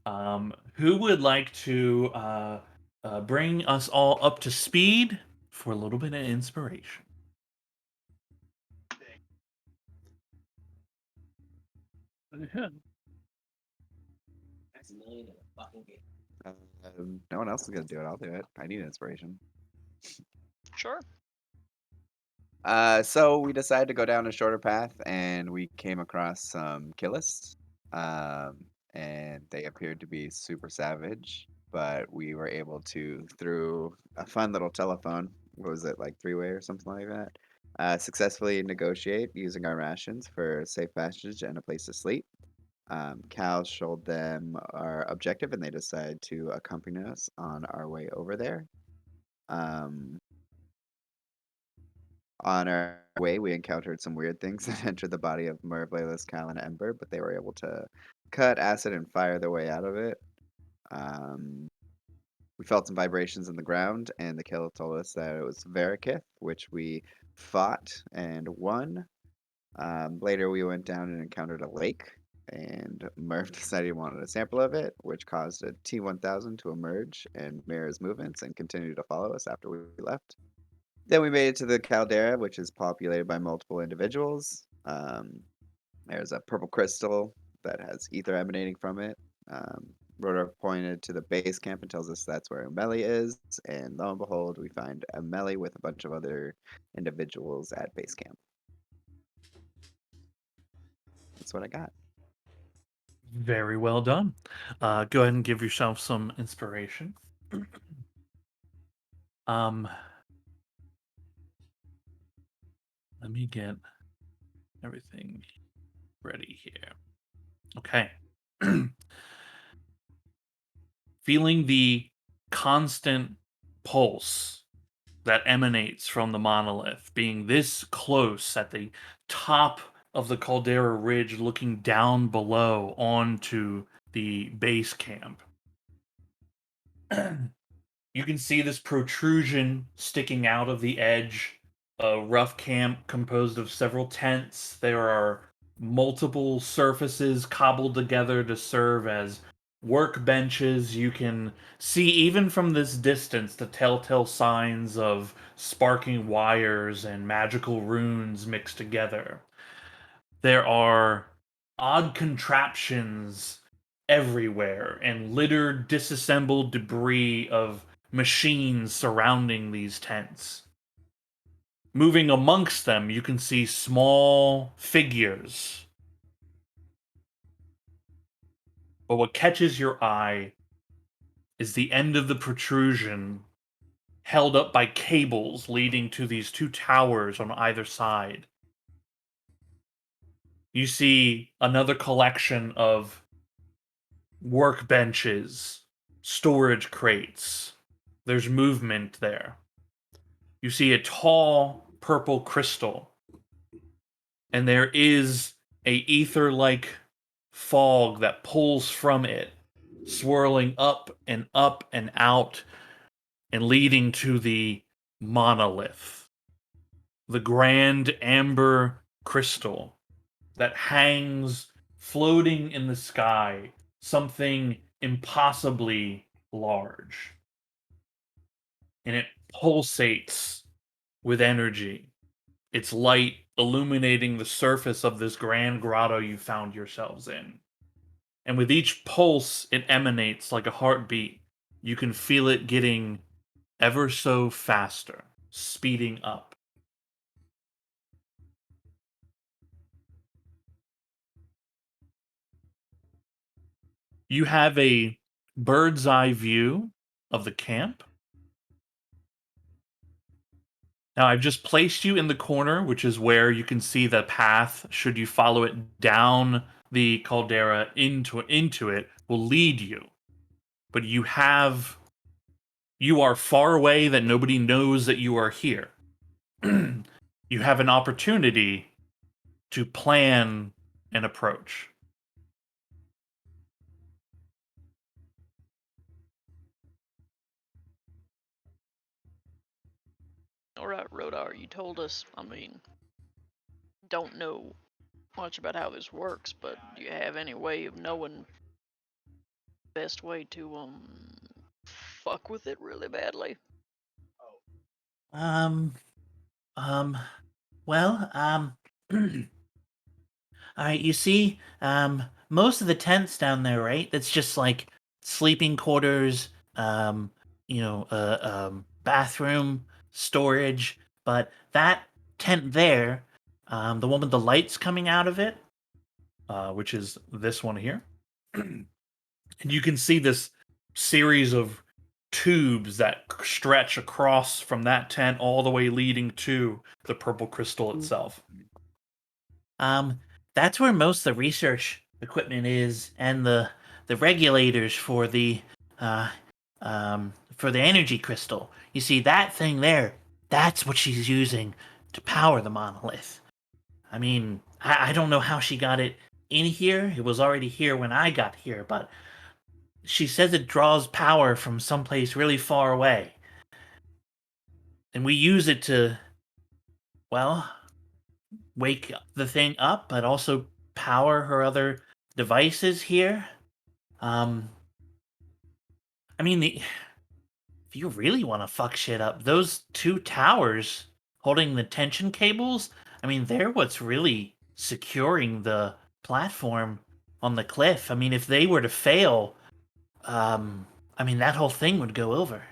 Who would like to bring us all up to speed for a little bit of inspiration? No one else is gonna do it. I'll do it. I need inspiration. Sure. So we decided to go down a shorter path, and we came across some killists. And they appeared to be super savage, but we were able to, through a fun little telephone, what was it, like three-way or something like that, successfully negotiate using our rations for safe passage and a place to sleep. Cal showed them our objective, and they decided to accompany us on our way over there. Um, On our way, we encountered some weird things that entered the body of Merv, Layla's Cal, and Ember, but they were able to cut acid and fire their way out of it. Um, we felt some vibrations in the ground, and the killer told us that it was Varikith, which we fought and won. Later, we went down and encountered a lake, and Merv decided he wanted a sample of it, which caused a T-1000 to emerge and mirror his movements and continue to follow us after we left. Then we made it to the caldera, which is populated by multiple individuals. There's a purple crystal that has ether emanating from it. Rodor pointed to the base camp and tells us that's where Umeli is, and lo and behold, we find Umeli with a bunch of other individuals at base camp. That's what I got. Very well done. Go ahead and give yourself some inspiration. Um, Let me get everything ready here. Okay. Feeling the constant pulse that emanates from the monolith, being this close at the top of the Caldera Ridge, looking down below onto the base camp. You can see this protrusion sticking out of the edge. A rough camp composed of several tents. There are multiple surfaces cobbled together to serve as workbenches. You can see, even from this distance, the telltale signs of sparking wires and magical runes mixed together. There are odd contraptions everywhere and littered, disassembled debris of machines surrounding these tents. Moving amongst them, you can see small figures. But what catches your eye is the end of the protrusion held up by cables leading to these two towers on either side. You see another collection of workbenches, storage crates. There's movement there. You see a tall purple crystal, and there is a ether-like fog that pulls from it, swirling up and out, and leading to the monolith, the grand amber crystal that hangs floating in the sky, something impossibly large. And it pulsates with energy, its light illuminating the surface of this grand grotto you found yourselves in. And with each pulse, it emanates like a heartbeat. You can feel it getting ever so faster, speeding up. You have a bird's eye view of the camp. Now, I've just placed you in the corner, which is where you can see the path, should you follow it down the caldera into it, will lead you. But you are far away that nobody knows that you are here. You have an opportunity to plan an approach. All right, Rodar, you told us, don't know much about how this works, but do you have any way of knowing best way to fuck with it really badly? Um, um, well, all right, you see, most of the tents down there, right? That's just like sleeping quarters, bathroom, storage. But that tent there, the one with the lights coming out of it, which is this one here. And you can see this series of tubes that stretch across from that tent all the way leading to the purple crystal itself. um, that's where most of the research equipment is, and the regulators uh, for the energy crystal. You see that thing there? That's what she's using to power the monolith. I mean, I don't know how she got it in here. It was already here when I got here, but she says it draws power from someplace really far away. And we use it to, well, wake the thing up, but also power her other devices here. Um, I mean, if you really want to fuck shit up, those two towers holding the tension cables, I mean, they're what's really securing the platform on the cliff. I mean, if they were to fail, I mean, that whole thing would go over.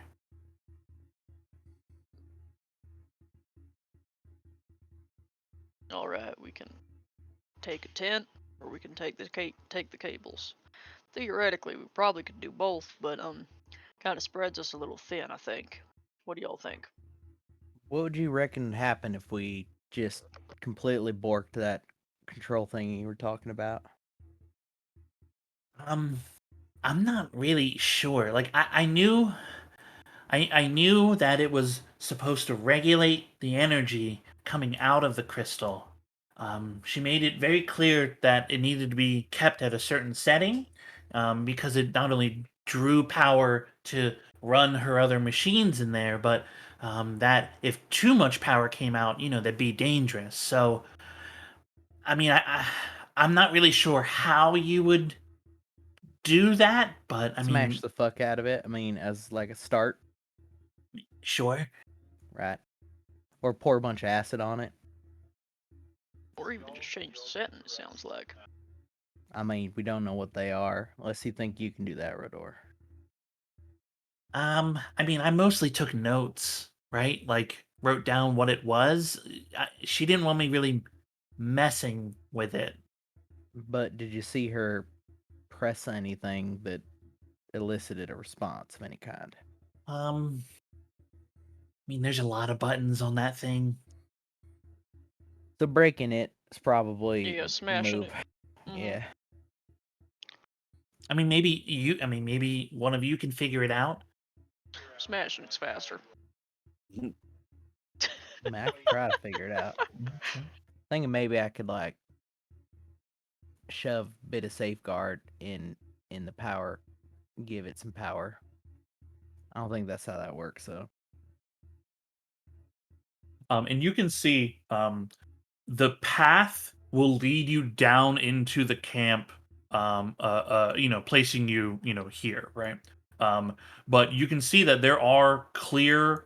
All right, we can take a tent, or we can take take the cables. Theoretically, we probably could do both, but kind of spreads us a little thin, I think. What do y'all think? What would you reckon would happen if we just completely borked that control thing you were talking about? Um, I'm not really sure. Like, I knew that it was supposed to regulate the energy coming out of the crystal. She made it very clear that it needed to be kept at a certain setting, because it not only drew power to run her other machines in there, but that if too much power came out, that'd be dangerous. So, I mean, I'm not really sure how you would do that, but I Smash mean, the fuck out of it. I mean, as like a start, sure. right? Or pour a bunch of acid on it. Or even just change the setting, it sounds like. I mean, we don't know what they are. Unless you think you can do that, Rodor. I mean, I mostly took notes, right? Like, wrote down what it was. She didn't want me really messing with it. But did you see her press anything that elicited a response of any kind? I mean, there's a lot of buttons on that thing. So breaking it is probably Yeah, the smashing move. it. Mhm. Yeah. I mean, maybe one of you can figure it out. Smashing it's faster. I mean, I could try to figure it out. Sure. Thinking maybe I could like shove a bit of safeguard in the power, give it some power. I don't think that's how that works though. And you can see the path will lead you down into the camp, placing you, here, right? But you can see that there are clear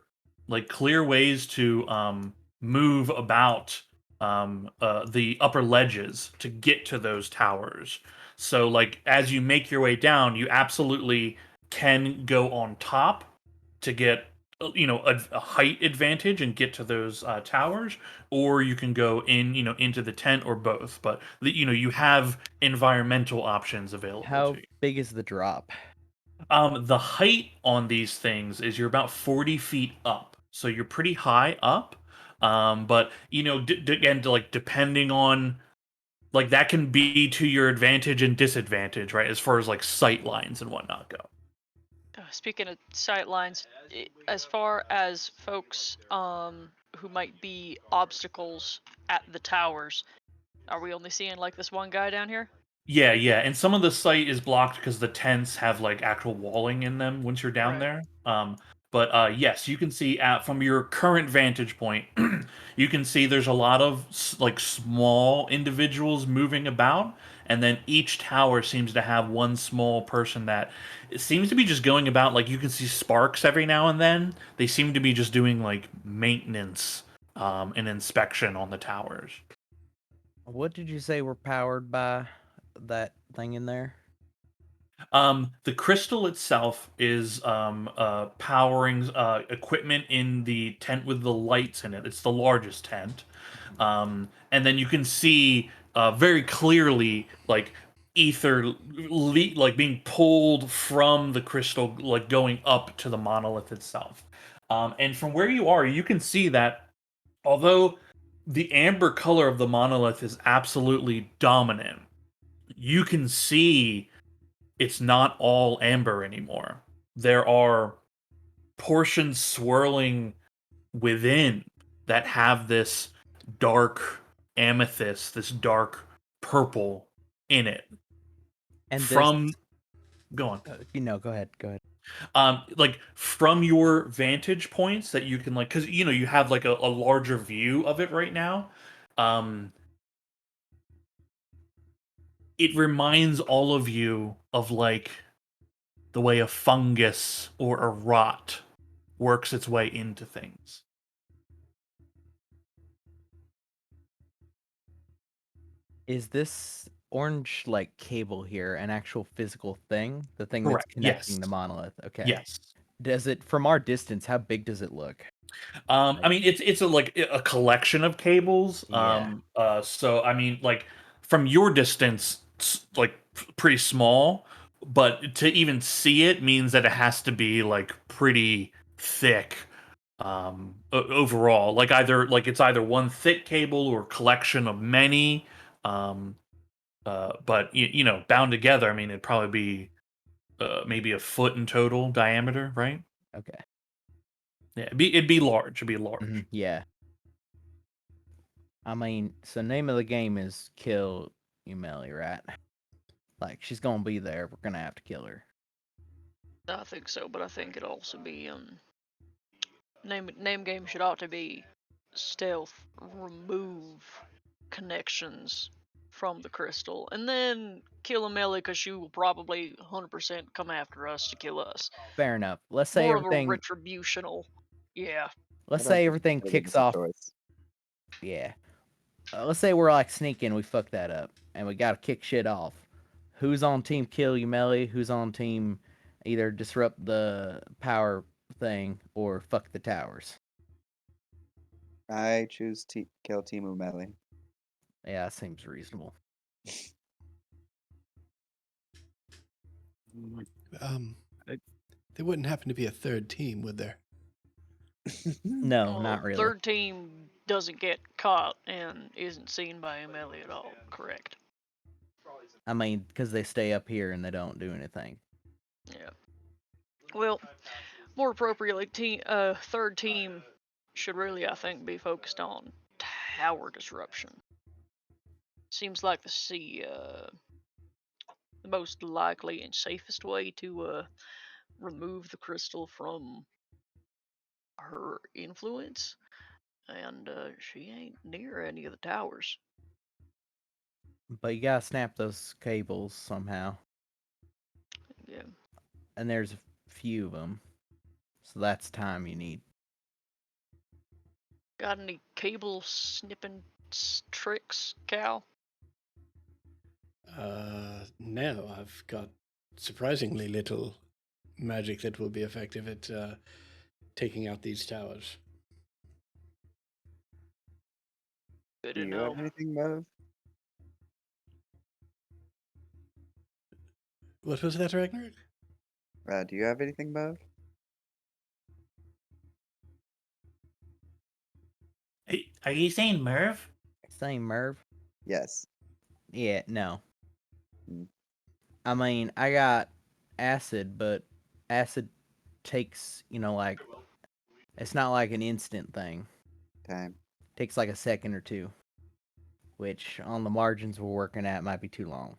ways to move about the upper ledges to get to those towers. So, like, as you make your way down, you absolutely can go on top to get a height advantage and get to those towers, or you can go into the tent, or both. But you have environmental options available to How you. big is the drop? The height on these things is you're about 40 feet up, so you're pretty high up. But again, like, depending on, like, that can be to your advantage and disadvantage, right? As far as like sight lines and whatnot go. Speaking of sight lines, as far as folks who might be obstacles at the towers, are we only seeing like this one guy down here? Yeah, yeah, and some of the site is blocked because the tents have like actual walling in them once you're down Right. there. But yes, you can see from your current vantage point, you can see there's a lot of like small individuals moving about, and then each tower seems to have one small person that it seems to be just going about. Like, you can see sparks every now and then. They seem to be just doing like maintenance and inspection on the towers. What did you say were powered by that thing in there? The crystal itself is powering equipment in the tent with the lights in it. It's the largest tent. And then you can see very clearly, like, ether like being pulled from the crystal, like going up to the monolith itself. And from where you are, you can see that although the amber color of the monolith is absolutely dominant, you can see it's not all amber anymore. There are portions swirling within that have this dark amethyst, this dark purple in it. And this, From go on. go ahead, go ahead. Like, from your vantage points that you can, like, because you have like a larger view of it right now. Um, it reminds all of you of, like, the way a fungus or a rot works its way into things. Is this orange like cable here an actual physical thing? The thing that's Correct. connecting Yes. the monolith? Okay. Yes. Does it, from our distance, how big does it look? I mean, it's a, like, a collection of cables. Yeah. So I mean, like, from your distance, it's like pretty small, but to even see it means that it has to be like pretty thick. Overall, like, it's either one thick cable or collection of many. Um, but bound together, I mean, it'd probably be maybe a foot in total diameter, right? Okay. Yeah, it'd be large. It'd be large. Yeah. I mean, so name of the game is kill Umeli, right? Like, she's gonna be there. We're gonna have to kill her. I think so, but I think it'd also be name game should ought to be stealth, remove connections from the crystal, and then kill Amelie because she will probably 100% come after us to kill us. Fair enough. Let's say More of a everything. retributional. Yeah. Let's I don't say think everything that'll give kicks us a off. choice. Yeah. Let's say we're like sneaking. We fuck that up, and we gotta kick shit off. Who's on team kill Umeli? Who's on team either disrupt the power thing or fuck the towers? I choose kill Timu Melee. Yeah, that seems reasonable. There wouldn't happen to be a third team, would there? No, not really. Third team doesn't get caught and isn't seen by Amelie at all. Correct. I mean, because they stay up here and they don't do anything. Yeah. Well, more appropriately, third team should really, I think, be focused on tower disruption. Seems like the most likely and safest way to remove the crystal from her influence, and she ain't near any of the towers. But you gotta snap those cables somehow, Yeah. and there's a few of them, so that's time you need. Got any cable snipping tricks, Cal? No, I've got surprisingly little magic that will be effective at taking out these towers. Good Do to you know. have anything, Merv? What was that, Ragnarok? Do you have anything, Merv? Are you saying Merv? Same Merv? Yes. Yeah, no. Mm. I mean, I got acid, but acid takes, like, it's not like an instant thing. Time. Takes like a second or two, which on the margins we're working at might be too long.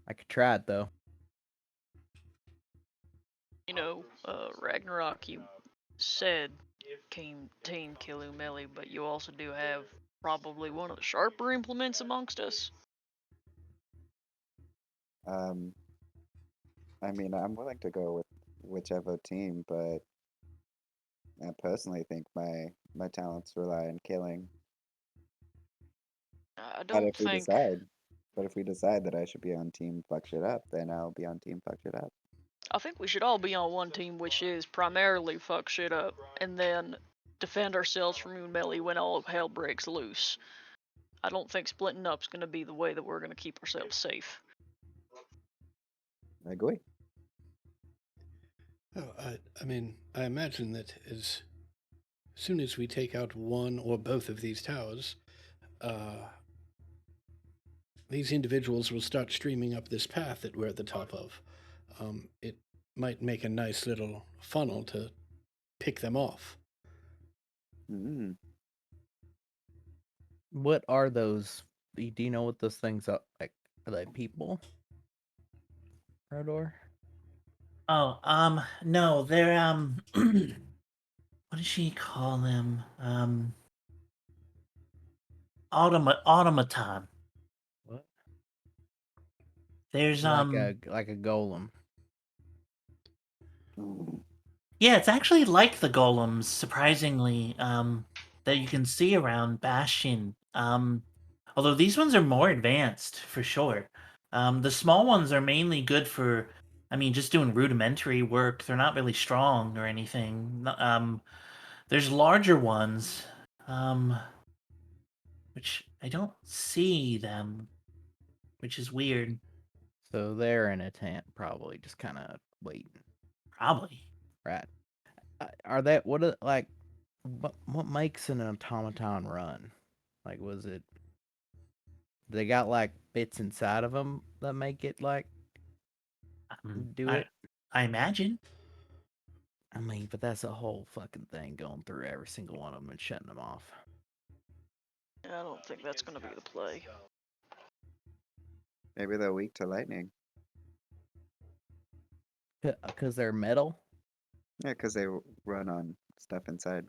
I could try it though. Ragnarok, you said team kill Umeli, but you also do have probably one of the sharper implements amongst us. I mean, I'm willing to go with whichever team, but I personally think my talents rely on killing. I But don't if we think. decide, but if we decide that I should be on team fuck shit up, then I'll be on team fuck shit up. I think we should all be on one team, which is primarily fuck shit up, and then defend ourselves from melee when all hell breaks loose. I don't think splitting up's gonna be the way that we're gonna keep ourselves safe. I agree. Oh, I mean, I imagine that as soon as we take out one or both of these towers, these individuals will start streaming up this path that we're at the top of. It might make a nice little funnel to pick them off. Mm. What are those? Do you know what those things are? Like, are they people? Rodor? Oh, no, they're what does she call them? Automaton. What? There's Like a golem. Mm. yeah, it's actually like the golems, surprisingly, that you can see around Bastion. Although these ones are more advanced for sure. The small ones are mainly good for, I mean, just doing rudimentary work. They're not really strong or anything. There's larger ones, which I don't see them, which is weird. So they're in a tent, probably just kind of waiting. Probably. Right. Are that what? Like, what makes an automaton run? Like, was it? They got like bits inside of them that make it like do I it. I imagine. I mean, but that's a whole fucking thing going through every single one of them and shutting them off. I don't think that's gonna be the play. Maybe they're weak to lightning. Because they're metal. Yeah, because they run on stuff inside.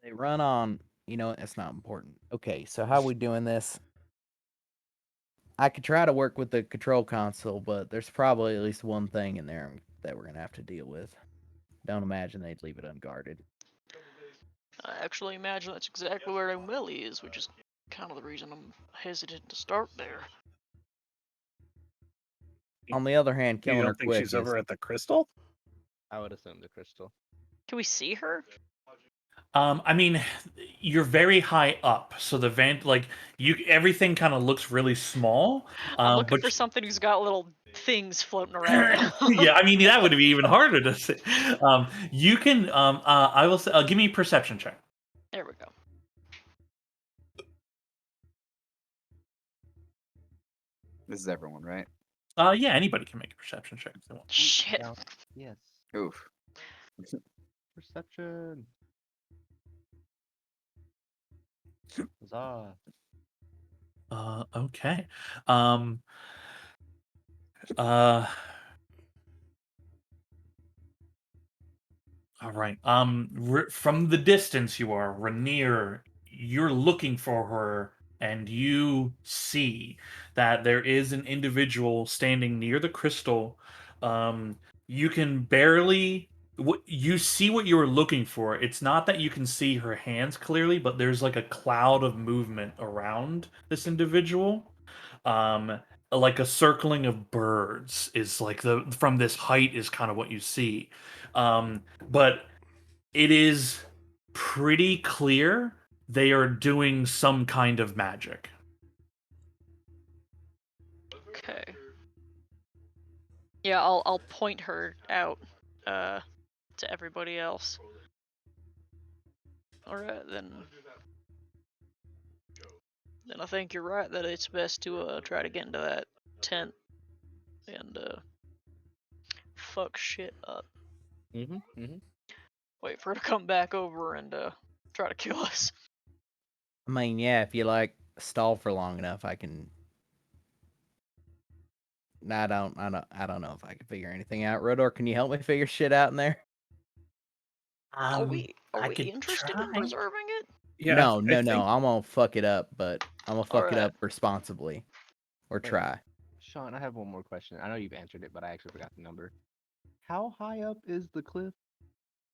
They run on. You know, it's not important. Okay, so how we doing this? I could try to work with the control console, but there's probably at least one thing in there that we're gonna have to deal with. Don't imagine they'd leave it unguarded. I actually imagine that's exactly where melee is, which is kind of the reason I'm hesitant to start there. On the other hand, You killing her don't think quick she's is over at the crystal? I would assume the crystal. Can we see her? I mean, you're very high up, so the vent, like everything kind of looks really small. I'm looking But for something who's got little things floating around. yeah, I mean that would be even harder to see. You can, I will say, give me a perception check. There we go. This is everyone, right? Yeah, anybody can make a perception check if they want. Shit. Yeah. Yes. Oof. Perception. Huzzah. Okay. Uh. All right. From the distance you are, Rainier, you're looking for her, and you see that there is an individual standing near the crystal. You can barely. What you see what you were looking for. It's not that you can see her hands clearly, but there's like a cloud of movement around this individual. Um, like a circling of birds is like the from this height is kind of what you see. But it is pretty clear they are doing some kind of magic. Okay. Yeah, I'll point her out to everybody else. Alright, then I think you're right that it's best to try to get into that tent and fuck shit up. Mm-hmm. Wait for her to come back over and try to kill us. I mean, yeah, if you like stall for long enough, I can I don't know if I can figure anything out. Rodor, can you help me figure shit out in there? Are we I could interested in try. preserving it? Yeah, No. I think I'm gonna fuck it up, but I'm gonna fuck it Alright. up responsibly, or Wait. try. Sean, I have one more question. I know you've answered it, but I actually forgot the number. How high up is the cliff?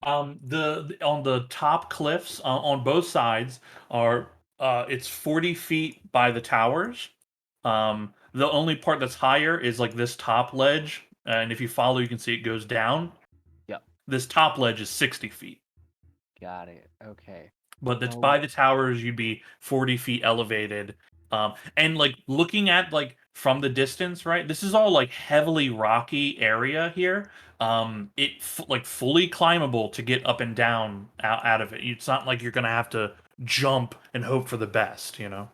The on the top cliffs on both sides are it's 40 feet by the towers. The only part that's higher is like this top ledge, and if you follow, you can see it goes down. Yep. This top ledge is 60 feet, Got it. Okay. but that's So by the towers. You'd be 40 feet elevated. And like looking at like from the distance, right? This is all like heavily rocky area here. Like fully climbable to get up and down out of it. It's not like you're gonna have to jump and hope for the best, you know.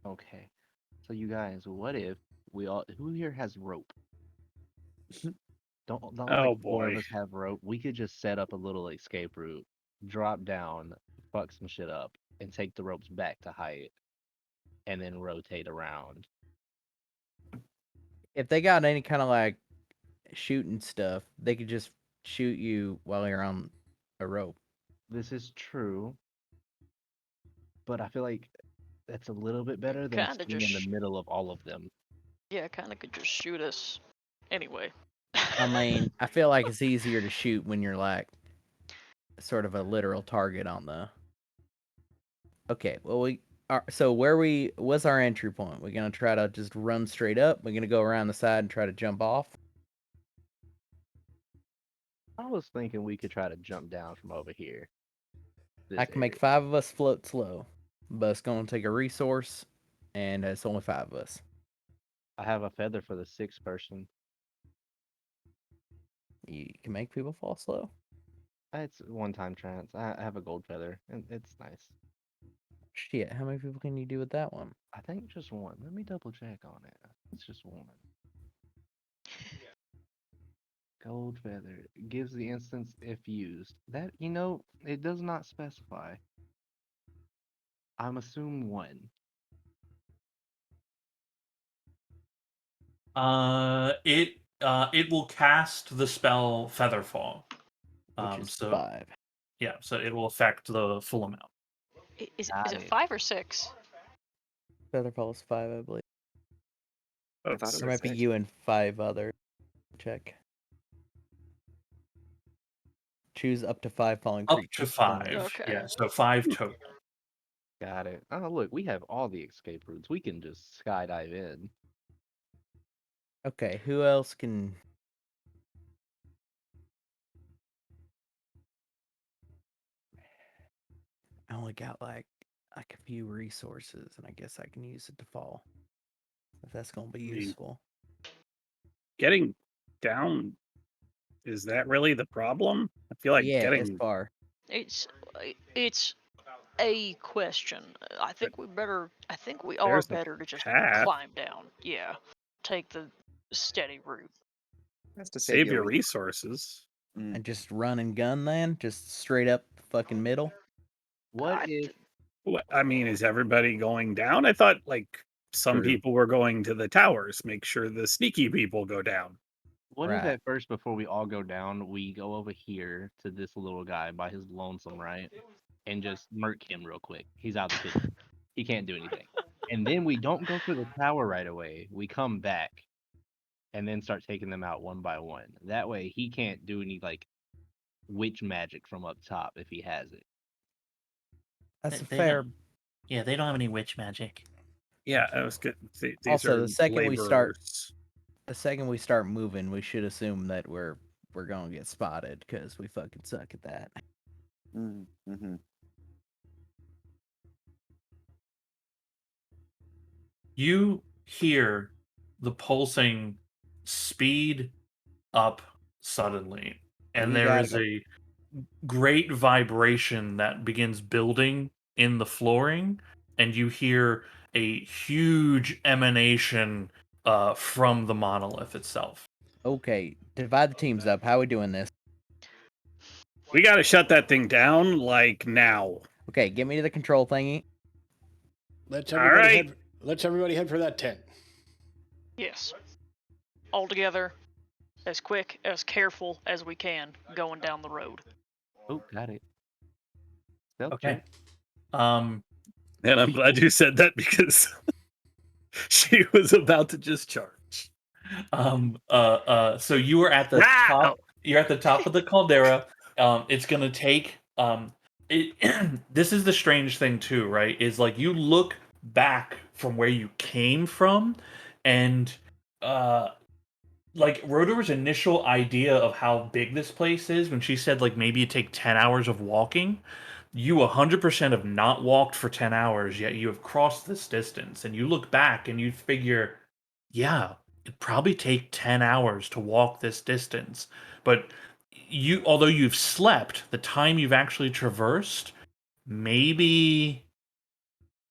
okay. So you guys, what if we all who here has rope? Don't like Oh four of boy. us have rope. We could just set up a little escape route, drop down, fuck some shit up, and take the ropes back to height, and then rotate around. If they got any kind of like shooting stuff, they could just shoot you while you're on a rope. This is true, but I feel like that's a little bit better than Kinda being in the just middle of all of them. yeah, kinda could just shoot us. Anyway. I mean, I feel like it's easier to shoot when you're like sort of a literal target on the. Okay, well we are. So what's our entry point? We're gonna try to just run straight up. We're gonna go around the side and try to jump off. I was thinking we could try to jump down from over here. I This can make area. 5 of us float slow, but it's gonna take a resource, and it's only 5 of us. I have a feather for the sixth person. You can make people fall slow. It's one-time chance. I have a gold feather, and it's nice. Shit, how many people can you do with that one? I think just one. Let me double check on it. It's just one. Gold feather gives the instance if used. That it does not specify. I'm assuming one. It will cast the spell Featherfall. Which is So 5. yeah, so it will affect the full amount. Is Got it it. 5 or 6? Featherfall is 5, I believe. I thought it There was might be 6. you and 5 other. Check. Choose up to 5 falling Up creatures. to 5. Okay. Yeah, so 5 total. Got it. Oh, look, we have all the escape routes. We can just skydive in. Okay, who else can? I only got like a few resources, and I guess I can use it to fall. If that's gonna be mean- useful. Getting down, is that really the problem? I feel like Yeah, it's getting far. It's a question. I think we are there's the better to just path. climb down. Yeah. Take the steady route. That's to Save your resources. resources. And just run and gun then, just straight up fucking middle. What I- if I mean, is everybody going down? I thought like some True. people were going to the towers. Make sure the sneaky people go down. what if Right. at first before we all go down, we go over here to this little guy by his lonesome, right? And just murk him real quick. He's out of the picture. He can't do anything. And then we don't go for the tower right away. We come back and then start taking them out one by one. That way he can't do any like witch magic from up top if he has it. That's They fair. don't- Yeah, they don't have any witch magic. Yeah, I was good. These Also, are the second laborers. we start moving, we should assume that we're gonna get spotted because we fucking suck at that. Mm-hmm. You hear the pulsing speed up suddenly, and We there gotta is go. a great vibration that begins building in the flooring, and you hear a huge emanation from the monolith itself. Okay, divide the teams up. How are we doing this? We got to shut that thing down like now. Okay, get me to the control thingy. All right. Let's everybody head for that tent. Yes. all together, as quick, as careful as we can, going down the road. Oh, got it. Stealth Okay. check. Um, And I'm glad you said that because she was about to just charge. so you are at the Ah! top. You're at the top of the caldera. It's gonna take. This is the strange thing too, right? Is like you look back from where you came from, and like Rotor's initial idea of how big this place is when she said like maybe it take 10 hours of walking, you 100% have not walked for 10 hours yet you have crossed this distance, and you look back and you figure, yeah, it'd probably take 10 hours to walk this distance. But you, although you've slept, the time you've actually traversed, maybe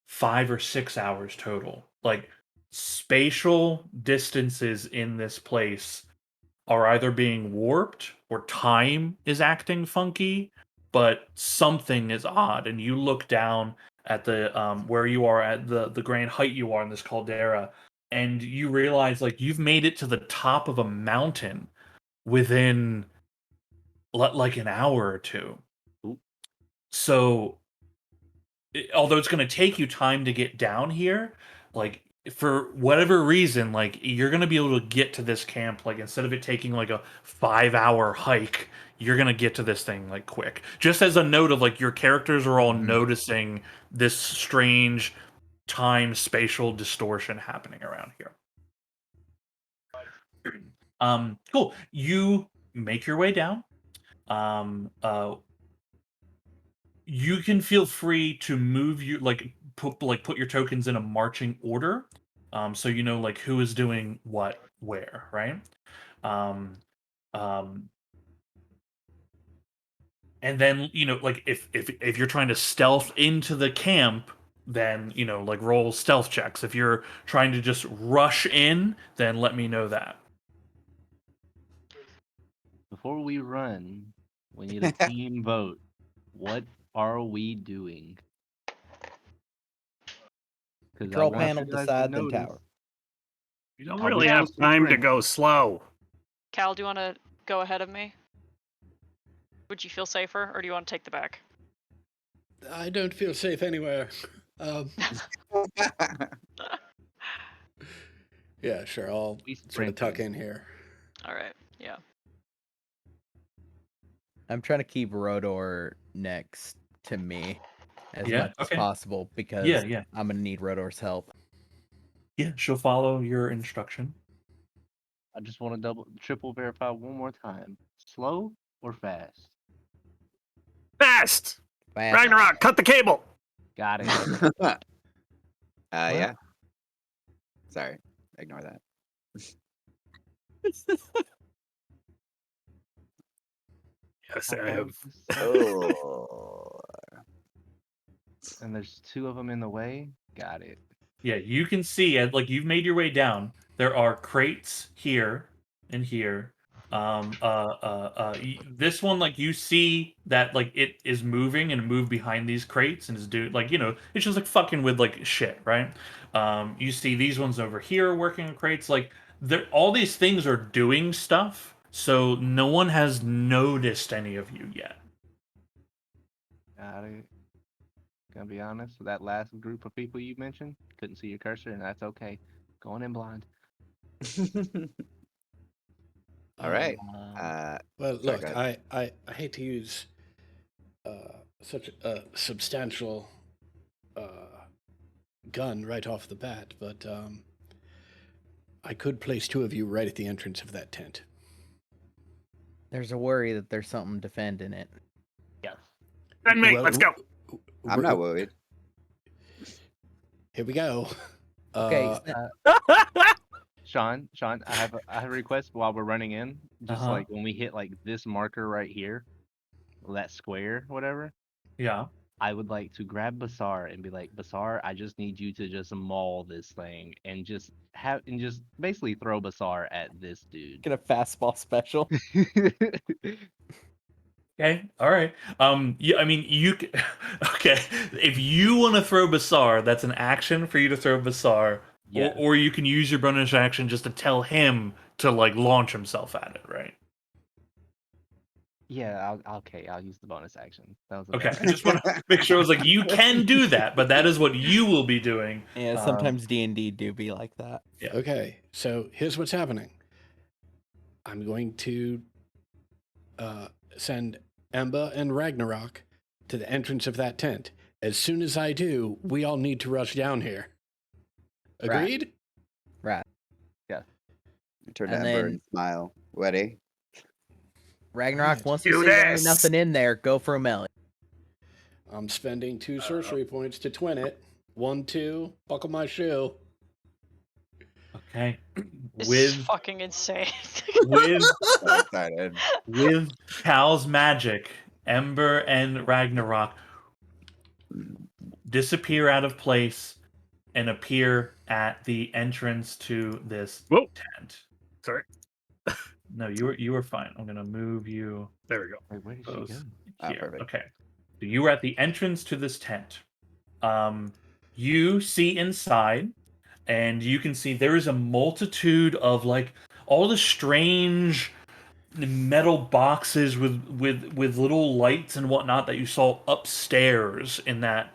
5 or 6 hours total. Like, spatial distances in this place are either being warped or time is acting funky, but something is odd. And you look down at the where you are at the grand height you are in this caldera, and you realize like you've made it to the top of a mountain within like an hour or two. Ooh. So although it's going to take you time to get down here, like for whatever reason, like you're going to be able to get to this camp, like instead of it taking like a 5 hour hike, you're going to get to this thing like quick. Just as a note of like your characters are all noticing this strange time spatial distortion happening around here. Cool. You make your way down. You can feel free to move you like put your tokens in a marching order, so you know like who is doing what where, right? Um, um, and then you know like if you're trying to stealth into the camp, then you know like roll stealth checks. If you're trying to just rush in, then let me know that. Before we run, we need a team vote. What are we doing? Because Control panel decide, then tower. You don't I'll really be have close to time to sprint. go slow. Cal, do you want to go ahead of me? Would you feel safer, or do you want to take the back? I don't feel safe anywhere. Yeah, sure. I'll We sort of tuck sprinted. in here. All right. Yeah. I'm trying to keep Rodor next to me as Yeah, much as okay. possible because Yeah. I'm gonna need Rodor's help. Yeah, she'll follow your instruction. I just want to triple verify one more time. Slow or fast? Fast! Fast. Ragnarok, cut the cable! Got it. Yeah. Sorry, ignore that. Yes, I have. Oh, And there's two of them in the way. Got it. Yeah, you can see it. Like you've made your way down. There are crates here and here. This one, like you see that like it is moving and move behind these crates and is doing like you know it's just like fucking with like shit, right? You see these ones over here working on crates. Like they're all these things are doing stuff, so no one has noticed any of you yet. Got it. Gonna be honest, with that last group of people you mentioned, couldn't see your cursor, and that's okay. Going in blind. all right. Well, sorry, look, go ahead. I hate to use such a substantial gun right off the bat, but I could place two of you right at the entrance of that tent. There's a worry that there's something defending it. Yes. Then me, Well, let's go. I'm not worried. Here we go. Okay, Sean, I have a request while we're running in. Just Uh-huh. like when we hit like this marker right here, that square, whatever, Yeah. I would like to grab Basar and be like, Basar, I just need you to just maul this thing and just basically throw Basar at this dude. get a fastball special. Okay, all right. Yeah, I mean, okay, if you want to throw Basar, that's an action for you to throw Basar, Yeah. or you can use your bonus action just to tell him to like launch himself at it, right? Yeah, I'll use the bonus action. That was a Okay, bad I just want to make sure. I was like, you can do that, but that is what you will be doing. Yeah, sometimes D&D do be like that. Yeah. Okay, so here's what's happening. I'm going to send Ember and Ragnarok to the entrance of that tent. As soon as I do, we all need to rush down here. Agreed? Right. Turn to And Ember then- and smile. Ready? Ragnarok, Right. once you Do see there ain't this. nothing in there, go for a melee. I'm spending 2 sorcery points to twin it. 1, 2, buckle my shoe. Okay. This is With fucking insane. So excited. with Cal's magic, Ember and Ragnarok disappear out of place and appear at the entrance to this Whoa. tent. Sorry. No, you were fine. I'm gonna move you There we go. Wait, where did she both go? here. Perfect. Okay. So you were at the entrance to this tent. You see inside, and you can see there is a multitude of like all the strange metal boxes with little lights and whatnot that you saw upstairs in that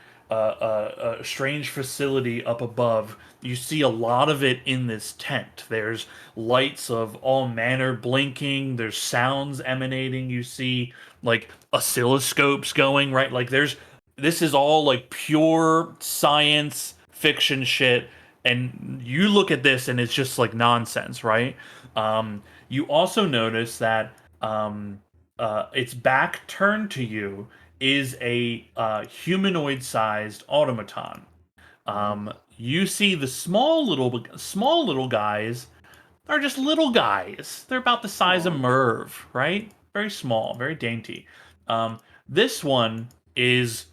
strange facility up above. You see a lot of it in this tent. There's lights of all manner blinking. There's sounds emanating. You see like oscilloscopes going, right? Like this is all like pure science fiction shit, and you look at this and it's just like nonsense, right? You also notice that its back turned to you is a humanoid-sized automaton. You see the small little guys are just little guys. They're about the size of Aw. Merv, right? Very small, very dainty. This one is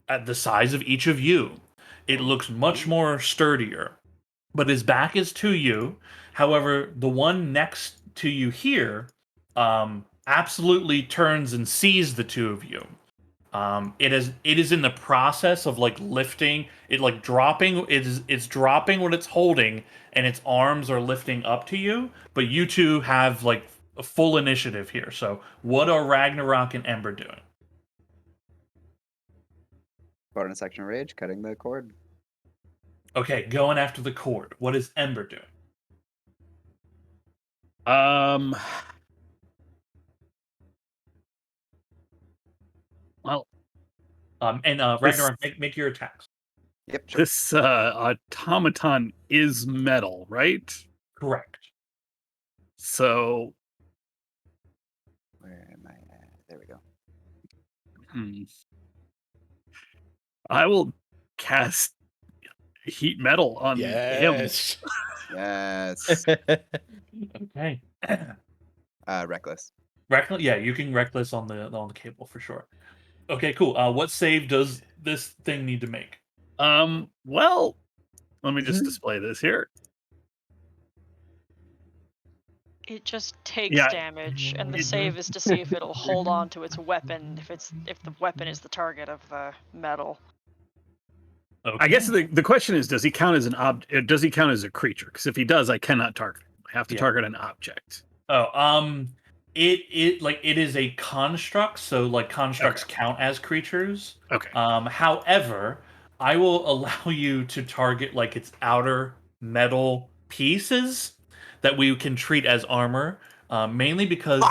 at the size of each of you. It looks much more sturdier, but his back is to you. However, the one next to you here absolutely turns and sees the two of you. It is in the process of like lifting it, like dropping. It's dropping what it's holding, and its arms are lifting up to you. But you two have like a full initiative here. So what are Ragnarok and Ember doing? Bonus action rage, cutting the cord. Okay, going after the cord. What is Ember doing? Well, And Ragnarok, make your attacks. Yep, sure. this automaton is metal, right? Correct. So, Where am I at? There we go. I will cast heat metal on him. Yes. Yes. Okay. Reckless. Reckless, yeah, you can reckless on the cable for sure. Okay, cool. What save does this thing need to make? Well, let me just display this here. It just takes Yeah. damage, and the It- save is to see if it'll hold on to its weapon if the weapon is the target of the metal. Okay. I guess the question is, does he count as does he count as a creature? Because if he does, I cannot target him. I have to Yeah. target an object. It is a construct, so like constructs count as creatures. Okay. However, I will allow you to target like its outer metal pieces that we can treat as armor, mainly because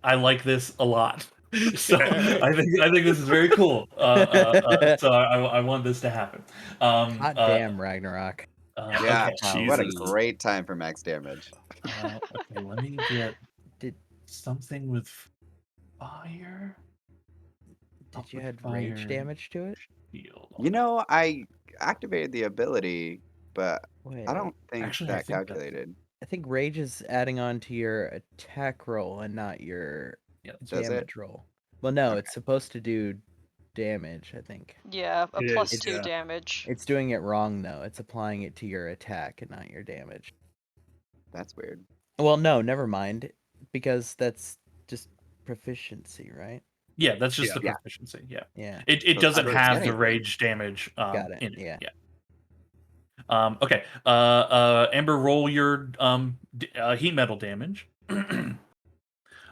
I like this a lot. So I think this is very cool. So I want this to happen. Hot damn, Ragnarok. Yeah. Okay. What a Jesus. great time for max damage. Okay, let me get Did something with fire. did you add rage damage to it? Field. You know, I activated the ability, but Wait, I don't think Actually, I that think calculated. I think rage is adding on to your attack roll and not your Yeah, Does it? damage roll. Well, no, Okay. it's supposed to do damage, I think. Yeah, a It plus is, 2 yeah. damage. It's doing it wrong though. It's applying it to your attack and not your damage. That's weird. Well, no, never mind, because that's just proficiency, right? yeah, that's just the Yeah. proficiency. Yeah, Yeah. it So it's doesn't not have the anything. rage damage Got it, in it. yeah. Okay. Amber, roll your heat metal damage.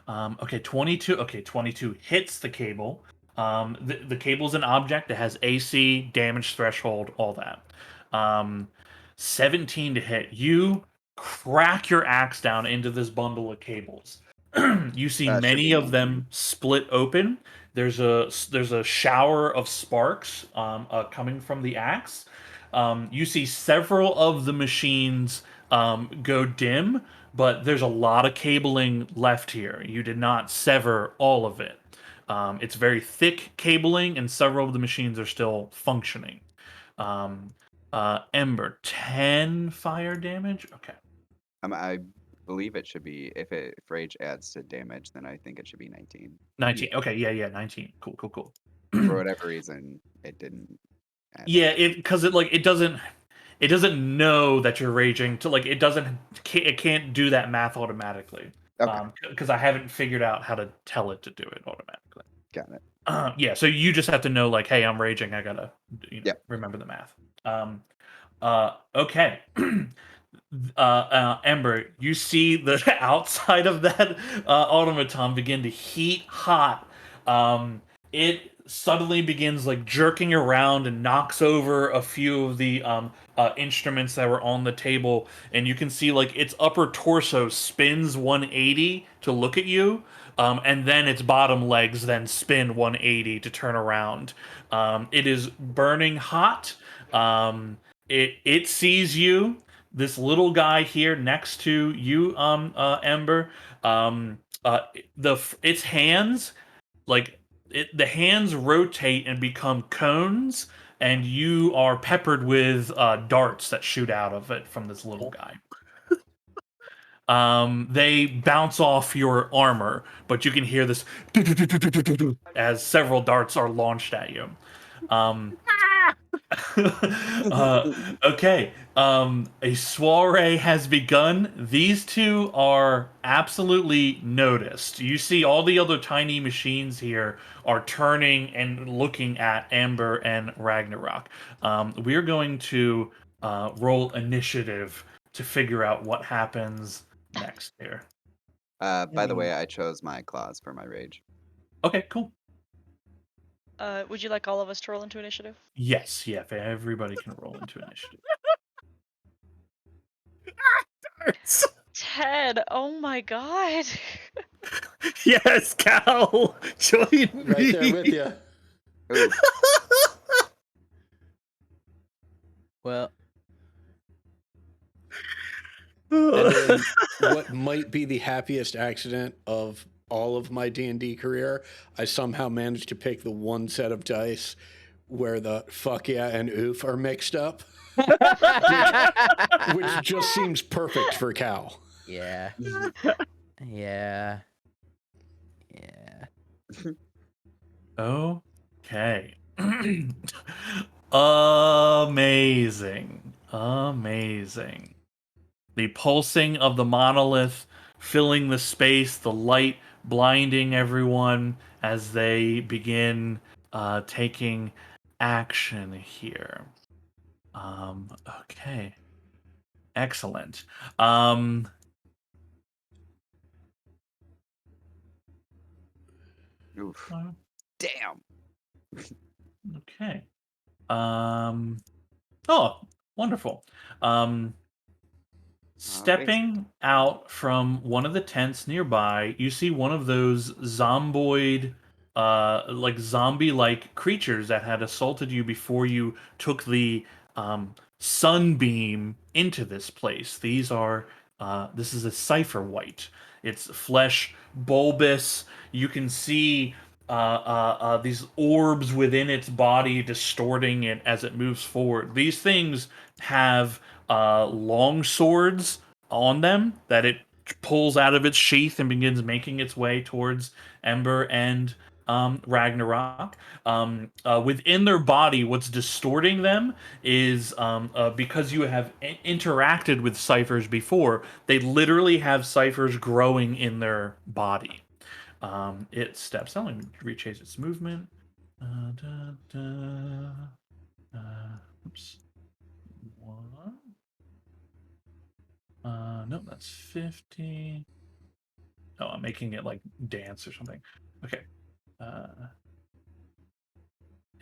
Okay, 22. Okay, 22 hits the cable. The cable's an object that has AC, damage threshold, all that. 17 to hit. You crack your axe down into this bundle of cables. You see That should many be of 19. them split open. There's a shower of sparks coming from the axe. You see several of the machines go dim, but there's a lot of cabling left here. You did not sever all of it. It's very thick cabling, and several of the machines are still functioning. Um, Ember, 10 fire damage. Okay, I believe it should be if rage adds to damage, then I think it should be 19. 19. Okay, yeah, 19. Cool, cool, cool. For whatever reason, it didn't add. Yeah, because it doesn't know that you're raging to like it can't do that math automatically. Okay, Because I haven't figured out how to tell it to do it automatically. got it. Yeah, so you just have to know like, hey, I'm raging. I gotta Yep. remember the math. Okay. Ember, you see the outside of that automaton begin to heat hot. It suddenly begins like jerking around and knocks over a few of the instruments that were on the table, and you can see like its upper torso spins 180 to look at you, and then its bottom legs then spin 180 to turn around. It is burning hot. It sees you, this little guy here next to you, Ember. Its hands, like the hands rotate and become cones, and you are peppered with darts that shoot out of it from this little guy. They bounce off your armor, but you can hear this as several darts are launched at you. Okay. A soiree has begun. These two are absolutely noticed. You see all the other tiny machines here are turning and looking at Amber and Ragnarok. We're going to roll initiative to figure out what happens next here. By the way, I chose my claws for my rage. Okay, cool. Would you like all of us to roll into initiative? Yes, yeah, if everybody can roll into initiative. Ted, oh my god. Yes, Cal, join me. Right there with you. Ooh, Well, And in what might be the happiest accident of all of my D&D career, I somehow managed to pick the one set of dice where the fuck yeah and oof are mixed up, which just seems perfect for Cal. yeah. Yeah. Okay. Amazing. Amazing. The pulsing of the monolith filling the space, the light blinding everyone as they begin taking action here. Okay. Excellent. oof. Damn. Okay. Oh, wonderful. Stepping out from one of the tents nearby, you see one of those zomboid, like zombie-like creatures that had assaulted you before you took the sunbeam into this place. This is a cipher white. Its flesh bulbous. You can see these orbs within its body distorting it as it moves forward. These things have long swords on them that it pulls out of its sheath and begins making its way towards Ember and Ragnarok. Within their body, what's distorting them is because you have interacted with ciphers before, they literally have ciphers growing in their body. It steps out and retraces its movement. Oops. One. No, that's 50. Oh, I'm making it like dance or something. Okay.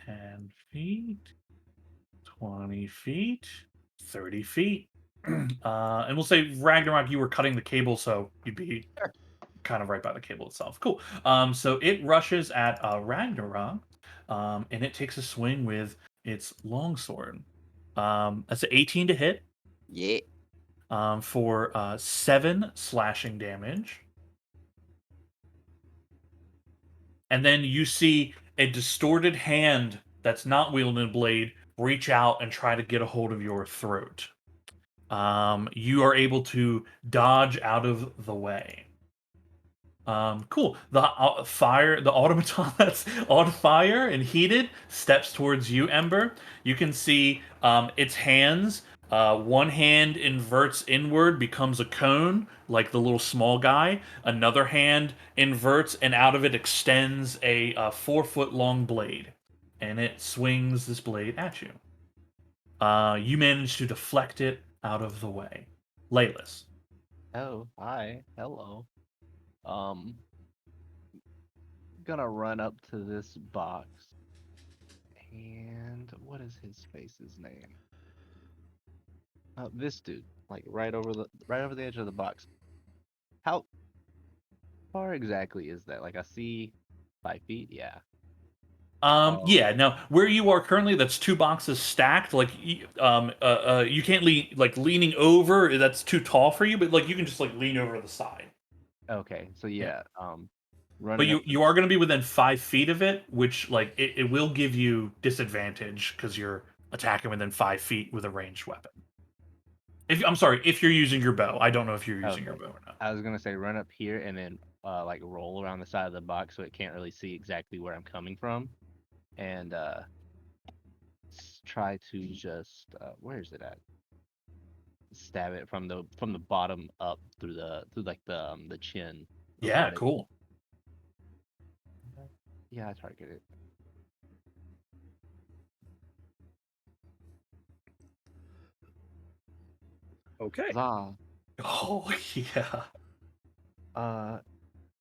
10 feet, 20 feet, 30 feet. And we'll say Ragnarok, you were cutting the cable, so you'd be kind of right by the cable itself. Cool. So it rushes at Ragnarok, and it takes a swing with its longsword. That's an 18 to hit, Yeah. for 7 slashing damage. And then you see a distorted hand that's not wielding a blade reach out and try to get a hold of your throat. You are able to dodge out of the way. Cool. The the automaton that's on fire and heated steps towards you, Ember. You can see its hands. One hand inverts inward, becomes a cone, like the little small guy. Another hand inverts, and out of it extends a 4-foot long blade, and it swings this blade at you. You manage to deflect it out of the way. Laylis. Oh, hi. Hello. Um, gonna run up to this box. And what is his face's name? This dude, like right over the edge of the box. How far exactly is that? Like I see 5 feet. Yeah. Yeah, now where you are currently, that's 2 boxes stacked. Like, you can't lean, like leaning over. That's too tall for you, but like you can just like lean over to the side. Okay. So Yeah, yeah. but Running up. you are going to be within 5 feet of it, which like it will give you disadvantage because you're attacking within 5 feet with a ranged weapon. If I'm sorry, if you're using your bow, I don't know if you're using your Okay. bow or not. I was gonna say run up here and then like roll around the side of the box so it can't really see exactly where I'm coming from, and try to just where is it at? Stab it from the bottom up through like the chin. Yeah, Right at, cool. yeah, I target it. Okay. Huzzah. Oh yeah. Uh,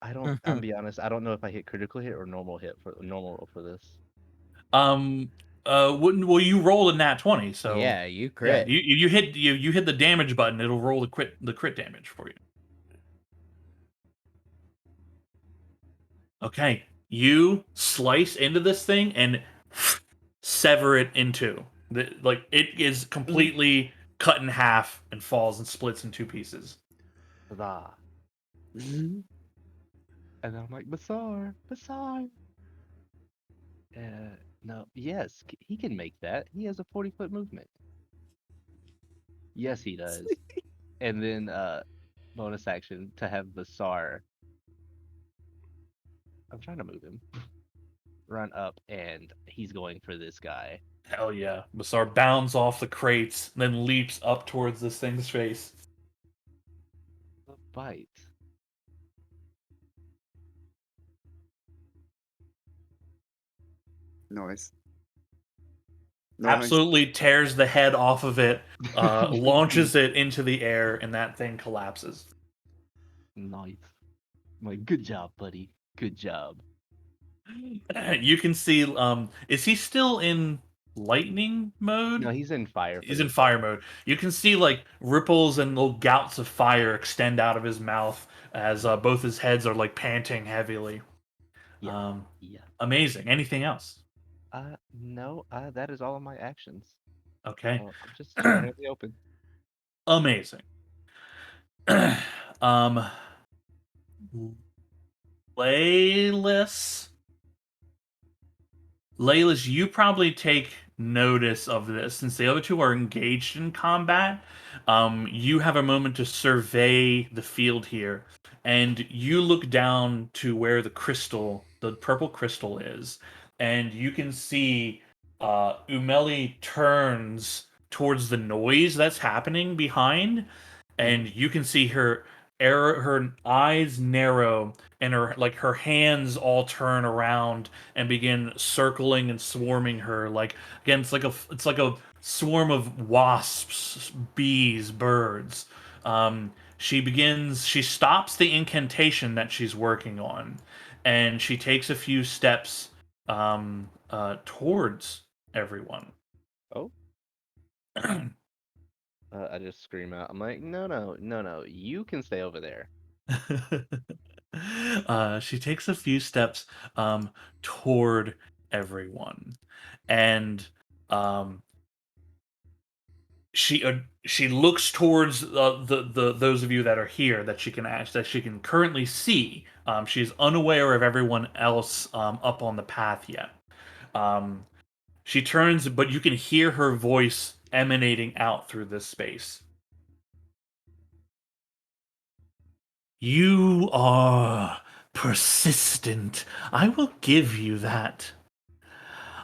I don't. I'm be honest. I don't know if I hit critical hit or normal roll for this. Um. Well, you rolled a nat 20, so Yeah, you yeah, crit. you hit the damage button. It'll roll the crit damage for you. Okay, you slice into this thing and sever it in two. Like it is completely cut in half and falls and splits in 2 pieces. Huzzah. And then I'm like, Basar, Basar. No, yes, he can make that. He has a 40-foot movement. Yes, he does. And then bonus action to have Basar. I'm trying to move him. Run up, and he's going for this guy. Hell yeah! Basar bounds off the crates, then leaps up towards this thing's face. A bite. Noise. Noise. Absolutely tears the head off of it, launches it into the air, and that thing collapses. Nice. I'm like, good job, buddy. Good job. You can see, is he still in lightning mode? No, he's in fire for He's in this. fire mode. You can see like ripples and little gouts of fire extend out of his mouth as both his heads are like panting heavily. Yeah. Yeah. Amazing. Anything else? No, that is all of my actions. Okay. I'm just standing in the open. Amazing. um, Laylis. Laylis, you probably take notice of this since the other two are engaged in combat. You have a moment to survey the field here, and you look down to where the crystal, the purple crystal, is, and you can see Umeli turns towards the noise that's happening behind, and you can see her eyes narrow and her hands all turn around and begin circling and swarming her. Like, again, it's like a swarm of wasps, bees, birds. She stops the incantation that she's working on, and she takes a few steps towards everyone. Oh, I just scream out. I'm like, no, no, no, no. You can stay over there. She takes a few steps toward everyone, and um, she looks towards the those of you that are here that she can currently see. She is unaware of everyone else up on the path yet. Um, she turns, but you can hear her voice emanating out through this space. You are persistent. I will give you that.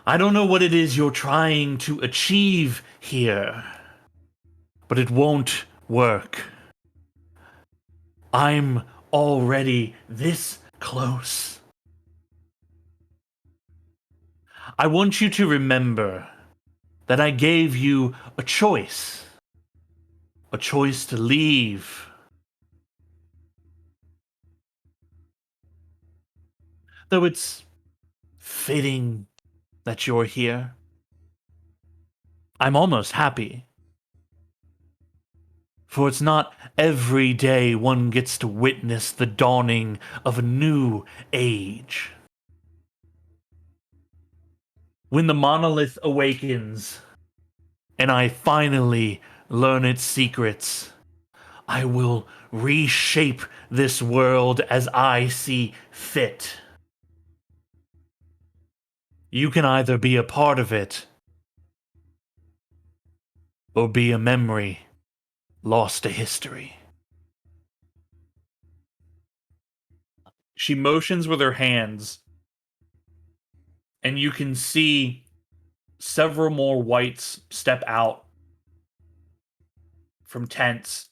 I don't know what it is you're trying to achieve here, but it won't work. I'm already this close. I want you to remember that I gave you a choice to leave. Though it's fitting that you're here, I'm almost happy. For it's not every day one gets to witness the dawning of a new age. When the monolith awakens, and I finally learn its secrets, I will reshape this world as I see fit. You can either be a part of it, or be a memory lost to history. She motions with her hands, and you can see several more wights step out from tents.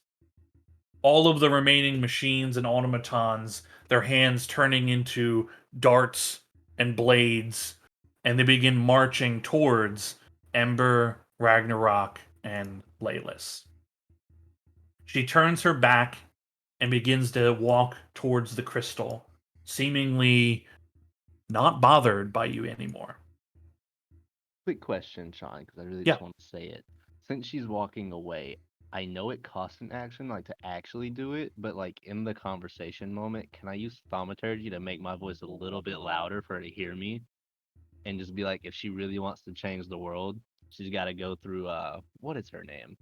All of the remaining machines and automatons, their hands turning into darts and blades, and they begin marching towards Ember, Ragnarok, and Laylis. She turns her back and begins to walk towards the crystal, seemingly not bothered by you anymore. Quick question, Sean, because I really Yeah. just want to say it. Since she's walking away, I know it costs an action, like to actually do it, but like in the conversation moment, can I use thaumaturgy to make my voice a little bit louder for her to hear me? And just be like, if she really wants to change the world, she's got to go through what is her name?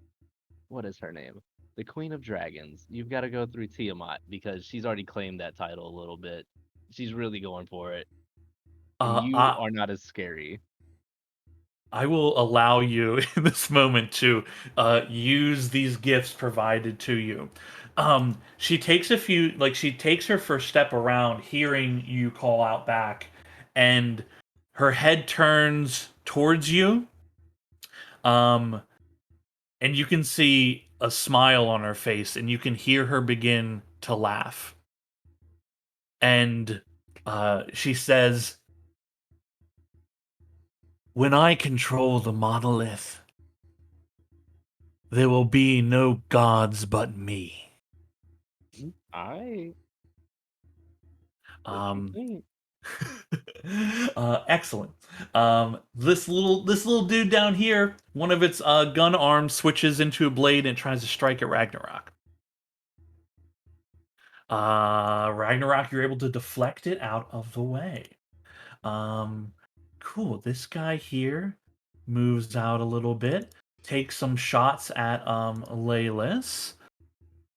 What is her name? The Queen of Dragons. You've got to go through Tiamat because she's already claimed that title a little bit. She's really going for it, and you I, are not as scary. I will allow you in this moment to use these gifts provided to you. She takes she takes her first step around, hearing you call out back, and her head turns towards you. Um, and you can see a smile on her face, and you can hear her begin to laugh. And she says, "When I control the monolith, there will be no gods but me." I Um, think. excellent. This little dude down here, one of its gun arms switches into a blade and tries to strike at Ragnarok. Ragnarok, you're able to deflect it out of the way. Um, cool. This guy here moves out a little bit, takes some shots at Laylis.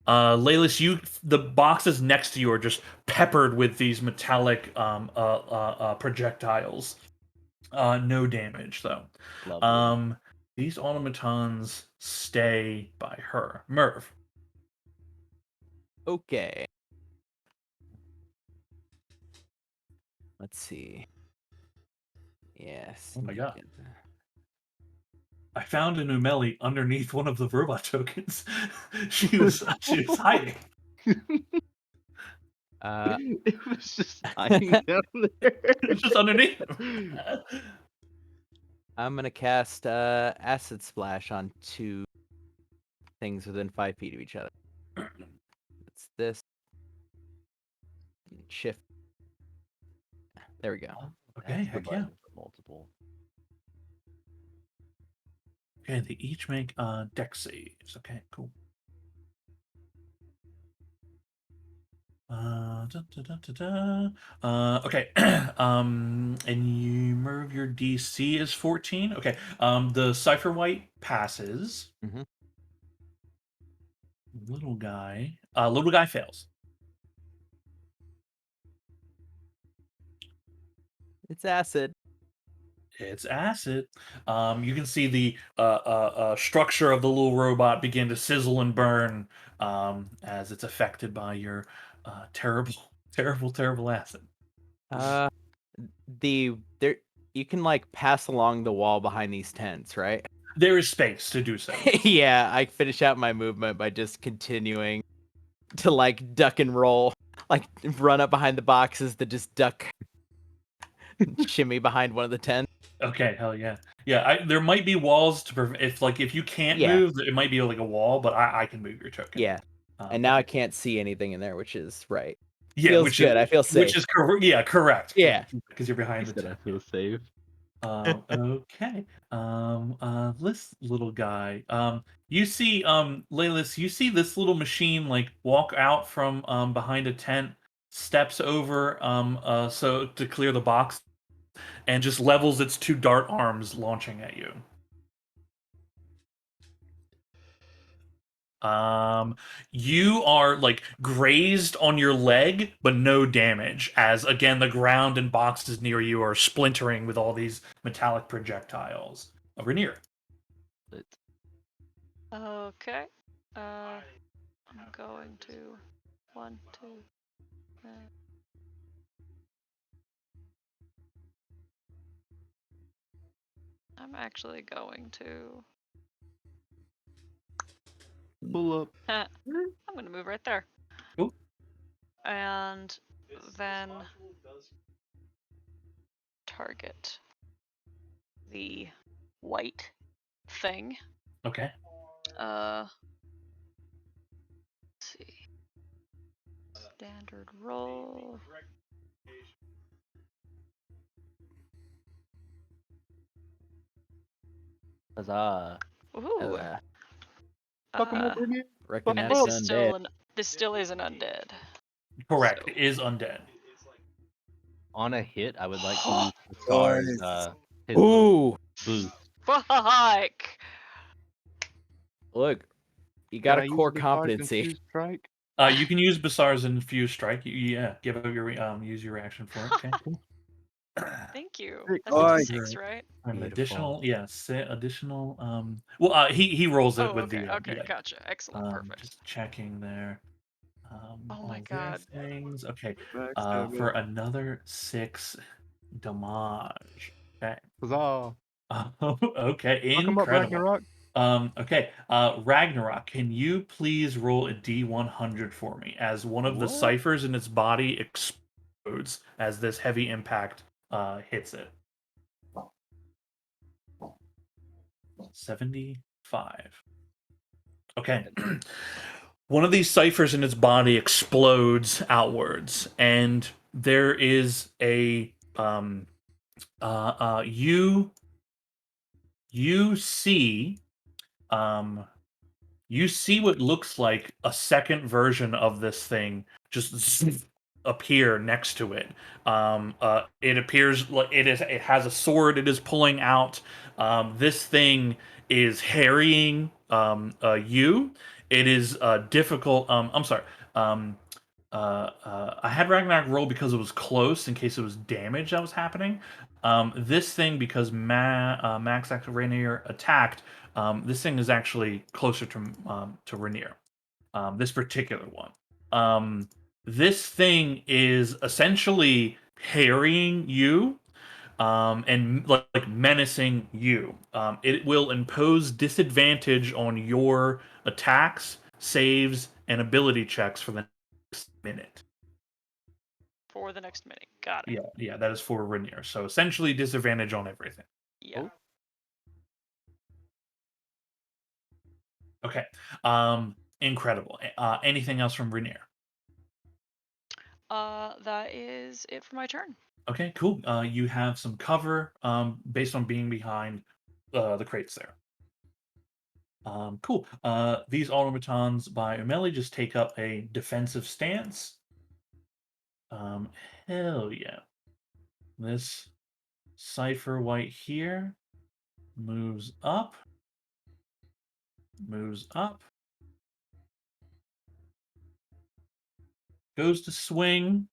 Laylis, the boxes next to you are just peppered with these metallic projectiles. No damage though. Lovely. These automatons stay by her. Merv. Okay. Let's see. Yes. Oh my god. I found an Umeli underneath one of the robot tokens. she was hiding. It was just hiding down there. It's just underneath him. I'm gonna cast acid splash on 2 things within 5 feet of each other. It's this. Shift. There we go. Okay, That's the heck yeah. button for multiple. Okay, they each make dex saves. Okay, cool. Okay. And you Merv, your DC is 14. Okay. The Cipher White passes. Mhm. Little guy fails. It's acid. It's acid. You can see the structure of the little robot begin to sizzle and burn as it's affected by your terrible, terrible acid. Uh, there you can like pass along the wall behind these tents, right? There is space to do so. Yeah, I finish out my movement by just continuing to like duck and roll, like run up behind the boxes to just duck, shimmy behind one of the tents. Okay, hell yeah, yeah. There might be walls to prevent if you can't Yeah. move, it might be like a wall, but I can move your token. Yeah, and now I Okay. can't see anything in there, which is right. Yeah, Feels good. I feel safe. Which is correct. Yeah, correct. Yeah. because you're behind He the said I tent. feel safe. Okay. This little guy. You see, Laylis, you see this little machine like walk out from behind a tent, steps over so to clear the box, and just levels its two dart arms, launching at you. You are like grazed on your leg, but no damage. As again, the ground and boxes near you are splintering with all these metallic projectiles. Rainier. But Okay. I'm going to 1, 2. I'm actually going to. pull up. I'm going to move right there. Cool. And then target the white thing. Okay. Let's see. Standard roll. Huzzah. Ooh. Fuck 'em up, Rainier. Reckon And that's this is undead. this still is an undead. Correct. So- It is undead. On a hit, I would like to use the stars. Nice. His little Ooh, boost. Fuck! look, you Can got I a use core the stars competency. infused strike? You can use Basar's infused strike. Yeah, give up your use your reaction for it. Okay, cool. Thank you. Sick. That's a Nice. 6, right? An Beautiful. additional. Well, he rolls it Oh, with okay. the Okay, yeah. gotcha. Excellent. Perfect. Just checking there. Oh my All their God. things. Okay. Backstab For it. another 6 damage. Okay. Huzzah. Okay. Fuck 'em up, Incredible. Ragnarok. Okay. Ragnarok, can you please roll a D100 for me as one of the What? ciphers in its body explodes as this heavy impact hits it? 75. Okay. One of these ciphers in its body explodes outwards, and there is a you see you see what looks like a second version of this thing just appear next to it. It appears like it has a sword it is pulling out. This thing is harrying you. It is difficult. I'm sorry. I had Ragnarok roll because it was close in case it was damage that was happening. This thing, because Max actually Rainier attacked, this thing is actually closer to Rainier. This particular one. This thing is essentially harrying you and like menacing you. It will impose disadvantage on your attacks, saves, and ability checks for the next minute. For the next minute. Got it. Yeah, that is for Rainier. So essentially disadvantage on everything. Yeah. Okay. Incredible. Anything else from Rainier? That is it for my turn. Okay, cool. You have some cover based on being behind the crates there. Cool. These automatons by Umeli just take up a defensive stance. Hell yeah. This Cipher White here moves up, goes to swing.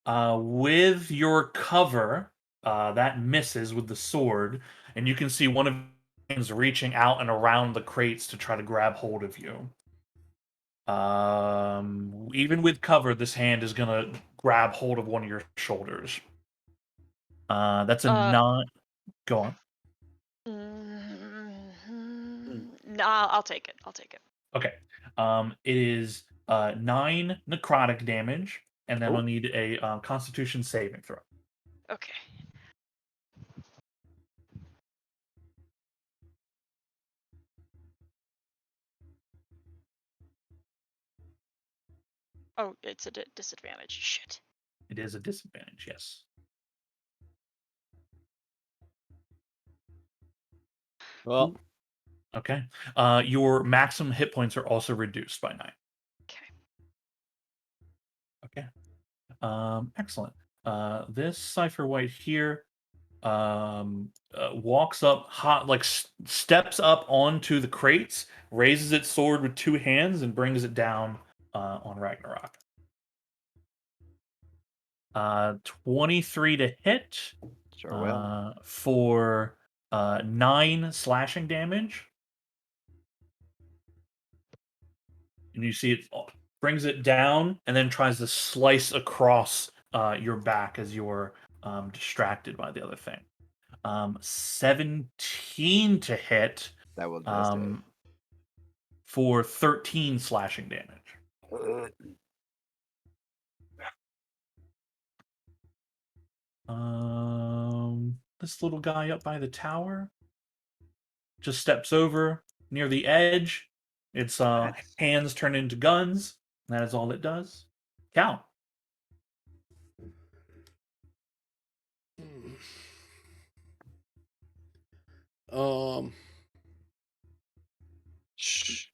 With your cover, that misses with the sword, and you can see one of hands reaching out and around the crates to try to grab hold of you. Even with cover, this hand is gonna grab hold of one of your shoulders. That's a Uh, not. Go on. Nah, I'll take it. I'll take it. Okay. It is 9 necrotic damage, and then Oh. I'll need a Constitution saving throw. Okay. Oh, it's a disadvantage. Shit. It is a disadvantage, yes. Well, Okay. Your maximum hit points are also reduced by 9. Okay. Okay. Excellent. This Cipher White here walks up hot, like steps up onto the crates, raises its sword with 2 hands, and brings it down on Ragnarok. 23 to hit Sure will. for 9 slashing damage. And you see it brings it down and then tries to slice across your back as you're distracted by the other thing. 17 to hit That will just hit. for 13 slashing damage. This little guy up by the tower just steps over near the edge. Its Nice. hands turn into guns. That is all it does. Cal. Um, Shh.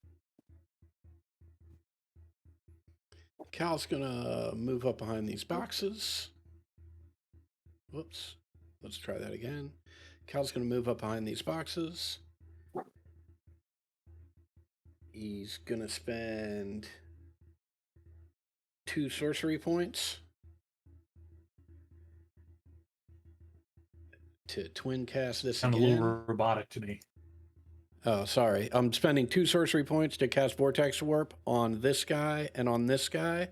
Cal's gonna move up behind these boxes. Whoops. Let's try that again. Cal's gonna move up behind these boxes. He's gonna spend 2 sorcery points to twin cast this Sound a little again. robotic to me. Oh, sorry. I'm spending 2 sorcery points to cast Vortex Warp on this guy and on this guy,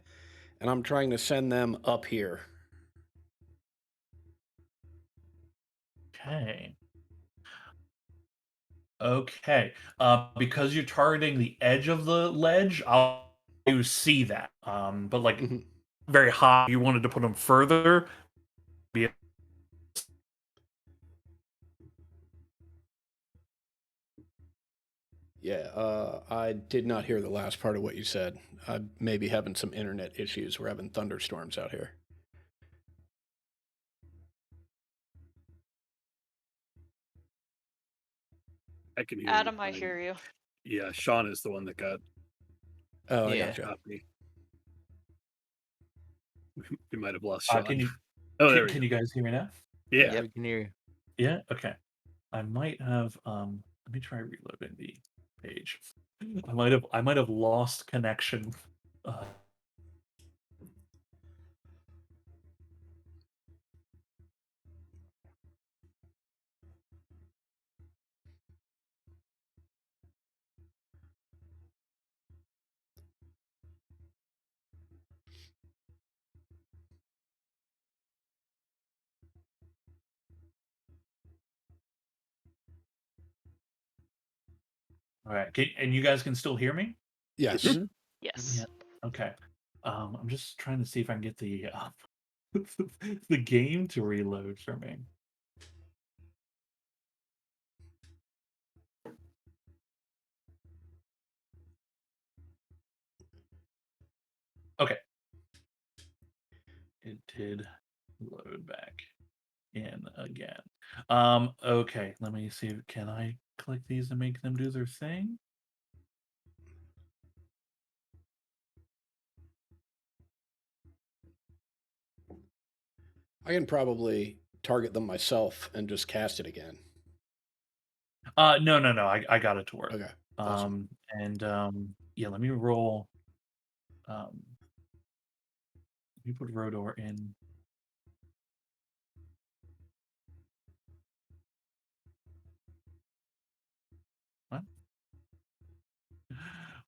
and I'm trying to send them up here. Okay. Okay. Because you're targeting the edge of the ledge, I'll you see that. But like Mhm. very high, you wanted to put them further. Be Yeah, I did not hear the last part of what you said. I may be having some internet issues. We're having thunderstorms out here. I can hear Adam, you I fine. hear you. Yeah, Sean is the one that got Oh, I Yeah. gotcha. me. We might have lost Sean. can you Oh, there we can go. you guys hear me now? Yeah. Yeah, we can hear you. Yeah. Okay. I might have let me try reloading the page. I might have lost connection. Uh, all right. And you guys can still hear me? Yes. Mhm. Yes. Yeah. Okay. I'm just trying to see if I can get the the game to reload for me. Okay. It did load back in again. Okay, let me see. Can I click these and make them do their thing? I can probably target them myself and just cast it again. No, no, no. I got it to work. Okay. Awesome. Yeah, let me roll. Let me put Rodor in. What?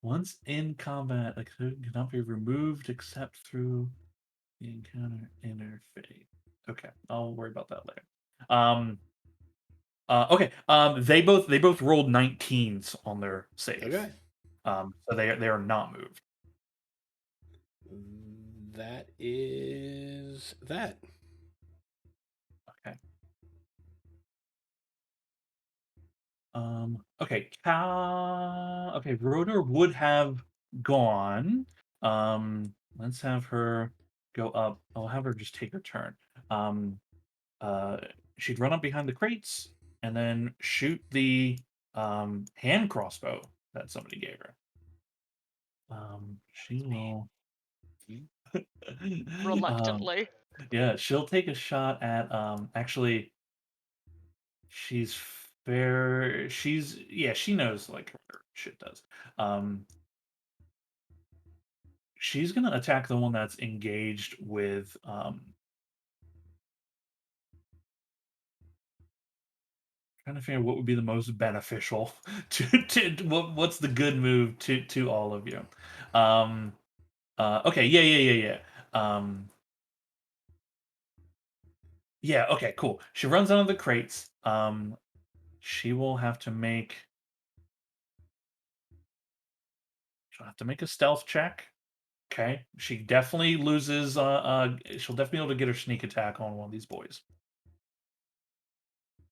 Once in combat, a code cannot be removed except through the encounter interface. Okay, I'll worry about that later. Okay. They both rolled 19s on their save. Okay. So they are not moved. That is that. Okay. Okay. Okay. Rotor would have gone. Let's have her go up. I'll have her just take her turn. Um, uh, she'd run up behind the crates and then shoot the hand crossbow that somebody gave her. She will. Reluctantly. Yeah, she'll take a shot at actually she's fair she's yeah, she knows like what her shit does. Um she's gonna attack the one that's engaged with trying to figure out what would be the most beneficial to what's the good move to all of you. Um okay, yeah. Yeah, okay, cool. She runs out of the crates. She will have to make she'll have to make a stealth check. Okay. She definitely loses she'll definitely be able to get her sneak attack on one of these boys.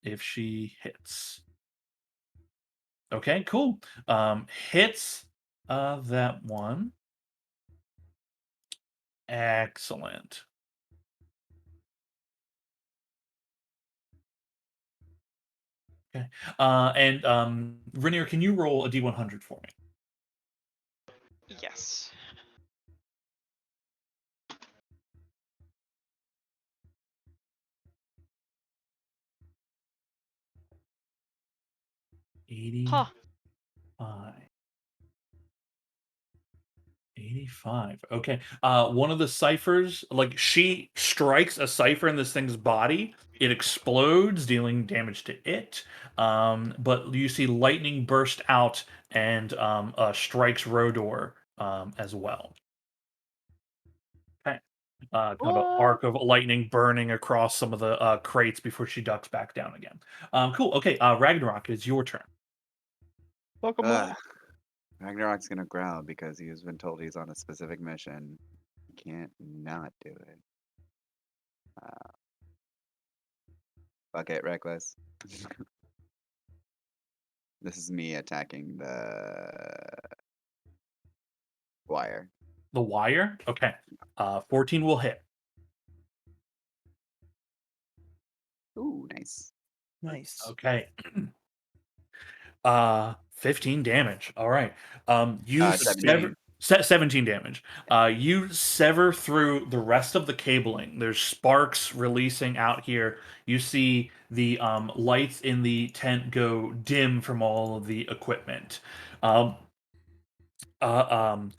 If she hits. Okay, cool. Hits that one. Excellent. Okay. And Rainier, can you roll a D100 for me? Yes. 85. Huh. 85. Okay. One of the ciphers, like she strikes a cipher in this thing's body. It explodes, dealing damage to it. But you see lightning burst out and strikes Rodor as well. Okay. Kind of an arc of lightning burning across some of the crates before she ducks back down again. Cool. Okay. Ragnarok, it's your turn. Welcome Ugh. back. Ragnarok's gonna growl because he's been told he's on a specific mission. He can't not do it. Fuck it, reckless. This is me attacking the wire. The wire. Okay. 14 will hit. Ooh, nice. Nice. Okay. 15 damage. All right. You 17. 17 damage. You sever through the rest of the cabling. There's sparks releasing out here. You see the lights in the tent go dim from all of the equipment. Um, uh, um,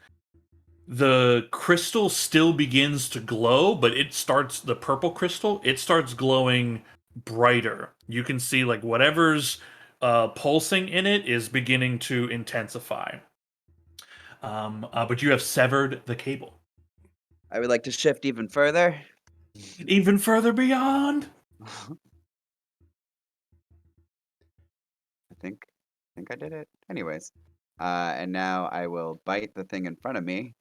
the crystal still begins to glow, but the purple crystal, it starts glowing brighter. You can see like whatever's pulsing in it is beginning to intensify. But you have severed the cable. I would like to shift even further. Even further beyond. I think I did it. Anyways, and now I will bite the thing in front of me.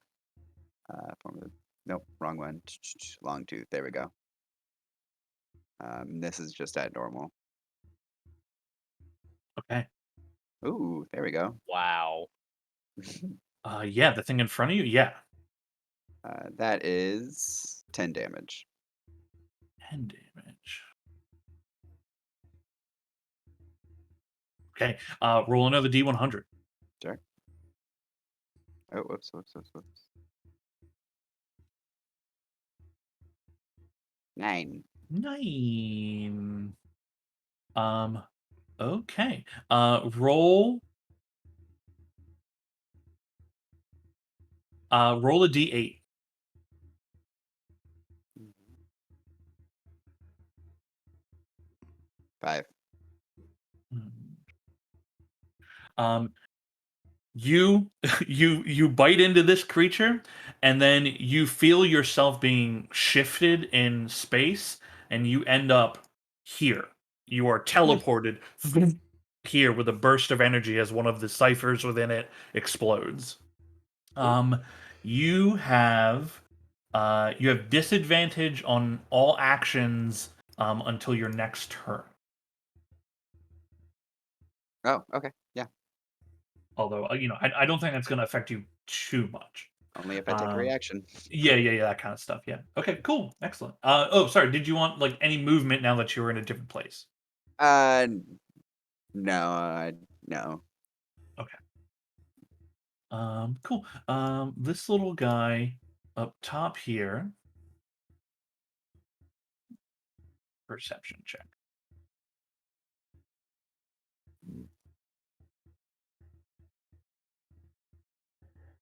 Nope, wrong one. Long tooth. There we go. This is just at normal. Okay. Ooh, there we go. Wow. Yeah, the thing in front of you. Yeah. That is 10 damage. 10 damage. Okay. Roll another D100. Sure. Oh, whoops. 9. 9. Okay. Roll a D8. 5. Um, you you bite into this creature, and then you feel yourself being shifted in space, and you end up here. You are teleported here with a burst of energy as one of the ciphers within it explodes. Um, you have disadvantage on all actions until your next turn. Oh, okay. Yeah. Although I don't think that's going to affect you too much. Only if I take a Um, reaction. yeah, that kind of stuff. Yeah. Okay, cool, excellent. Oh, sorry. Did you want like any movement now that you were in a different place? No, no. Okay. Cool. This little guy up top here. Perception check.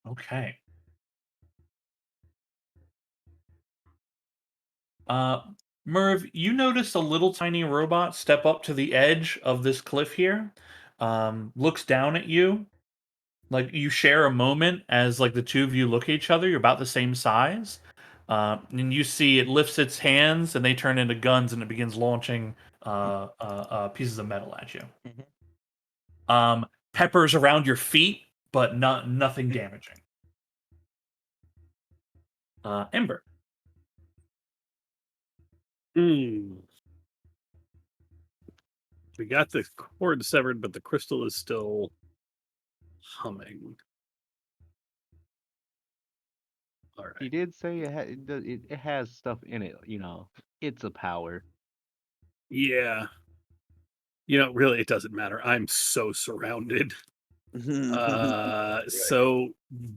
Okay. Uh, Merv, you notice a little tiny robot step up to the edge of this cliff here. Looks down at you. Like you share a moment as like the two of you look at each other. You're about the same size. And you see it lifts its hands and they turn into guns and it begins launching pieces of metal at you. Peppers around your feet, but nothing damaging. Ember. Hmm. We got the cord severed, but the crystal is still humming. All He right. did say it has stuff in it. It's a power. Yeah. Really, it doesn't matter. I'm so surrounded. So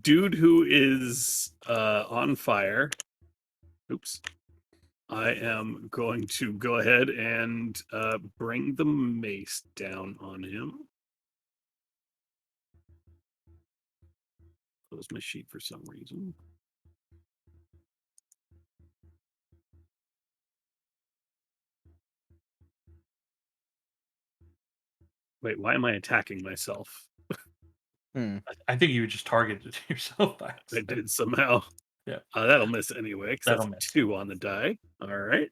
dude who is on fire. Oops. I am going to go ahead and bring the mace down on him. Close my sheet for some reason. Wait, why am I attacking myself? I think you just targeted yourself by I accident. did somehow. Yeah. That'll miss anyway, because That'll that's miss. 2 on the die. All right.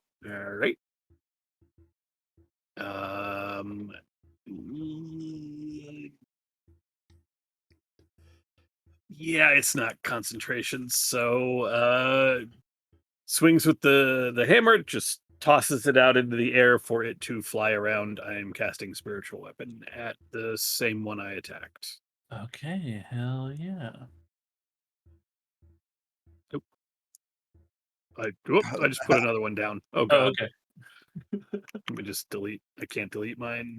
Yeah, it's not concentration. So swings with the hammer, just tosses it out into the air for it to fly around. I am casting spiritual weapon at the same one I attacked. Okay, hell yeah. I just put another one down. Oh Oh, god. okay. Let me just delete. I can't delete mine.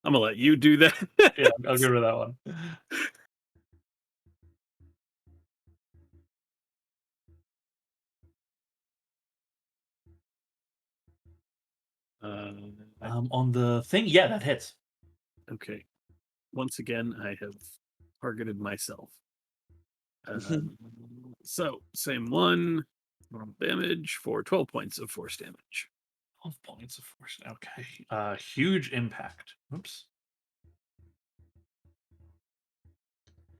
I'm gonna let you do that. Yeah, I'll get rid of that one. On the thing, yeah, that hits. Okay. Once again, I have targeted myself. So same one. Damage for 12 points of force damage. 12 points of force. Okay. Huge impact. Oops.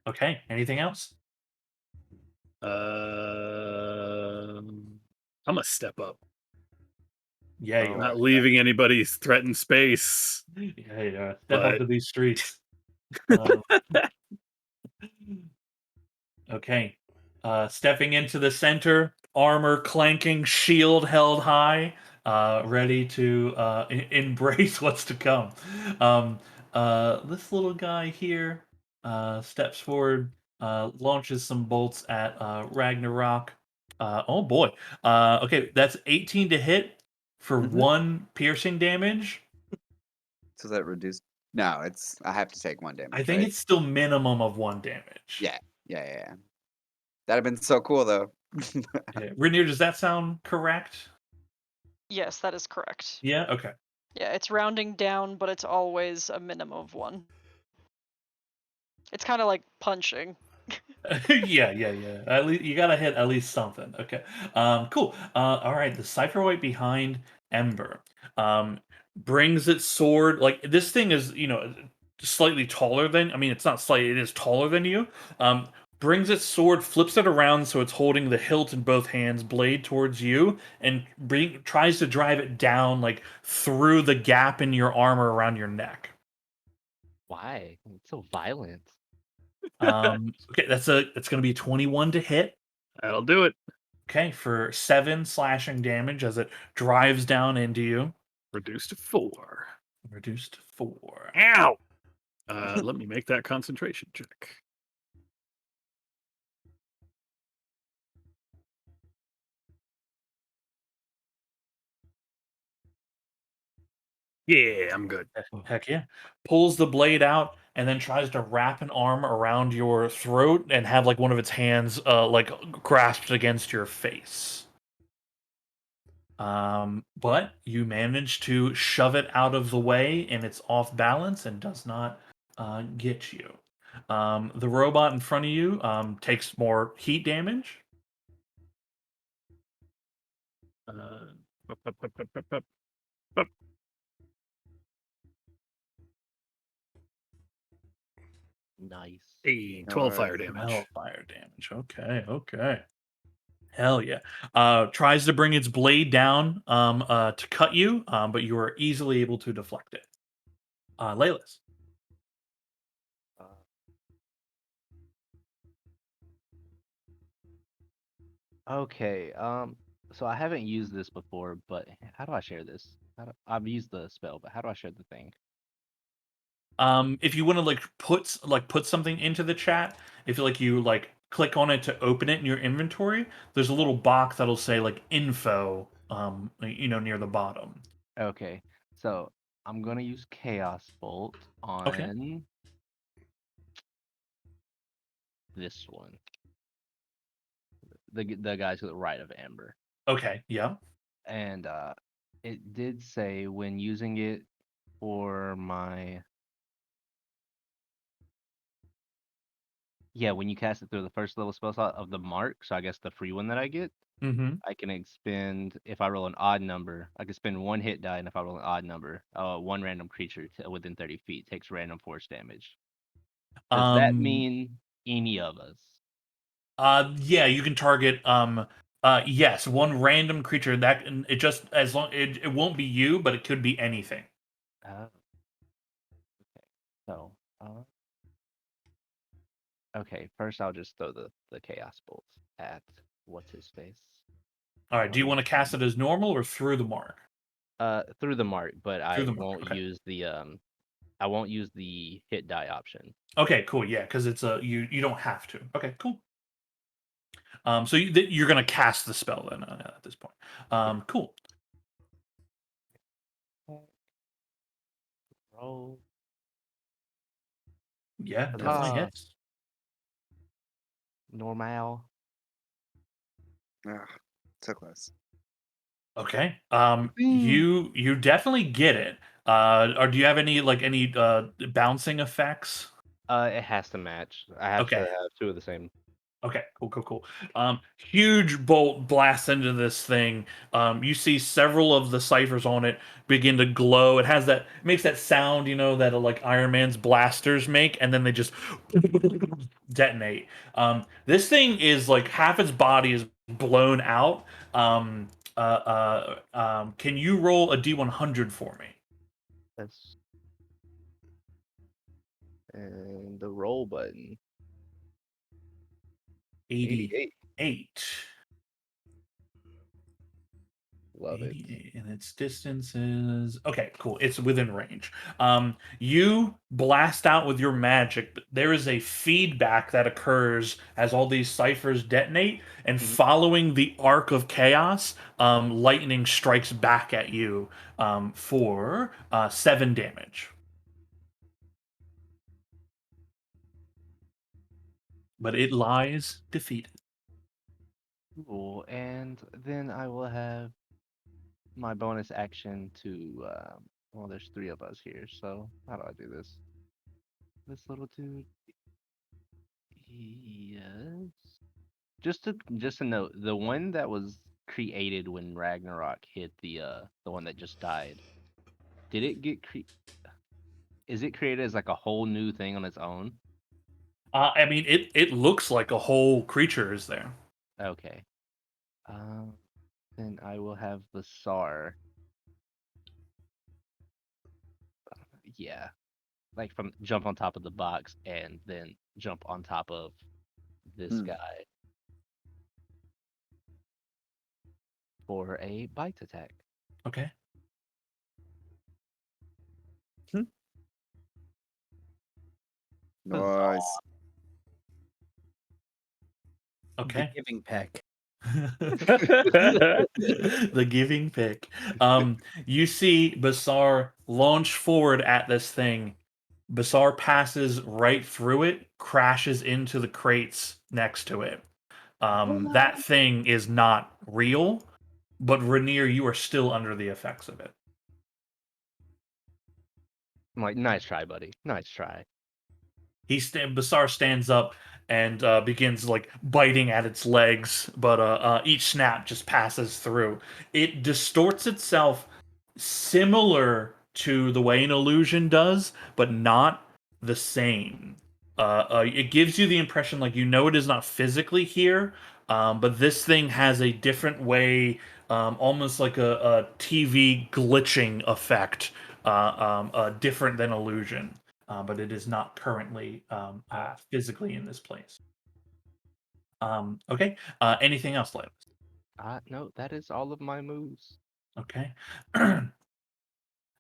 Okay. Anything else? I'm a step up. Yeah, Oh, you Not are. leaving anybody threatened space. Yeah. Step up But- to these streets. Um, okay. Stepping into the center, armor clanking, shield held high, ready to embrace what's to come. This little guy here steps forward, launches some bolts at Ragnarok. Oh boy. Okay, that's 18 to hit for Mhm. 1 piercing damage. So that reduced. No, it's I have to take 1 I damage, think right? it's still minimum of 1 damage. Yeah. Yeah. That'd have been so cool though. Yeah. Rainier, does that sound correct? Yes, that is correct. Yeah. Okay. Yeah, it's rounding down, but it's always a minimum of 1. It's kind of like punching. Yeah. At least you gotta hit at least something. Okay. Cool. All right. The Cypherwhite behind Ember brings its sword. Like this thing is, slightly taller than. I mean, it's not slightly. It is taller than you. Um, brings its sword, flips it around so it's holding the hilt in both hands, blade towards you, and tries to drive it down like through the gap in your armor around your neck. Why? It's so violent. Okay, it's gonna be 21 to hit. That'll do it. Okay, for 7 slashing damage as it drives down into you. Reduced to 4. Reduced to 4. Ow! Let me make that concentration check. Yeah, I'm good. Heck yeah. Pulls the blade out and then tries to wrap an arm around your throat and have like one of its hands like grasped against your face. But you manage to shove it out of the way and it's off balance and does not get you. The robot in front of you takes more heat damage. Uh, up, up, up, up, up, up, up. Nice. Hey, 12 Alright. fire damage. Hellfire damage. Okay. Hell yeah. Tries to bring its blade down to cut you, but you are easily able to deflect it. Laylas. Uh, okay. So I haven't used this before, but how do I share this? I've used the spell, but how do I share the thing? If you want to put something into the chat, if you like click on it to open it in your inventory, there's a little box that'll say like info, near the bottom. Okay. So I'm gonna use Chaos Bolt Okay. on this one. The guy to the right of Amber. Okay. Yeah. And it did say when using it for my when you cast it through the first level spell slot of the mark, so I guess the free one that I get, Mm-hmm. I can expend if I roll an odd number, I can spend 1 hit die, and if I roll an odd number, one random creature within 30 feet takes random force damage. Does that Um. mean any of us? Yeah. You can target. Yes. One random creature that it just as long it won't be you, but it could be anything. Oh, okay. So, okay. First, I'll just throw the chaos bolts at what's his face. All right. Do you Um, want to cast it as normal or through the mark? through the mark, but Through I the mark. won't Okay. use the hit die option. Okay. Cool. Yeah, because it's a you don't have to. Okay. Cool. So you're gonna cast the spell then at this point. Yeah. Cool. Roll. Yeah, definitely Ah, hits. normal. Ugh, so close. Okay. Boom. You definitely get it. Or do you have any bouncing effects? It has to match. I have to Okay. have two of the same. Okay, cool. Huge bolt blasts into this thing. You see several of the ciphers on it begin to glow. It makes that sound, that like Iron Man's blasters make, and then they just detonate. This thing is like half its body is blown out. Can you roll a D100 for me? That's and the roll button. 88. 88. Love it. 88, and its distance is okay. Cool. It's within range. You blast out with your magic, but there is a feedback that occurs as all these ciphers detonate, and Mhm. following the arc of chaos, lightning strikes back at you for 7 damage. But it lies defeated. Cool. And then I will have my bonus action to. Well, there's 3 of us here, so how do I do this? This little dude. Yes. Just to note, the one that was created when Ragnarok hit the one that just died. Did it get is it created as like a whole new thing on its own? I mean, it looks like a whole creature is there. Okay. Um, then I will have the SAR. Yeah, like from jump on top of the box and then jump on top of this Hmm. guy for a bite attack. Okay. Nice. The Okay. giving peck. The giving pick. You see Basar launch forward at this thing. Basar passes right through it, crashes into the crates next to it. That thing is not real, but Rainier, you are still under the effects of it. I'm like, nice try, buddy. Nice try. Basar stands up and begins like biting at its legs, but each snap just passes through. It distorts itself similar to the way an illusion does, but not the same. It gives you the impression like you know it is not physically here, but this thing has a different way, almost like a TV glitching effect, different than illusion. But it is not currently physically in this place. Okay. Anything else, Lev? No, that is all of my moves. Okay.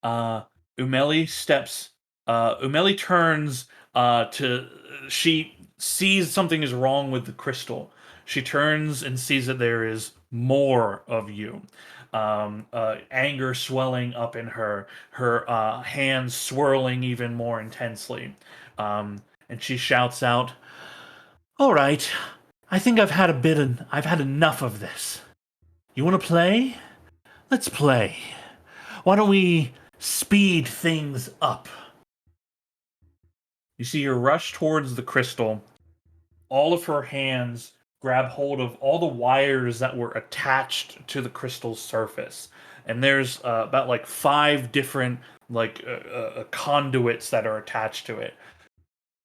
Umeli steps. Umeli turns to. She sees something is wrong with the crystal. She turns and sees that there is more of you. Anger swelling up in her. Her hands swirling even more intensely. And she shouts out, "All right, I think I've had enough of this. You want to play? Let's play. Why don't we speed things up?" You see her rush towards the crystal. All of her hands grab hold of all the wires that were attached to the crystal's surface. And there's about like 5 different conduits that are attached to it.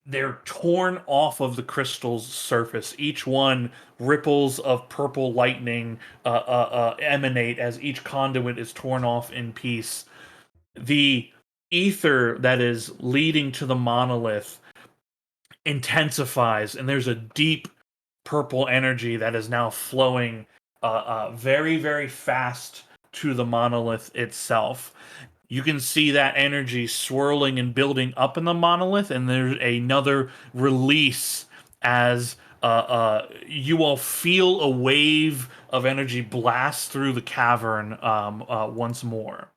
They're torn off of the crystal's surface. Each one ripples of purple lightning emanate as each conduit is torn off in piece. The ether that is leading to the monolith intensifies, and there's a deep purple energy that is now flowing very, very fast to the monolith itself. You can see that energy swirling and building up in the monolith, and there's another release as you all feel a wave of energy blast through the cavern once more.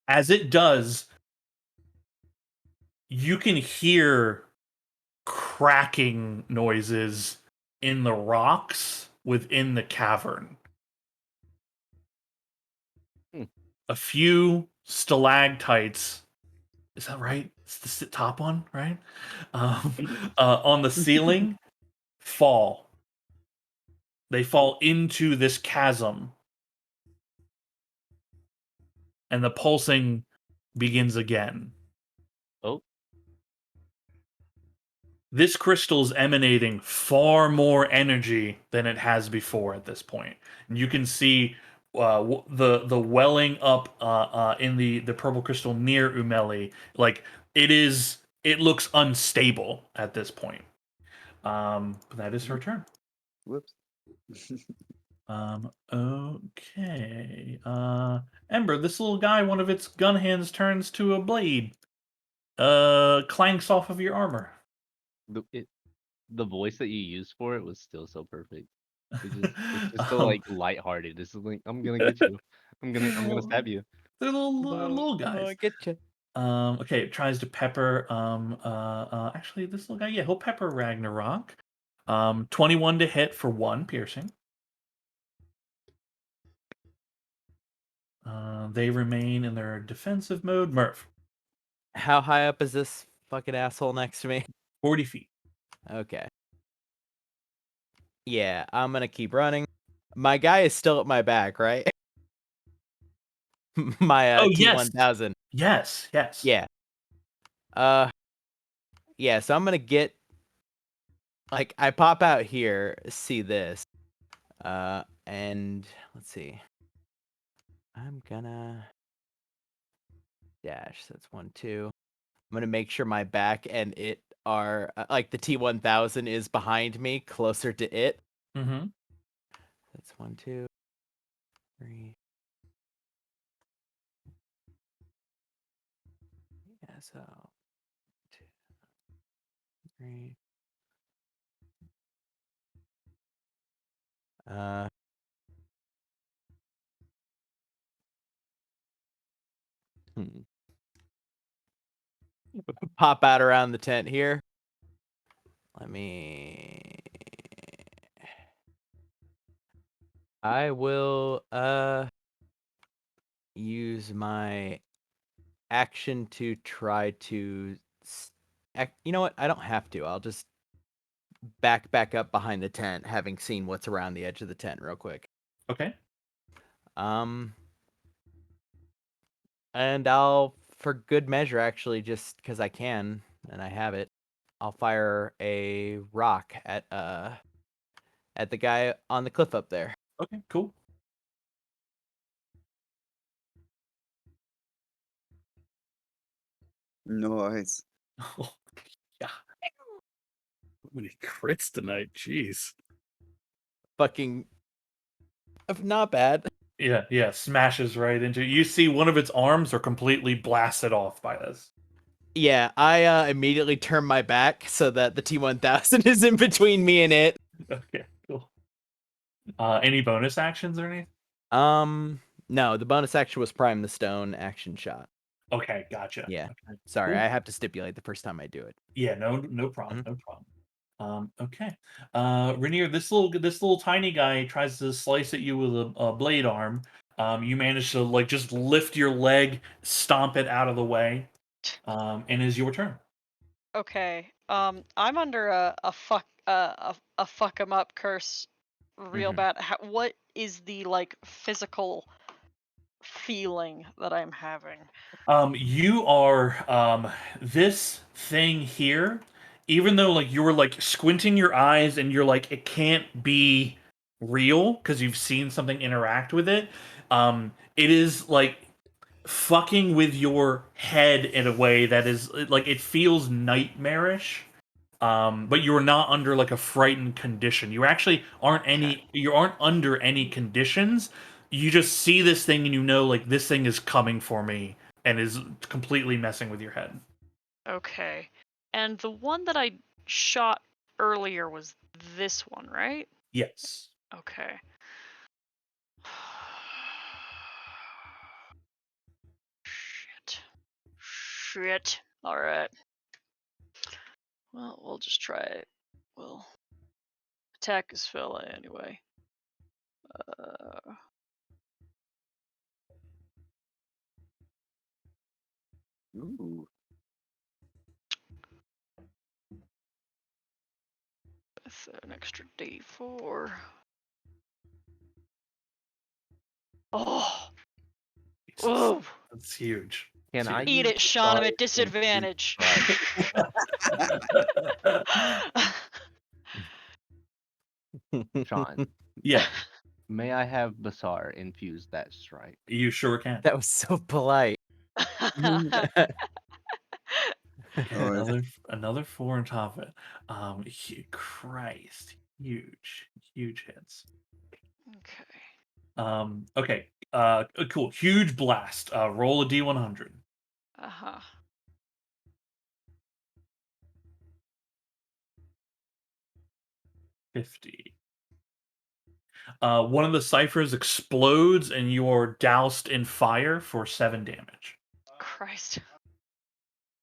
As it does, you can hear cracking noises in the rocks within the cavern. Hmm. A few stalactites. Is that right? It's the top one, right? On the ceiling fall. They fall into this chasm, and the pulsing begins again. Oh, This crystal is emanating far more energy than it has before at this point. And you can see the welling up in the purple crystal near Umeli. Like it looks unstable at this point. But that is her turn. Whoops. Okay. Ember, this little guy, one of its gun hands turns to a blade. Clanks off of your armor. The voice that you used for it was still so perfect. It's just so like lighthearted. It's just like I'm gonna get you. I'm gonna stab you. They're little guys. get you. Okay, it tries to pepper. Actually, this little guy, yeah, he'll pepper Ragnarok. 21 to hit for 1 piercing. They remain in their defensive mode. Murph, How high up is this fucking asshole next to me? 40 feet. Okay. Yeah, I'm gonna keep running. My guy is still at my back, right? My Oh, yes. T1000. Yes. Yeah. Yeah, so I'm gonna get like I pop out here, see this. And let's see. I'm gonna dash. So that's 1, 2. I'm gonna make sure my back and it are like the T1000 is behind me, closer to it. Mm-hmm. That's 1, 2, 3. Yeah, so 2, 3. Pop out around the tent here. Let me. I will use my action to try to. You know what? I don't have to. I'll just back up behind the tent, having seen what's around the edge of the tent, real quick. Okay. And I'll, for good measure, actually, just because I can and I have it, I'll fire a rock at the guy on the cliff up there. Okay, cool. Nice. Oh, yeah. So many crits tonight. Jeez. Fucking not bad. Yeah, smashes right into. You see one of its arms are completely blasted off by this. Yeah, I immediately turn my back so that the T1000 is in between me and it. Okay, cool. Any bonus actions or anything? No, the bonus action was prime the stone action shot. Okay, gotcha. Yeah. Okay, Sorry, cool. I have to stipulate the first time I do it. Yeah, no problem, Mhm. no problem. Okay. Rainier, this little tiny guy tries to slice at you with a blade arm. You manage to like just lift your leg, stomp it out of the way, and it is your turn. Okay. I'm under a fuck 'em up curse real Mhm. bad. What is the like physical feeling that I'm having? You are this thing here, even though like you were like squinting your eyes and you're like it can't be real because you've seen something interact with it. It is like fucking with your head in a way that is like it feels nightmarish. But you're not under like a frightened condition. You actually aren't Okay. you aren't under any conditions. You just see this thing and you know like this thing is coming for me and is completely messing with your head. Okay. And the one that I shot earlier was this one, right? Yes. Okay. Shit. All right. Well, we'll just try it. Well, attack is fella anyway. Ooh. With an extra D4. Oh. Jesus. Oh. That's huge. Can I Eat use it, Sean. I'm Sorry at disadvantage. Sean, Yeah, may I have Basar infuse that strike? you sure can. That was so polite. Oh, Another 4 on top of it. Christ, huge hits. Okay. Okay. Cool. Huge blast. Roll a D100. Uh huh. 50. One of the ciphers explodes and you are doused in fire for 7 damage. Christ.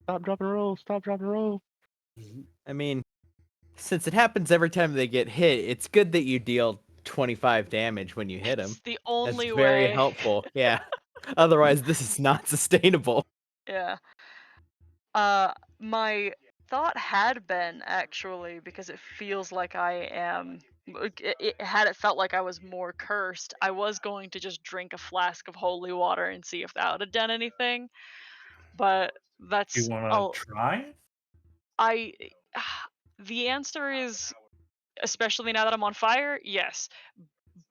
Stop, drop, and roll. Stop, drop, and roll. I mean, since it happens every time they get hit, it's good that you deal 25 damage when you hit them. It's the That's only very way. helpful. Yeah. Otherwise, this is not sustainable. Yeah. My thought had been actually, because it feels like I am. Had it felt like I was more cursed, I was going to just drink a flask of holy water and see if that would have done anything. But You that's want oh, to try? I. The answer is, especially now that I'm on fire, yes.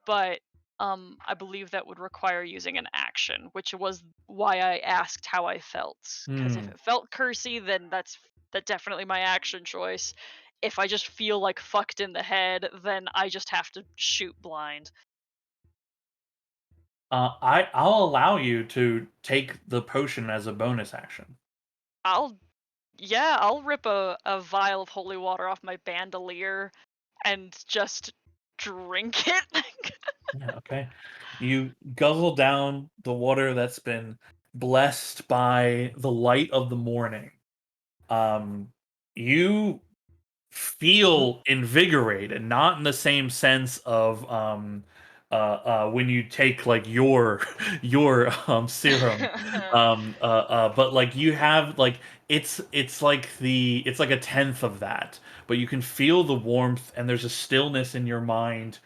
But I believe that would require using an action, which was why I asked how I felt. Because if Hmm. it felt cursy, then that's definitely my action choice. If I just feel like fucked in the head, then I just have to shoot blind. I'll allow you to take the potion as a bonus action. I'll rip a vial of holy water off my bandolier and just drink it. Yeah, okay. You guzzle down the water that's been blessed by the light of the morning. You feel invigorated, not in the same sense of when you take like your your serum, but like you have like it's like a tenth of that, but you can feel the warmth and there's a stillness in your mind.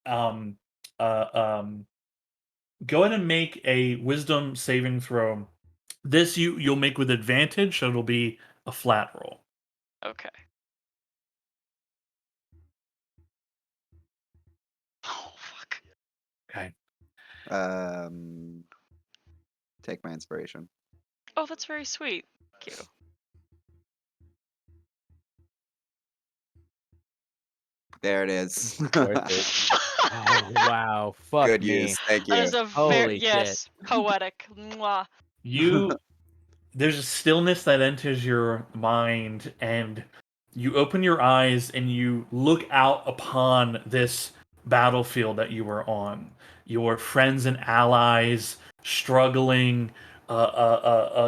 Um, uh, um, Go ahead and make a wisdom saving throw. This you'll make with advantage, so it'll be a flat roll. Okay. Oh fuck. Okay. um, take my inspiration. Oh, that's very sweet. Thank you. There it is. Worth it. Oh, wow. Fuck Good me. use. Thank That you. is a very Holy shit. yes, poetic. Mwah. You there's a stillness that enters your mind and you open your eyes and you look out upon this battlefield that you were on. Your friends and allies struggling,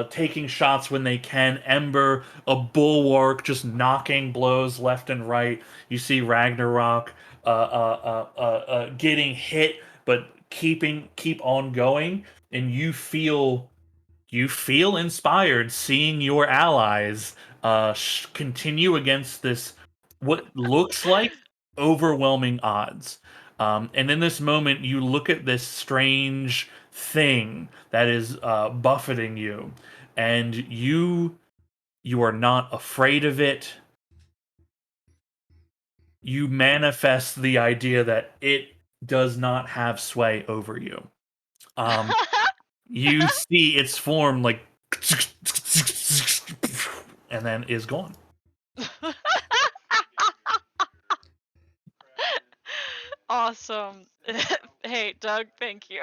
taking shots when they can. Ember, a bulwark, just knocking blows left and right. You see Ragnarok getting hit, but keep on going, and you feel inspired seeing your allies continue against this what looks like overwhelming odds. And in this moment, you look at this strange thing that is buffeting you, and you are not afraid of it. You manifest the idea that it does not have sway over you. Um, you see its form like and then is gone. Awesome. Hey, Doug, thank you.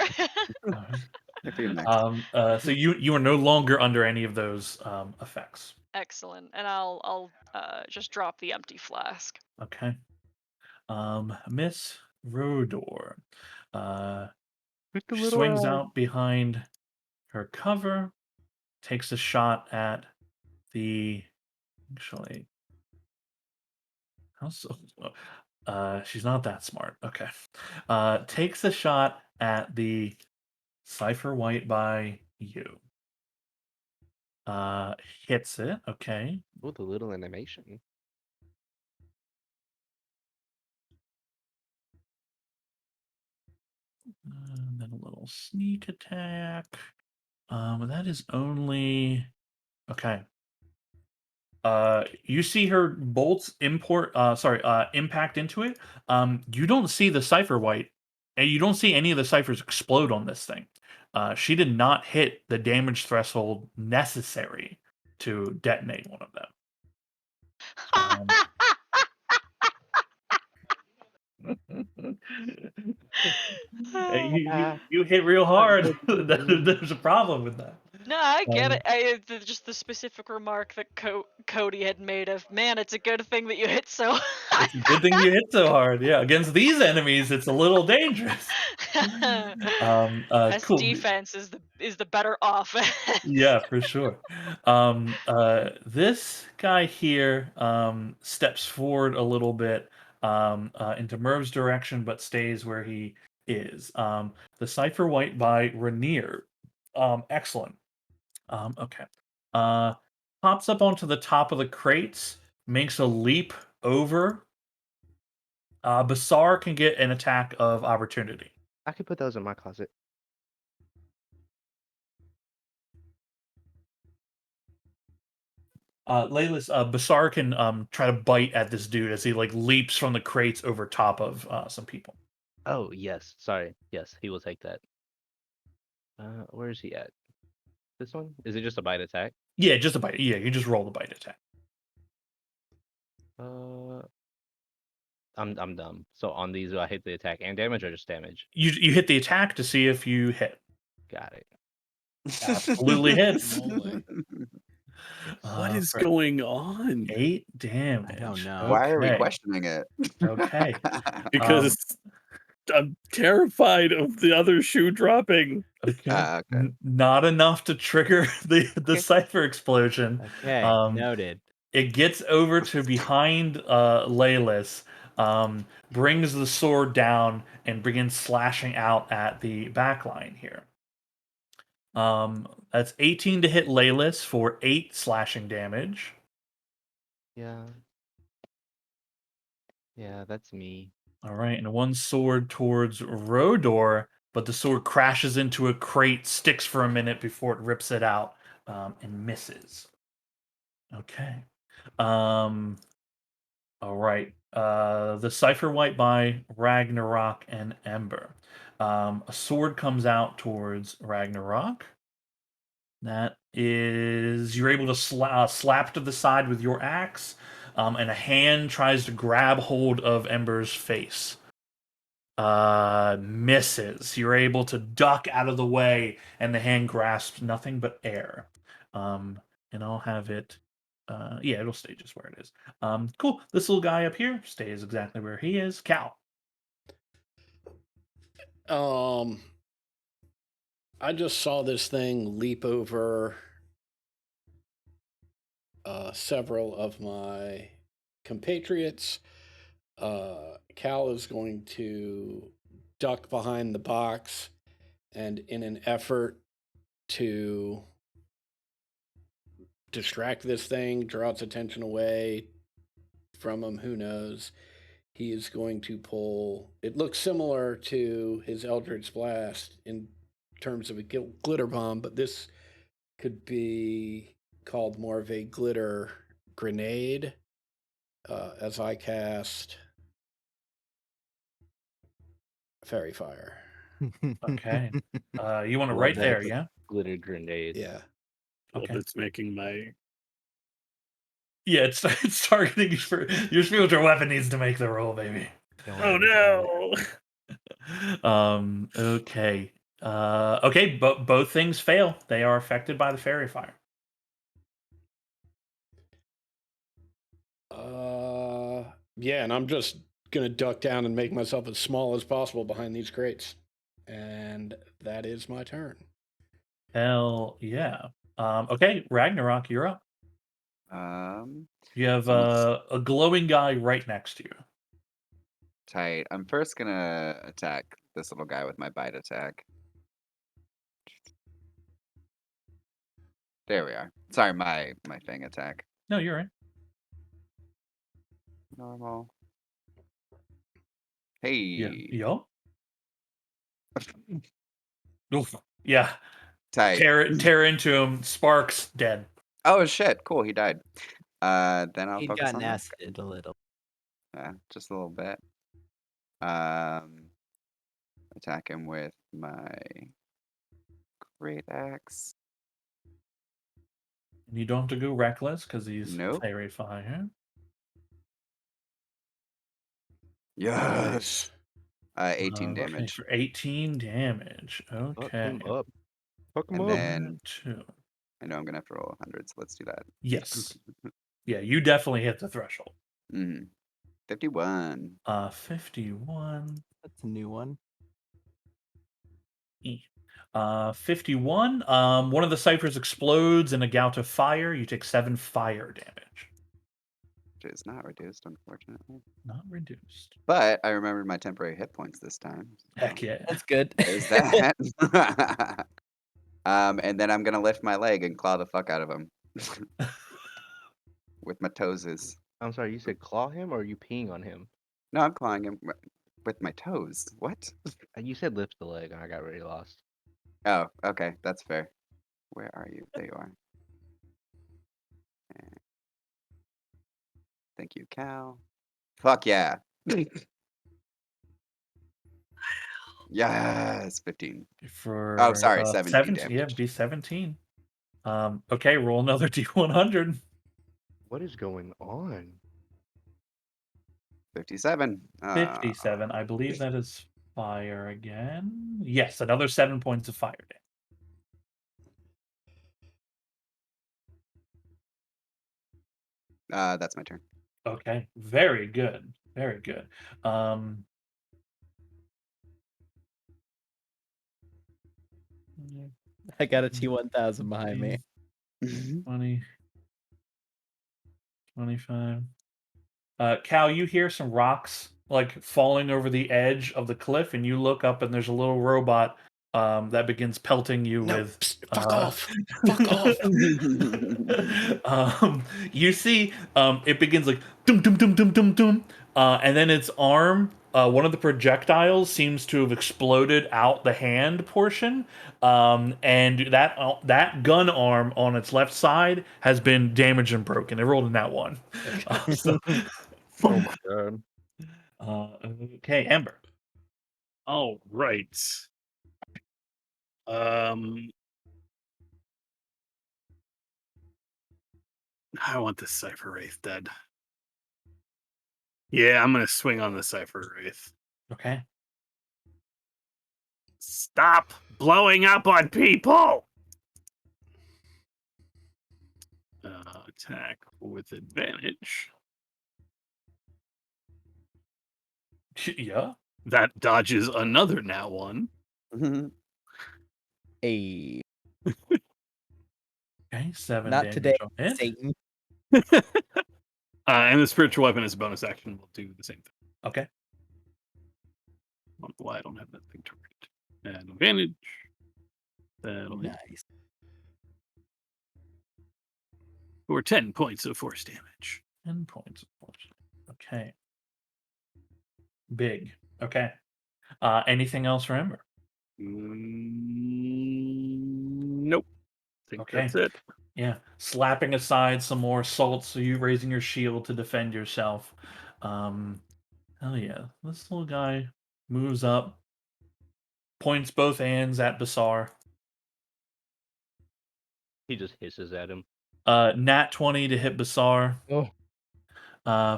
If you're next. So you are no longer under any of those effects. Excellent. And I'll just drop the empty flask. Okay. Miss Rodor. With the She little swings rat. out behind her cover, takes a shot at the actually. How so? She's not that smart. Okay. Takes a shot at the cipher white by you. Uh, Hits it. Okay. Oh, the little animation. And then a little sneak attack. That is only okay. You see her bolts impact into it. You don't see the cipher white, and you don't see any of the ciphers explode on this thing. She did not hit the damage threshold necessary to detonate one of them. Um, hey, you hit real hard. There's a problem with that. No, I get Um, it. Just the specific remark that Cody had made of, man, it's a good thing that you hit so It's a good thing you hit so hard. Yeah, against these enemies, it's a little dangerous. Best Cool. defense is the better offense. Yeah, for sure. This guy here steps forward a little bit into Merv's direction, but stays where he is. The Cipher White by Rainier. Excellent. Okay. Uh, Pops up onto the top of the crates, makes a leap over. Basar can get an attack of opportunity. I could put those in my closet. Laylis, Basar can try to bite at this dude as he like leaps from the crates over top of some people. Oh, yes. Sorry. Yes, he will take that. Where is he at? This one? Is it just a bite attack? Yeah, just a bite. Yeah, you just roll the bite attack. I'm dumb. So on these, do I hit the attack and damage or just damage? You hit the attack to see if you hit. Got it. Absolutely hits. Moly. What is For going on? 8 damage. I don't know. Why are we Okay. questioning it? Okay. Because I'm terrified of the other shoe dropping. Okay. Okay. Not enough to trigger the Okay. cipher explosion. Okay, noted. It gets over to behind Laylis, brings the sword down, and begins slashing out at the back line here. That's 18 to hit Laylis for 8 slashing damage. Yeah. Yeah, that's me. All right, and one sword towards Rodor, but the sword crashes into a crate, sticks for a minute before it rips it out, and misses. Okay. All right. The Cipher White by Ragnarok and Ember. A sword comes out towards Ragnarok. That is, you're able to slap to the side with your axe, and a hand tries to grab hold of Ember's face. Misses. You're able to duck out of the way, and the hand grasps nothing but air. And I'll have it. Yeah, it'll stay just where it is. Cool. This little guy up here stays exactly where he is. Cal. I just saw this thing leap over several of my compatriots. Cal is going to duck behind the box, and in an effort to distract this thing, draw its attention away from him, who knows, he is going to pull. It looks similar to his Eldritch Blast in terms of a glitter bomb, but this could be called more of a glitter grenade. As I cast Fairy Fire. Okay. You want to Love right that there, it's a yeah? Glitter grenade. Yeah. Okay. It's making my Yeah, it's targeting your spiritual weapon needs to make the roll, baby. Don't oh worry about no. Okay. Okay, both things fail. They are affected by the fairy fire. Yeah, and I'm just gonna duck down and make myself as small as possible behind these crates. And that is my turn. Hell yeah. Okay, Ragnarok, you're up. You have Sounds a glowing guy right next to you. tight. I'm first gonna attack this little guy with my bite attack. There we are. Sorry, my fang attack. No, you're right. Normal. Hey. Yeah. Yo. Oof. Yeah. Tight. Tear into him. Sparks dead. Oh shit! Cool, he died. Then I'll He focus got on that. nested a little. Yeah, just a little bit. Attack him with my great axe. And you don't have to go reckless because he's Nope. fairy fire. Yes. 18 Okay, damage. for 18 damage. Fuck Okay. him up. Fuck him And up. then Two. I know I'm gonna have to roll 100, so let's do that. Yes. Yeah, you definitely hit the threshold. 51. 51. That's a new one. 51. One of the ciphers explodes in a gout of fire. You take 7 fire damage. Which is not reduced, unfortunately. Not reduced. But I remembered my temporary hit points this time. Heck yeah. That's good. There's that. And then I'm gonna lift my leg and claw the fuck out of him. With my toes. I'm sorry, you said claw him or are you peeing on him? No, I'm clawing him with my toes. What? You said lift the leg and I got really lost. Oh, okay, that's fair. Where are you? There you are. Thank you, Cal. Fuck yeah. Yes, 15. For Oh, sorry, 17 damage. Yeah, be 17. Okay, roll another D100. What is going on? 57. 57. I believe that is fire again. Yes, another 7 points of fire damage. That's my turn. Okay, very good. Very good. I got a T1000 behind me. 20, 25. Cal, you hear some rocks like falling over the edge of the cliff, and you look up, and there's a little robot that begins pelting you No, with. psst, fuck off. Fuck off. You see, it begins like dum dum dum dum dum dum, and then its arm, one of the projectiles seems to have exploded out the hand portion, and that gun arm on its left side has been damaged and broken. It rolled in that one. So, Oh my god. okay, Amber. All right. I want this Cypher Wraith dead. Yeah, I'm gonna swing on the Cypher Wraith. Okay. Stop blowing up on people! Attack with advantage. Yeah. That dodges another nat one. Hey, Okay, 7 not damage today, on it. Satan. And the spiritual weapon as a bonus action will do the same thing. Okay. I don't know why I don't have that thing targeted. And advantage. That'll hit. Nice. For 10 points of force damage. 10 points of force. Okay. Big. Okay. Anything else for Ember? Nope. Think Okay. that's it. Yeah. Slapping aside some more assaults, so you raising your shield to defend yourself. Hell yeah. This little guy moves up, points both hands at Basar. He just hisses at him. Nat 20 to hit Basar. Oh.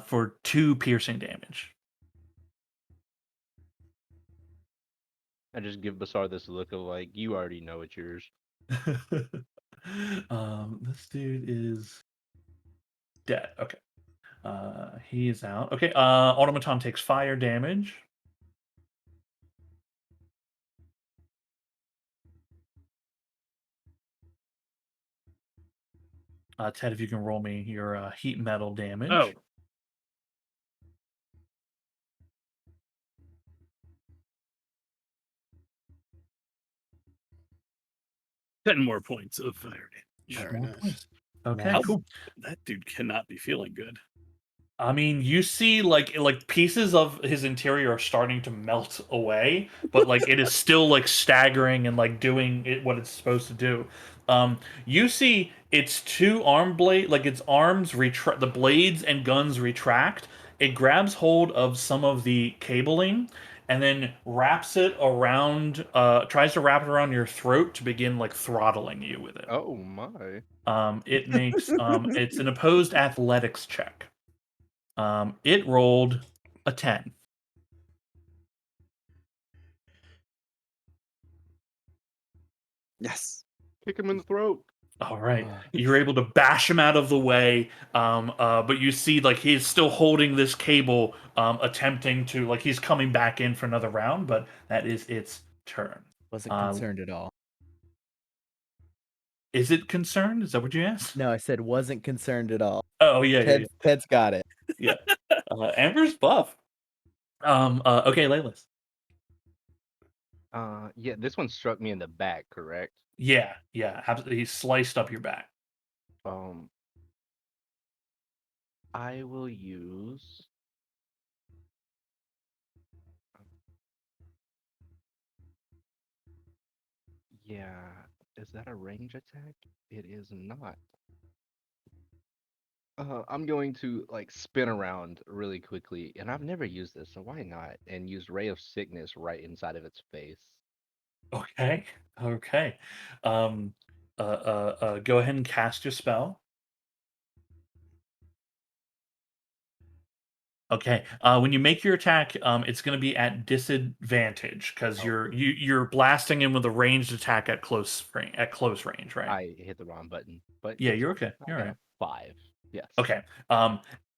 For 2 piercing damage. I just give Basar this look of like, you already know it's yours. This dude is dead. Okay. He is out. Okay. Automaton takes fire damage. Ted, if you can roll me your heat metal damage. Oh. Ten more points of fire damage. Very nice. Okay. Nice. That dude cannot be feeling good. I mean, you see, like pieces of his interior are starting to melt away, but like it is still like staggering and like doing it what it's supposed to do. You see its 2 arm blade, like its arms retract, the blades and guns retract. It grabs hold of some of the cabling and then wraps it around, tries to wrap it around your throat to begin like throttling you with it. Oh my. It makes it's an opposed athletics check. It rolled a 10. Yes. Kick him in the throat. All right, you're able to bash him out of the way, but you see like he's still holding this cable, attempting to like he's coming back in for another round, but that is its turn. Wasn't Uh, concerned at all. Is it concerned? Is that what you asked? No, I said wasn't concerned at all. Oh yeah. Ted's got it. Yeah. Amber's buff. Okay, Layla's. Yeah, this one struck me in the back, correct? Yeah, absolutely. He sliced up your back. I will use. Yeah, is that a range attack? It is not. I'm going to like spin around really quickly, and I've never used this, so why not? And use Ray of Sickness right inside of its face. Okay. Okay. Go ahead and cast your spell. Okay. When you make your attack, it's going to be at disadvantage because Oh, you're blasting him with a ranged attack at close range, right? I hit the wrong button, but Yeah, it's you're fine. okay. I You're got all right. a 5. Yes. Okay.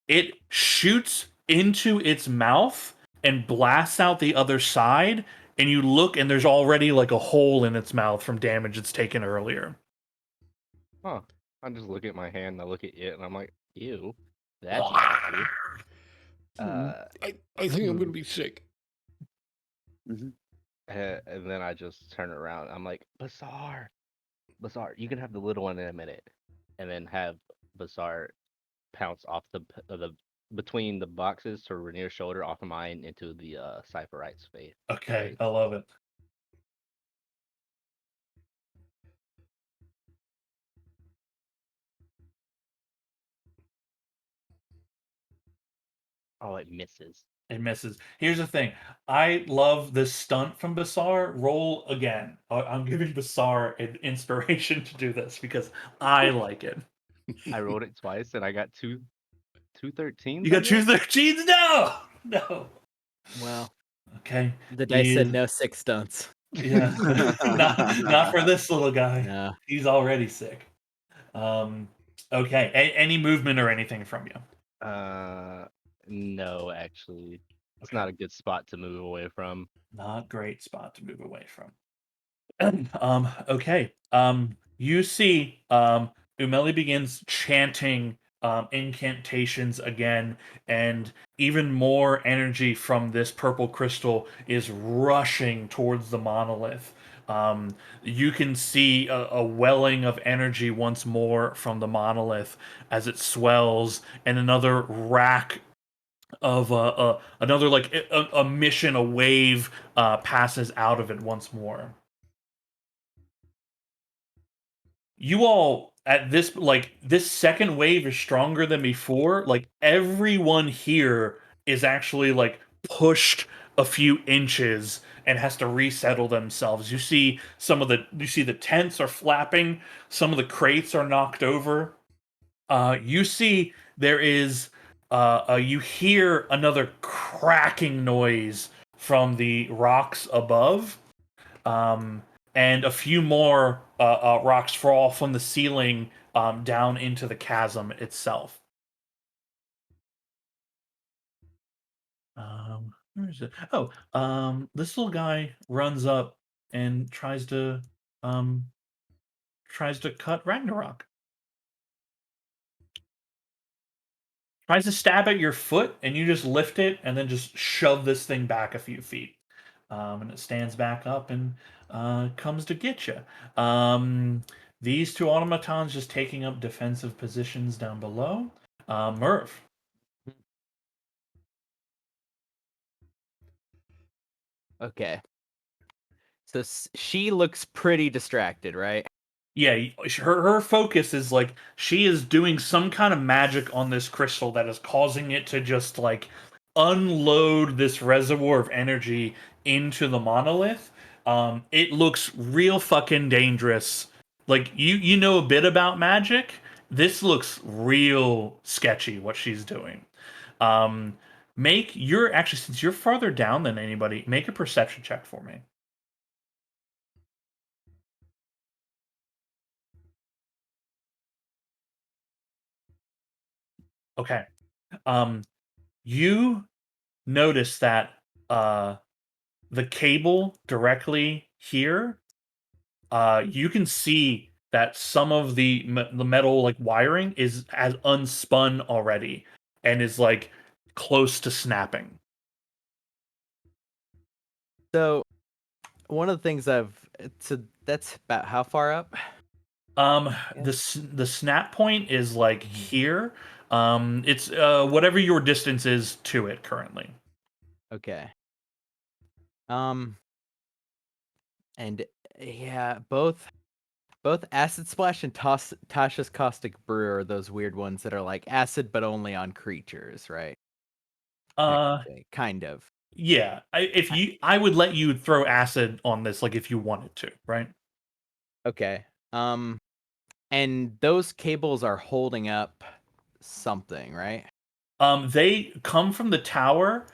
It shoots into its mouth and blasts out the other side, and you look, and there's already like a hole in its mouth from damage it's taken earlier. Huh. I just look at my hand, I look at it, and I'm like, ew, that's nasty. I think I'm gonna be sick. And then I just turn around. I'm like, Bazaar, you can have the little one in a minute, and then have Bazaar pounce off the between the boxes to Rainier's shoulder off of mine into the Cypherite's face. Okay, I love it. Oh, it misses. It misses. Here's the thing. I love this stunt from Basar. Roll again. I'm giving Basar an inspiration to do this because I like it. I rolled it twice, and I got two 13s. You got two 13s? No! No. Well, Okay. the dice said no 6 stunts. Yeah. not for this little guy. No. He's already sick. Okay. Any movement or anything from you? No, actually. It's Okay. not a good spot to move away from. Not great spot to move away from. Okay. You see, Umeli begins chanting incantations again, and even more energy from this purple crystal is rushing towards the monolith. You can see a welling of energy once more from the monolith as it swells, and another rack of another like a mission, a wave passes out of it once more. You all at this like this second wave is stronger than before. Like everyone here is actually like pushed a few inches and has to resettle themselves. You see the tents are flapping, some of the crates are knocked over. You see there is you hear another cracking noise from the rocks above. Um, and a few more rocks fall from the ceiling down into the chasm itself. Where is it? Oh, this little guy runs up and um, tries to cut Ragnarok. Tries to stab at your foot, and you just lift it and then just shove this thing back a few feet. And it stands back up and comes to get you. These two automatons just taking up defensive positions down below. Merv. Okay. So she looks pretty distracted, right? Yeah, her focus is like she is doing some kind of magic on this crystal that is causing it to just like unload this reservoir of energy into the monolith. It looks real fucking dangerous. like you know a bit about magic. This looks real sketchy what she's doing. Um, make your actually since you're farther down than anybody, make a perception check for me. Okay. Um, you notice that the cable directly here, you can see that some of the metal like wiring is has unspun already and is like close to snapping. So one of the things so that's about how far up? The snap point is like here. It's whatever your distance is to it currently. Okay. And yeah, both Acid Splash and Tasha's Caustic Brew are those weird ones that are like acid but only on creatures, right? Uh, Technically, kind of. yeah. I would let you throw acid on this, like if you wanted to, right? Okay. And those cables are holding up something, right? They come from the tower.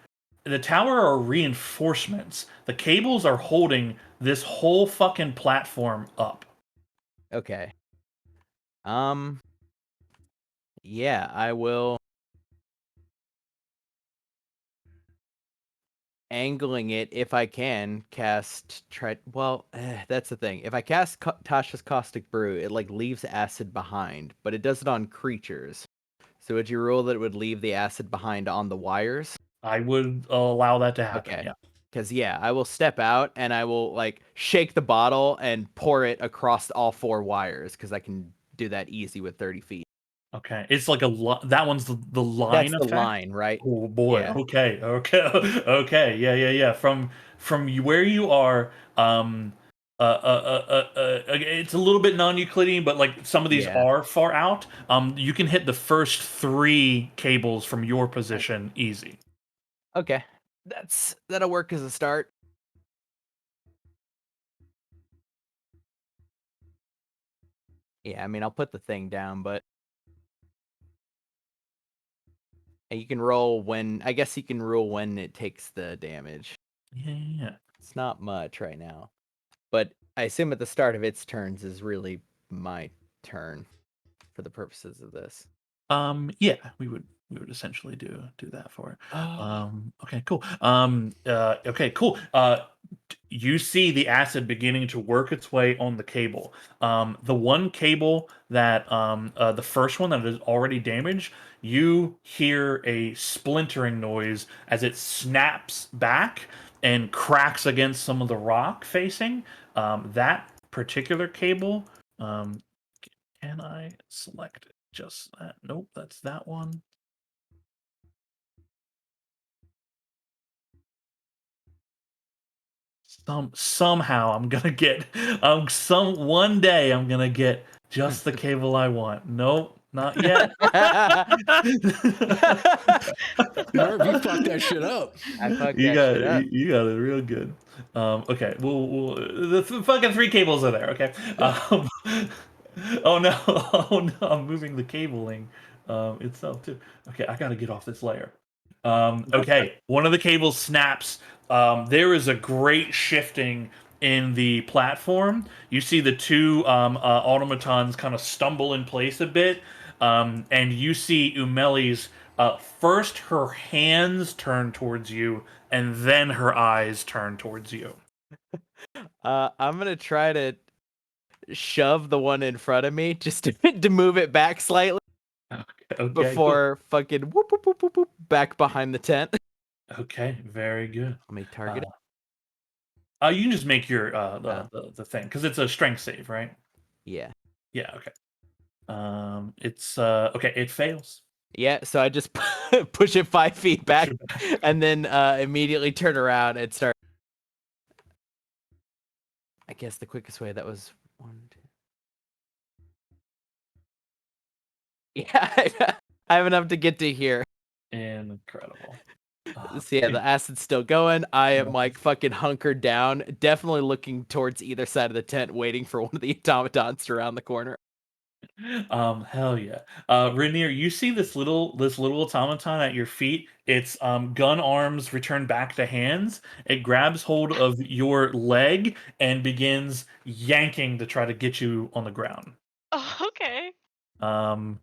The tower are reinforcements. The cables are holding this whole fucking platform up. Okay. Yeah, I will angling it if I can that's the thing. If I cast Tasha's Caustic Brew, it like leaves acid behind, but it does it on creatures. So would you rule that it would leave the acid behind on the wires? I would allow that to happen. Okay. Yeah. Because yeah, I will step out and I will like shake the bottle and pour it across all 4 wires because I can do that easy with 30 feet. Okay. It's like that one's the line That's the effect. line, right? Oh boy. Yeah. Okay. Okay. Okay. Yeah. Yeah. Yeah. From where you are, it's a little bit non-Euclidean, but like some of these Yeah. are far out. You can hit the first 3 cables from your position easy. Okay. That'll work as a start. Yeah, I mean, I'll put the thing down, but you can roll I guess you can roll when it takes the damage. Yeah. Yeah. Yeah. It's not much right now. But I assume at the start of its turns is really my turn for the purposes of this. Yeah, we would essentially do that for it. Oh. Okay, cool. Okay, cool. You see the acid beginning to work its way on the cable. The one cable that the first one that is already damaged, you hear a splintering noise as it snaps back and cracks against some of the rock facing. That particular cable, um, can I select just that? Nope, that's that one. Somehow I'm gonna get one day I'm gonna get just the cable I want. Nope, not yet. Marv, you fucked that shit up. I fucked You that got shit it. up. You got it real good. Okay, the fucking 3 cables are there. Okay. Oh no! Oh no! I'm moving the cabling itself too. Okay, I got to get off this layer. Okay, one of the cables snaps. There is a great shifting in the platform. You see the 2 automatons kind of stumble in place a bit, and you see Umeli's first her hands turn towards you, and then her eyes turn towards you. I'm gonna try to shove the one in front of me just to move it back slightly Okay, before fucking whoop, whoop, whoop, whoop, whoop, back behind the tent. cool. Okay, very good. Let me target it. You can just make your Oh. the thing because it's a strength save, right? Yeah. Yeah. Okay. It's okay. It fails. Yeah, so I just push it 5 feet back it back. and then immediately turn around and start. I guess the quickest way that was 1, 2. Yeah, I have enough to get to here. Incredible. So yeah, the acid's still going. I am Yeah. like fucking hunkered down, definitely looking towards either side of the tent, waiting for one of the automatons to round the corner. Hell yeah. Rainier, you see this little automaton at your feet. Its gun arms return back to hands. It grabs hold of your leg and begins yanking to try to get you on the ground. Oh, okay. Um,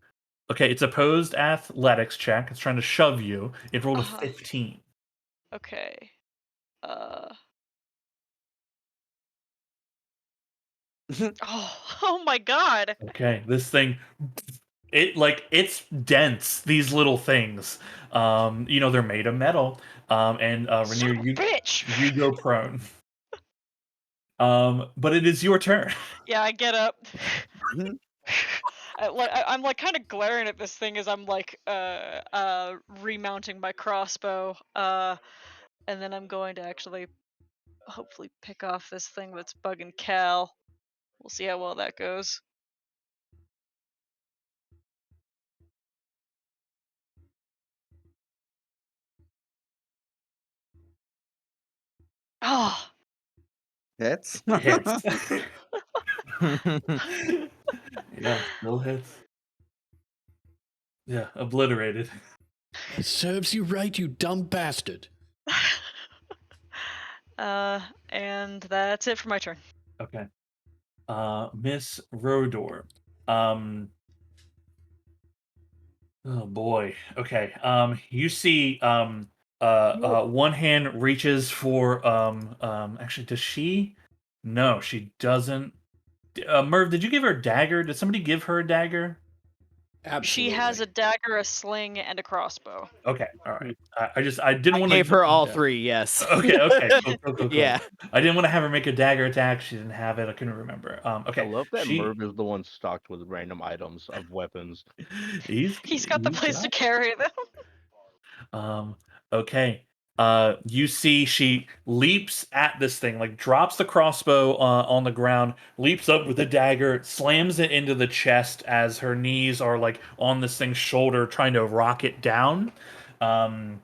okay, it's opposed athletics check. It's trying to shove you. It rolled a Uh-huh. 15. Okay. Uh. Oh my God. Okay, this thing, it's dense. These little things, they're made of metal. And Son Rainier, of a bitch. you go prone. But it is your turn. Yeah, I get up. Mhm. I'm like kind of glaring at this thing as I'm like remounting my crossbow. And then I'm going to actually hopefully pick off this thing that's bugging Cal. We'll see how well that goes. Oh, Hits. Hits. Yeah, still hits. Yeah, obliterated. Serves you right, you dumb bastard. and that's it for my turn. Okay. Miss Rodor. Um, oh boy. Okay. You see, one hand reaches for, actually, does she? No, she doesn't. Merv, did you give her a dagger? Did somebody give her a dagger? She has Absolutely. a dagger, a sling, and a crossbow. Okay, all right. I didn't I want gave to. her all Yeah. 3, yes. Okay, cool. Yeah. I didn't want to have her make a dagger attack. She didn't have it. I couldn't remember. I Okay, love that she. Merv is the one stocked with random items of weapons. He's got the He's place to got. carry them. Um. Okay. You see, she leaps at this thing, like drops the crossbow on the ground, leaps up with the dagger, slams it into the chest as her knees are like on this thing's shoulder, trying to rock it down. Um.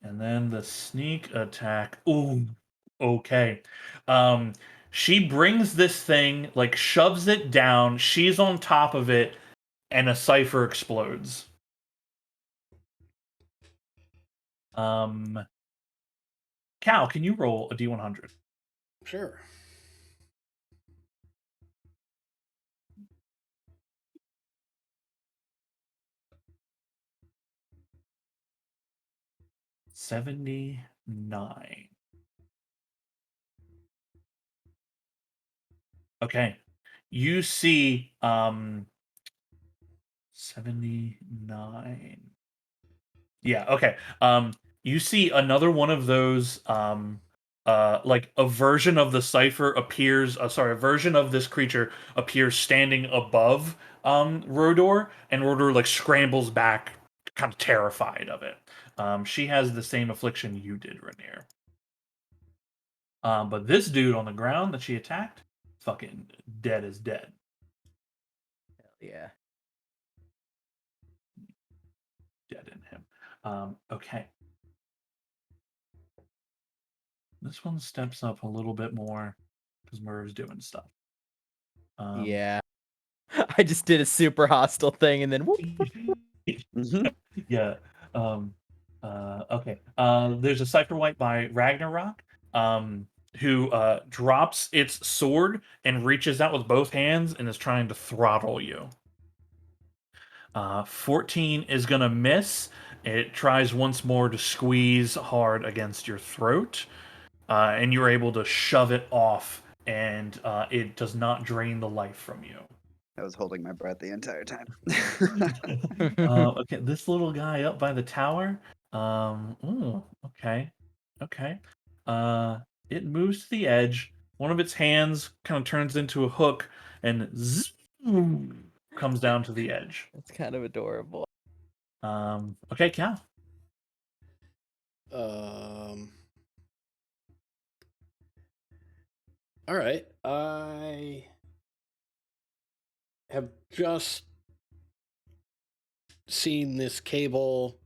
And then the sneak attack. Ooh, okay. Um, she brings this thing, like shoves it down. She's on top of it, and a cipher explodes. Um, Cal, can you roll a D100? Sure. 79. Okay. You see 79. Yeah, okay. You see another one of those like a version of the cipher appears a version of this creature appears standing above Rodor, and Rodor like scrambles back, kind of terrified of it. She has the same affliction you did, Rainier. But this dude on the ground that she attacked, fucking dead as dead. Yeah. Dead in him. Okay. This one steps up a little bit more because Merv's doing stuff. Yeah. I just did a super hostile thing and then whoop. Mhm. Yeah. Okay. There's a cipher wipe by Ragnarok, who drops its sword and reaches out with both hands and is trying to throttle you. 14 is gonna miss. It tries once more to squeeze hard against your throat, and you're able to shove it off, and it does not drain the life from you. I was holding my breath the entire time. Okay, this little guy up by the tower. Ooh, okay, okay. Uh, it moves to the edge. One of its hands kind of turns into a hook and zoom, comes down to the edge. It's kind of adorable. Okay, Cal. All right. I have just seen this cable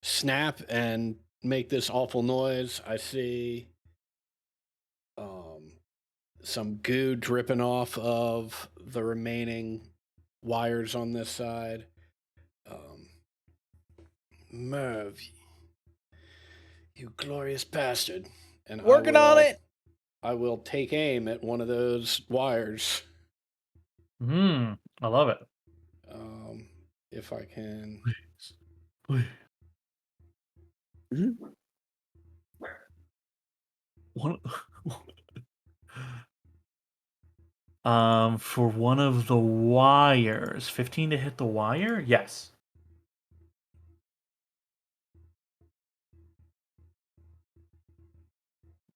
snap and make this awful noise. I see some goo dripping off of the remaining wires on this side. Merv, you glorious bastard. And Working on it. I will take aim at one of those wires. I love it. If I can. Please. Mhm. One, for one of the wires, 15 to hit the wire. Yes.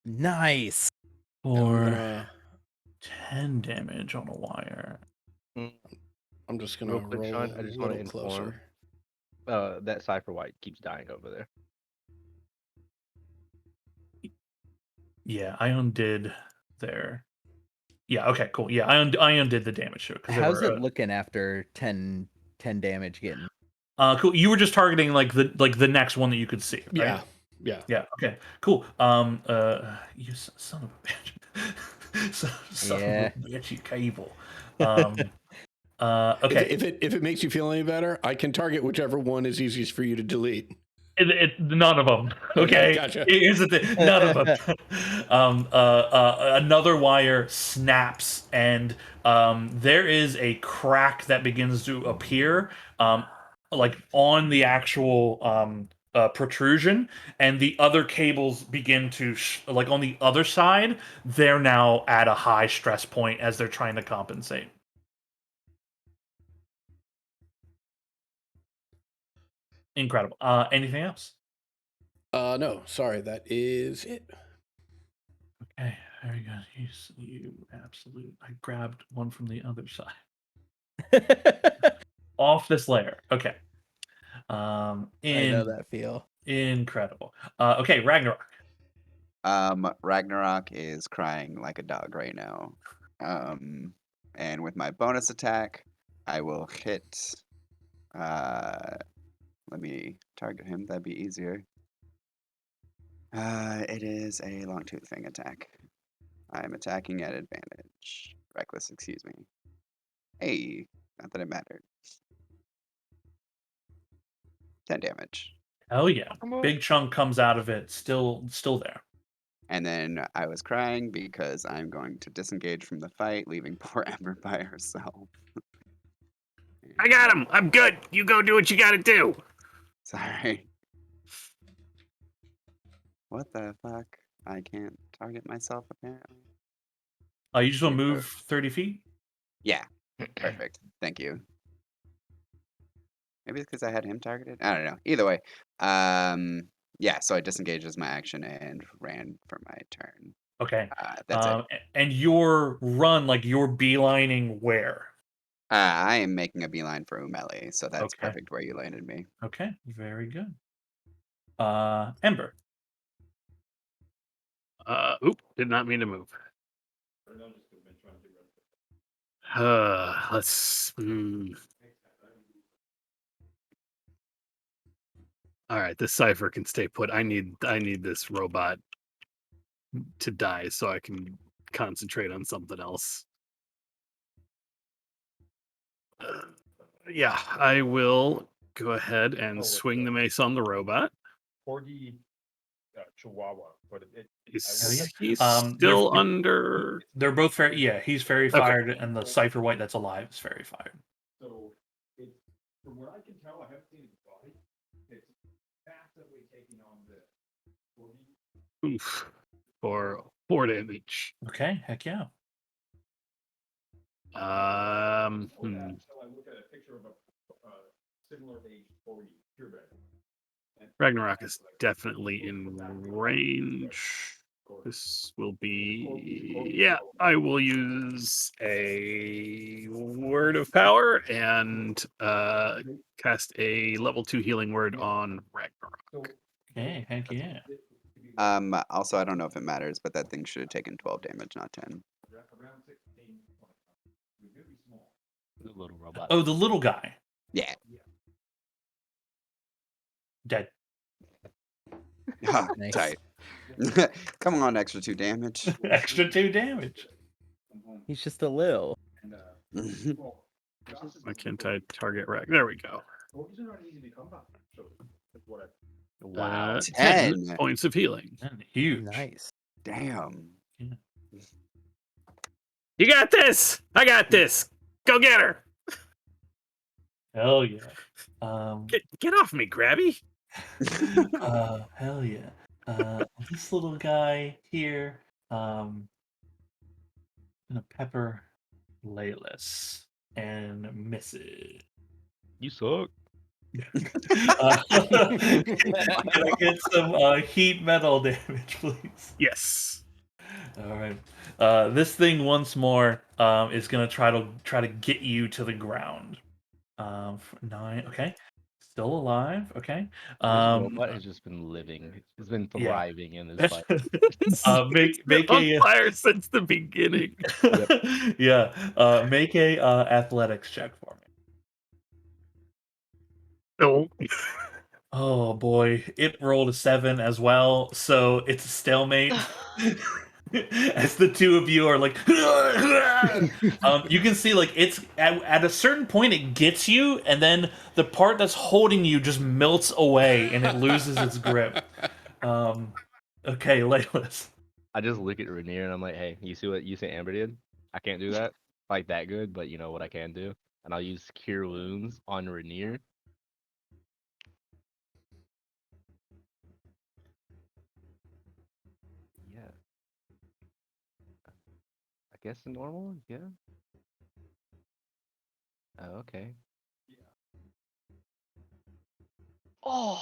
Nice. For gonna, 10 damage on a wire. I'm just gonna Real quick, roll Sean, a I just want to little inform closer. that Cypher White keeps dying over there. Yeah, I undid there. Yeah, okay, cool. Yeah, I undid the damage to it. How's it looking after 10 damage getting? Cool. You were just targeting like the next one that you could see, right? Yeah. Yeah. Okay. Cool. You son of a bitch. Son Yeah. of a bitch, you cable. Okay. If it makes you feel any better, I can target whichever one is easiest for you to delete. None of them. Okay. Gotcha. Here's the thing. None of them. Another wire snaps, and there is a crack that begins to appear, like on the actual protrusion, and the other cables begin to like on the other side. They're now at a high stress point as they're trying to compensate. Incredible. Anything else? No, sorry, that is it. Okay, very good. You absolute. I grabbed one from the other side. Off this layer. Okay. I know that feel. Incredible. Okay, Ragnarok. Ragnarok is crying like a dog right now. And with my bonus attack, I will hit. Let me target him. That'd be easier. It is a long tooth thing attack. I'm attacking at advantage. Reckless, excuse me. Hey, not that it mattered. 10 damage. Hell yeah. Big chunk comes out of it. Still there. And then I was crying because I'm going to disengage from the fight, leaving poor Ember by herself. I got him. I'm good. You go do what you gotta do. Sorry. What the fuck? I can't target myself apparently. You just want to move 30 feet? Yeah, perfect. Thank you. Maybe it's because I had him targeted. I don't know. Either way, yeah. So I disengaged as my action and ran for my turn. Okay. That's it. And your run, like you're beelining where? I am making a beeline for Umeli, so that's Okay. perfect where you landed me. Okay, very good. Ember. Did not mean to move. Let's. All right, this cipher can stay put. I need this robot to die so I can concentrate on something else. Yeah, I will go ahead and swing the mace on the robot. Corgi Chihuahua, but Hell yeah. He's still under. They're both fair. Yeah, he's fairy fired, and the Cipher White that's alive is fairy fired. So it's from what I can tell, I haven't seen his body. It's massively taking on the Corgi. Oof, for 4 damage. Okay, heck yeah. So I look at a picture of a similar age Corgi purebred. Ragnarok is definitely in range. This will be. Yeah, I will use a word of power and cast a level 2 healing word on Ragnarok. Okay, heck yeah. Also, I don't know if it matters, but that thing should have taken 12 damage, not 10. The little robot. Oh, the little guy. Yeah. Dead. Ah, Nice. tight. Come on, extra 2 damage. Extra 2 damage. He's just a lil. Why can't I target rack? There we go. Wow. 10 10. points of healing. And huge. Nice. Damn. You got this. I got this. Go get her. Hell yeah. Get off me, Grabby. Hell yeah. This little guy here, gonna pepper Laylis and miss it. You suck. Can I get some heat metal damage, please? Yes. All right. This thing once more is gonna try to get you to the ground. For 9. Okay. Still alive. Okay. This Um, robot has just been living. It's been yeah. thriving in this fight. Make on a fire since the beginning. yeah. Make a athletics check for me. No. Oh boy, it rolled a 7 as well, so it's a stalemate. As the two of you are like, you can see like it's at a certain point it gets you, and then the part that's holding you just melts away and it loses its grip. Okay, Laylis. I just look at Rainier and I'm like, hey, you see what you say Amber did? I can't do that like that good, but you know what I can do? And I'll use Cure Wounds on Rainier. Yeah. I guess the normal, yeah. Oh, okay. Oh,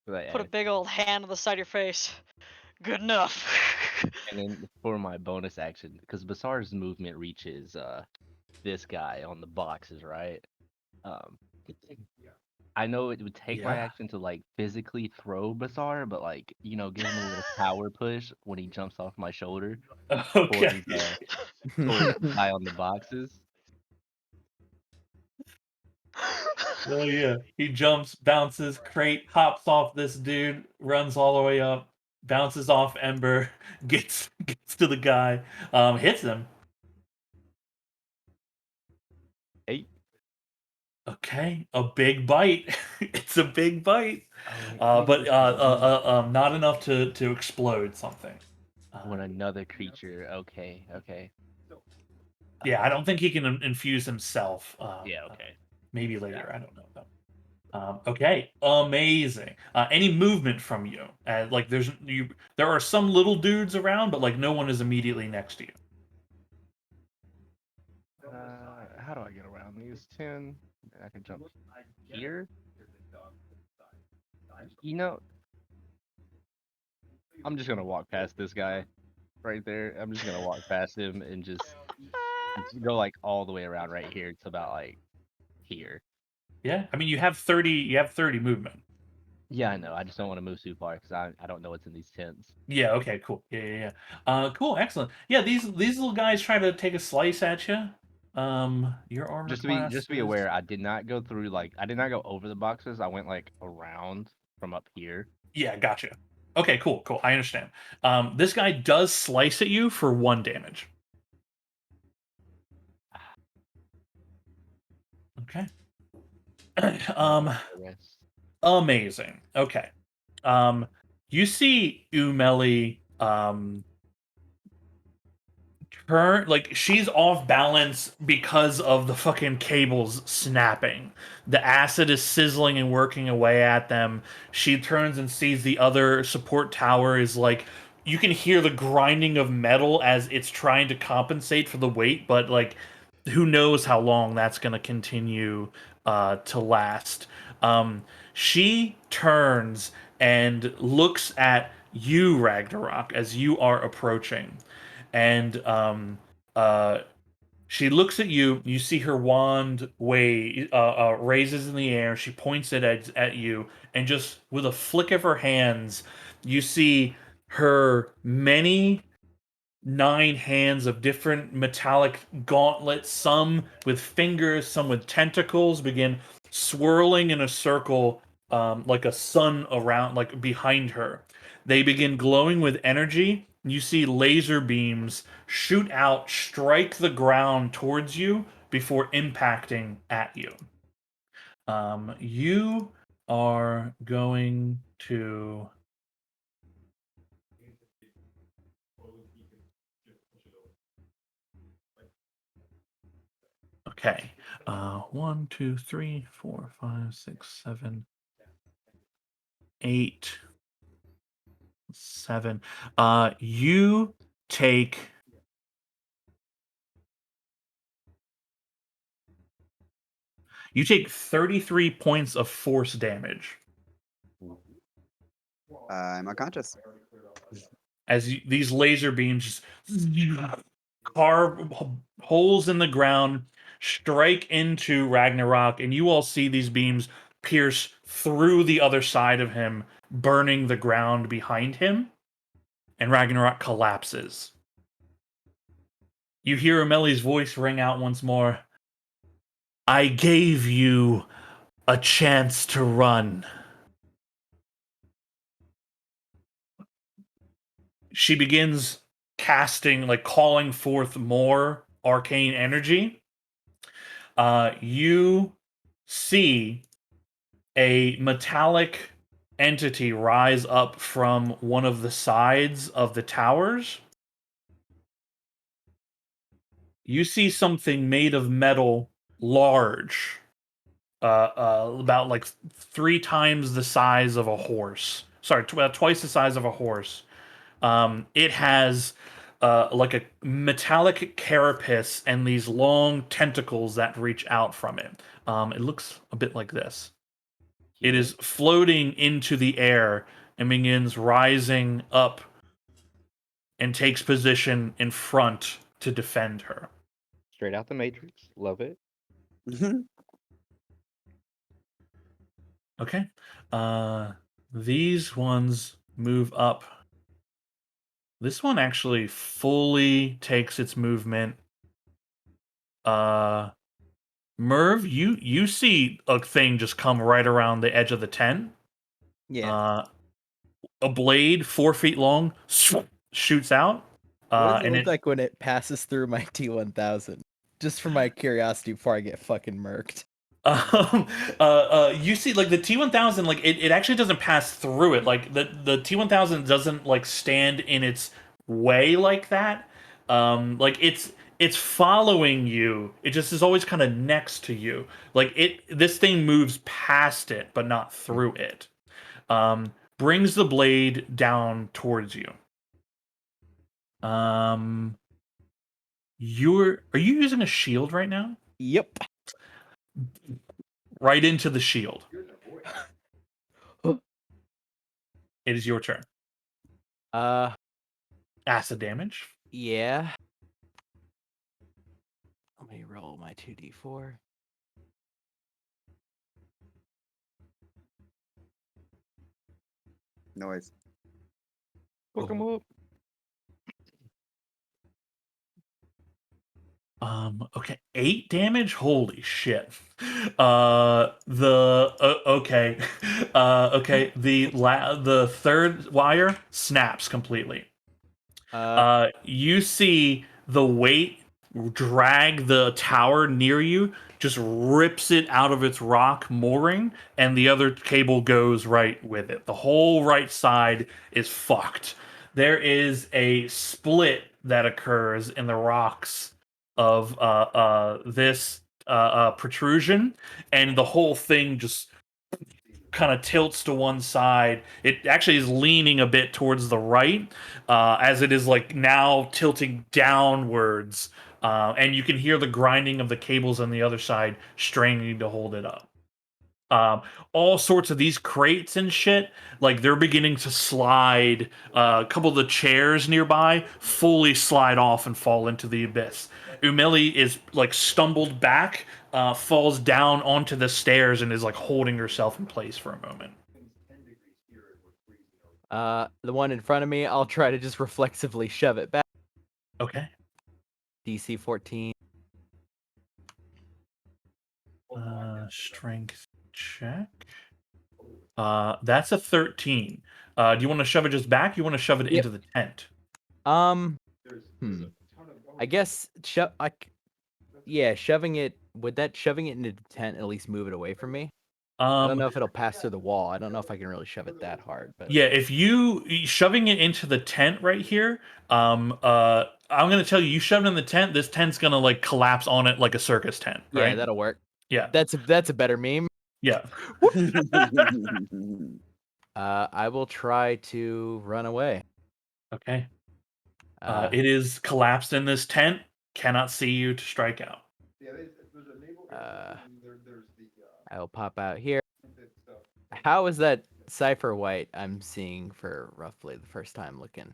But, put a big old hand on the side of your face. Good enough. and then for my bonus action, because Basar's movement reaches this guy on the boxes, right? Um, I know it would take my Yeah. action to like physically throw Basar, but like give him a little power push when he jumps off my shoulder Okay. towards the guy on the boxes. Oh yeah. He jumps, bounces, crate, hops off this dude, runs all the way up, bounces off Ember, gets to the guy, hits him. 8. Okay, a big bite. It's a big bite. Oh, But not enough to explode something. when another creature. Okay, okay. Yeah, I don't think he can infuse himself. Yeah, okay. Maybe later. I don't know though. Okay, amazing. Any movement from you? Like there are some little dudes around, but like no one is immediately next to you. How do I get around these 10? I can jump here. I'm just gonna walk past this guy right there. I'm just gonna walk past him and just go like all the way around right here to about like here. Yeah, I mean you have 30. You have 30 movement. Yeah, I know. I just don't want to move too far because I don't know what's in these tents. Yeah. Okay. Cool. Yeah. Cool. Excellent. Yeah. These little guys try to take a slice at you. Your armor Just class to be is- aware, I did not go through I did not go over the boxes. I went like around from up here. Yeah. Gotcha. Okay. Cool. I understand. This guy does slice at you for 1 damage. Okay. The rest. Amazing. Okay. You see Umeli turn like she's off balance because of the fucking cables snapping. The acid is sizzling and working away at them. She turns and sees the other support tower is like you can hear the grinding of metal as it's trying to compensate for the weight, but like who knows how long that's going to continue to last. She turns and looks at you, Ragnarok, as you are approaching. And she looks at you. You see her wand raises in the air. She points it at you, and just with a flick of her hands, you see her many 9 hands of different metallic gauntlets, some with fingers, some with tentacles, begin swirling in a circle like a sun around, like behind her. They begin glowing with energy. You see laser beams shoot out, strike the ground towards you before impacting at you. You are going to. Okay. 1, 2, 3, 4, 5, 6, 7, 8, 7. You take. You take 33 points of force damage I'm unconscious. as these laser beams just carve holes in the ground, strike into Ragnarok, and you all see these beams pierce through the other side of him, burning the ground behind him, and Ragnarok collapses. You hear Ameli's voice ring out once more. I gave you a chance to run. She begins casting, like calling forth more arcane energy. You see a metallic entity rise up from one of the sides of the towers. You see something made of metal, large, about like 3 times the size of a horse. Sorry, twice the size of a horse. It has like a metallic carapace and these long tentacles that reach out from it. It looks a bit like this. It is floating into the air and begins rising up and takes position in front to defend her. Straight out the Matrix. Love it. Okay. These ones move up. This one actually fully takes its movement. Merv, you see a thing just come right around the edge of the tent. Yeah. A blade 4 feet long shoots out. What does it And look like when it passes through my T1000? Just for my curiosity before I get fucking murked. You see, like the T1000, like it actually doesn't pass through it. Like the T1000 doesn't like stand in its way like that. Like it's following you. It just is always kind of next to you. Like this thing moves past it, but not through it. Brings the blade down towards you. Are you using a shield right now? Yep. Right into the shield. It is your turn. Acid damage. Yeah. Let me roll my 2d4. Noise. Hook 'em up. Okay, 8 damage. Holy shit. Okay, okay. The third wire snaps completely. You see the weight drag the tower near you, just rips it out of its rock mooring, and the other cable goes right with it. The whole right side is fucked. There is a split that occurs in the rocks of this protrusion, and the whole thing just kind of tilts to one side. It actually is leaning a bit towards the right, as it is like now tilting downwards, and you can hear the grinding of the cables on the other side straining to hold it up. All sorts of these crates and shit, like they're beginning to slide. A couple of the chairs nearby fully slide off and fall into the abyss. Umeli is like stumbled back, falls down onto the stairs, and is like holding herself in place for a moment. The one in front of me, I'll try to just reflexively shove it back. Okay. DC 14. Strength check. That's a 13. Do you want to shove it just back? You want to shove it Yep. into the tent? I guess shoving it shoving it into the tent at least move it away from me? I don't know if it'll pass through the wall. I don't know if I can really shove it that hard, but Yeah, if you shoving it into the tent right here, I'm gonna tell you, you shove it in the tent. This tent's gonna like collapse on it like a circus tent, yeah, right? that'll work. Yeah, That's a better meme. yeah. I will try to run away. Okay. Uh, It is collapsed in this tent. Cannot see you to strike out. I will pop out here. How is that cipher white I'm seeing for roughly the first time looking?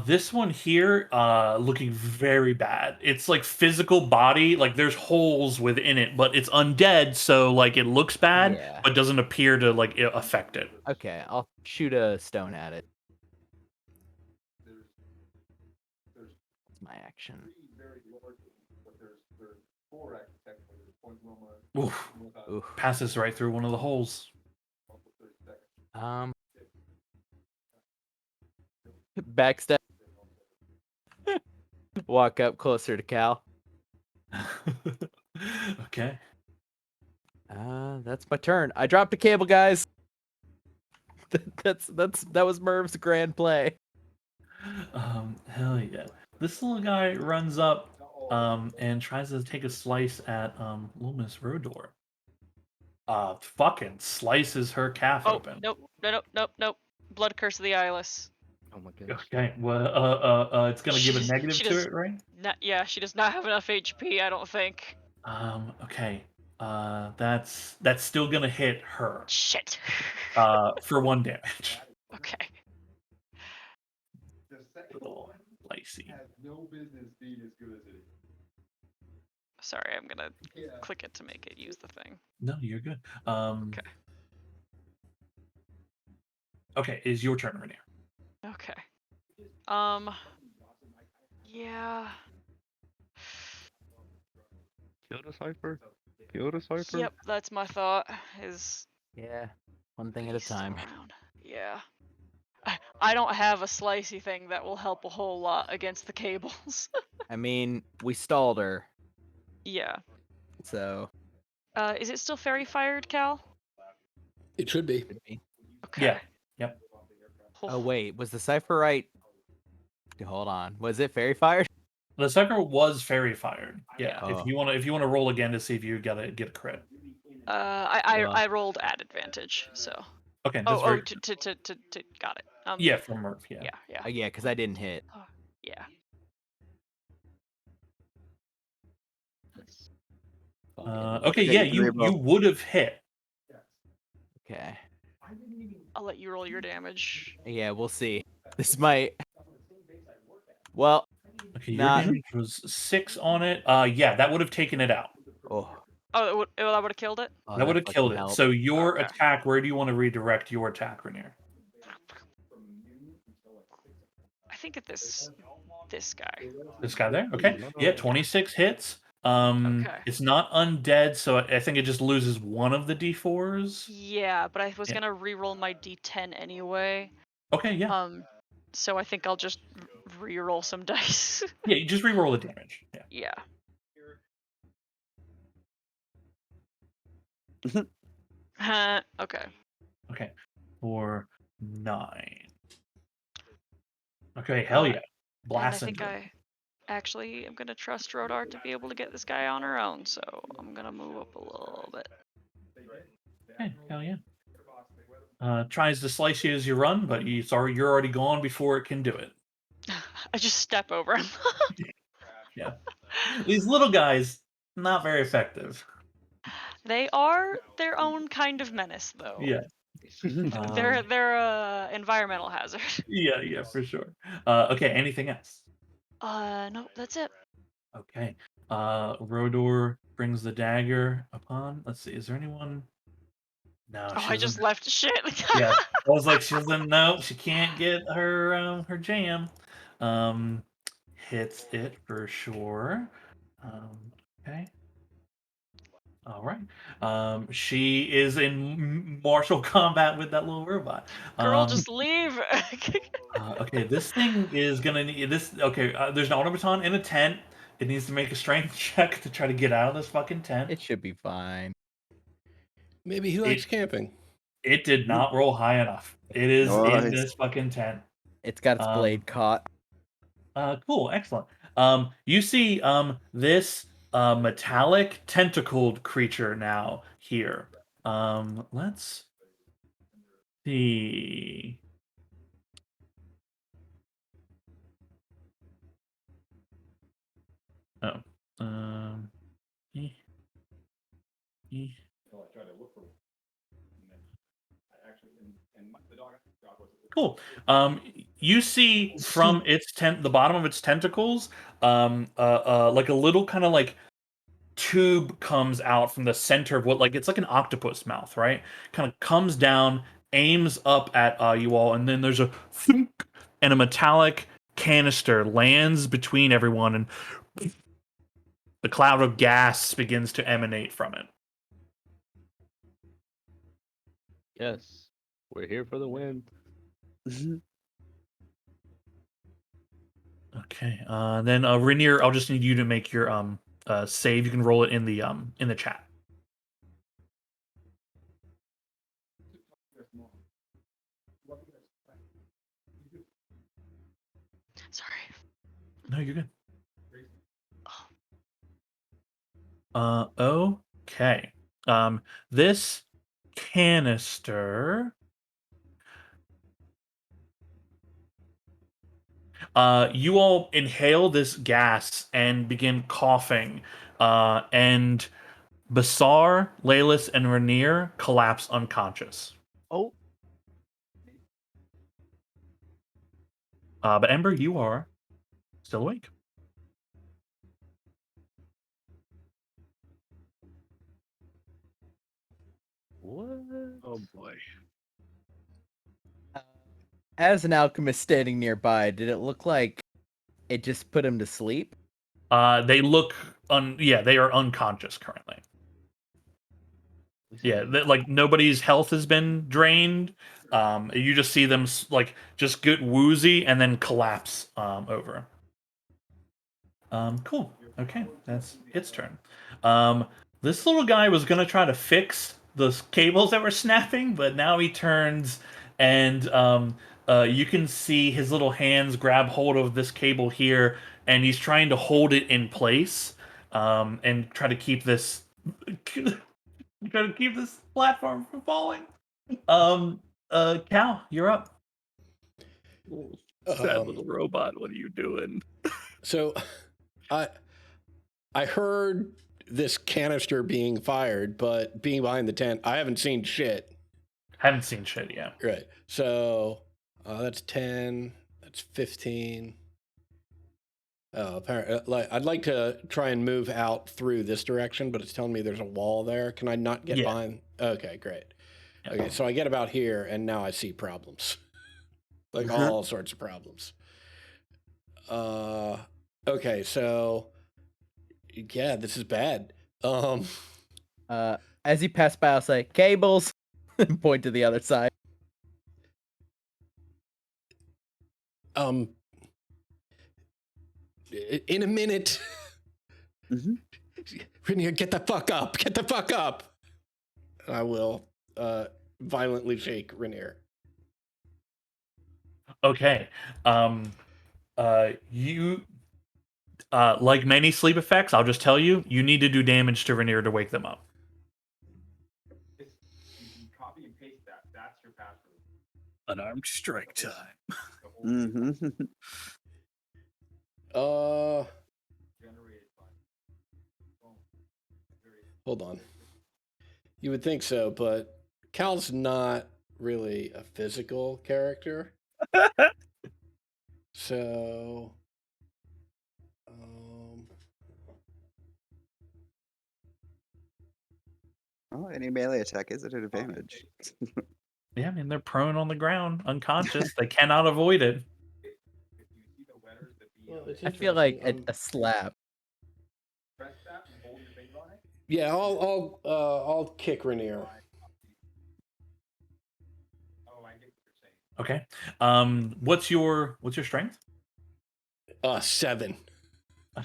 This one here, looking very bad. It's like physical body, like there's holes within it, but it's undead, so like it looks bad, Yeah. but doesn't appear to like affect it. Okay, I'll shoot a stone at it. That's my action. Oof. Oof. Passes right through one of the holes. Backstep. Walk up closer to Cal. Okay. That's my turn. I dropped a cable, guys. That was Merv's grand play. Hell yeah. This little guy runs up, and tries to take a slice at, little Miss Rodor. Fucking slices her calf Oh, open. nope. Blood Curse of the Eyeless. Oh my goodness. Okay, well, it's gonna give a negative she to does it, right? Yeah, she does not have enough HP, I don't think. Okay. That's still gonna hit her. Shit. For 1 damage. Okay. Little Lacey. Sorry, I'm gonna click it to make it use the thing. No, you're good. Okay. Okay, it's your turn, Rainier. Okay. Yeah. Kill the cipher. Kill the cipher. Yep, that's my thought. Is Yeah, one thing at a he's still time. around. Yeah. I don't have a slicey thing that will help a whole lot against the cables. I mean, we stalled her, Yeah. so Is it still fairy fired, Cal? It should be. could be. Okay. Yeah. Yep. Oh wait, was the cipher right? Hold on, was it fairy fired? The cipher was fairy fired. Yeah. Oh. If you wanna roll again to see if you get a crit. I rolled at advantage, so. Okay. That's very Got it. yeah, from Murph, yeah. Yeah. Yeah, because I didn't hit. Yeah. Okay, yeah, you would have hit. Okay. I'll let you roll your damage. Yeah, we'll see. This might. Well. Okay, your damage was 6 on it. Yeah, that would have taken it out. Oh. Oh, that would have killed it? Oh, that would have fucking killed it. helped. So your Okay. attack, where do you want to redirect your attack, Rainier? I think at this guy. This guy there? Okay. Yeah, 26 hits. Okay. It's not undead, so I think it just loses one of the d4s. Yeah, but I was Yeah. gonna re-roll my d10 anyway. Okay, yeah. So I think I'll just re-roll some dice. Yeah, you just re-roll the damage. Yeah. Okay. Okay. For 9. Okay, hell yeah. And I Blast think into it. I actually am gonna trust Rodar to be able to get this guy on her own, so I'm gonna move up a little bit. Okay, hell yeah. Tries to slice you as you run, but you're already gone before it can do it. I just step over him. Yeah. These little guys, not very effective. They are their own kind of menace, though. Yeah. They're a environmental hazard. Yeah, for sure. Okay, anything else? No, that's it. Okay. Rodor brings the dagger upon. Let's see, is there anyone? No, I just left shit. Yeah. I was like, she can't get her jam. Hits it for sure. Okay. All right. She is in martial combat with that little robot. Girl, Um, just leave. okay, this thing is gonna need this. Okay, there's an automaton in a tent. It needs to make a strength check to try to get out of this fucking tent. It should be fine. Maybe he It likes camping. it did not roll high enough. It is in Nice. this fucking tent. It's got its Um, blade caught. Cool, excellent. You see this metallic tentacled creature now here. Let's see. Oh. Eh, eh. So I tried to look for one. And then I actually, the dog was. Cool. You see from the bottom of its tentacles, like a little kind of like tube comes out from the center of what, like, it's like an octopus mouth, right? Kind of comes down, aims up at you all, and then there's a thunk, and a metallic canister lands between everyone, and the cloud of gas begins to emanate from it. Yes, we're here for the win. Okay. Then Rainier, I'll just need you to make your save. You can roll it in the chat. Sorry. No, you're good. Okay. This canister. You all inhale this gas and begin coughing. And Basar, Laylis, and Rainier collapse unconscious. Oh, But Ember, you are still awake. what? Oh boy. As an alchemist standing nearby, did it look like it just put him to sleep? They look they are unconscious currently. Yeah, like nobody's health has been drained. You just see them like just get woozy and then collapse over. Cool. Okay, that's its turn. This little guy was gonna try to fix those cables that were snapping, but now he turns and you can see his little hands grab hold of this cable here, and he's trying to hold it in place and try to keep this platform from falling. Cal, you're up. Sad little robot, what are you doing? So, I heard this canister being fired, but being behind the tent, I haven't seen shit. Haven't seen shit yet. Right. So that's 10. That's 15. Oh, apparently, I'd like to try and move out through this direction, but it's telling me there's a wall there. Can I not get behind? Okay, great. Yeah. Okay, so I get about here, and now I see problems, like all sorts of problems. Okay, so yeah, this is bad. As you pass by, I'll say, cables, and point to the other side. In a minute. Rainier, get the fuck up. Get the fuck up. I will violently shake Rainier. Okay. You like many sleep effects, I'll just tell you, you need to do damage to Rainier to wake them up. You can copy and paste that. That's your password. Unarmed strike time. Hold on. You would think so, but Cal's not really a physical character. So, Oh, any melee attack is at an advantage. Yeah, I mean, they're prone on the ground, unconscious. They cannot avoid it. well, it's I feel like interesting. a slap. Press that and hold your finger on it. Yeah, I'll kick Rainier. Oh, I get what you're saying. Okay. What's your strength? 7.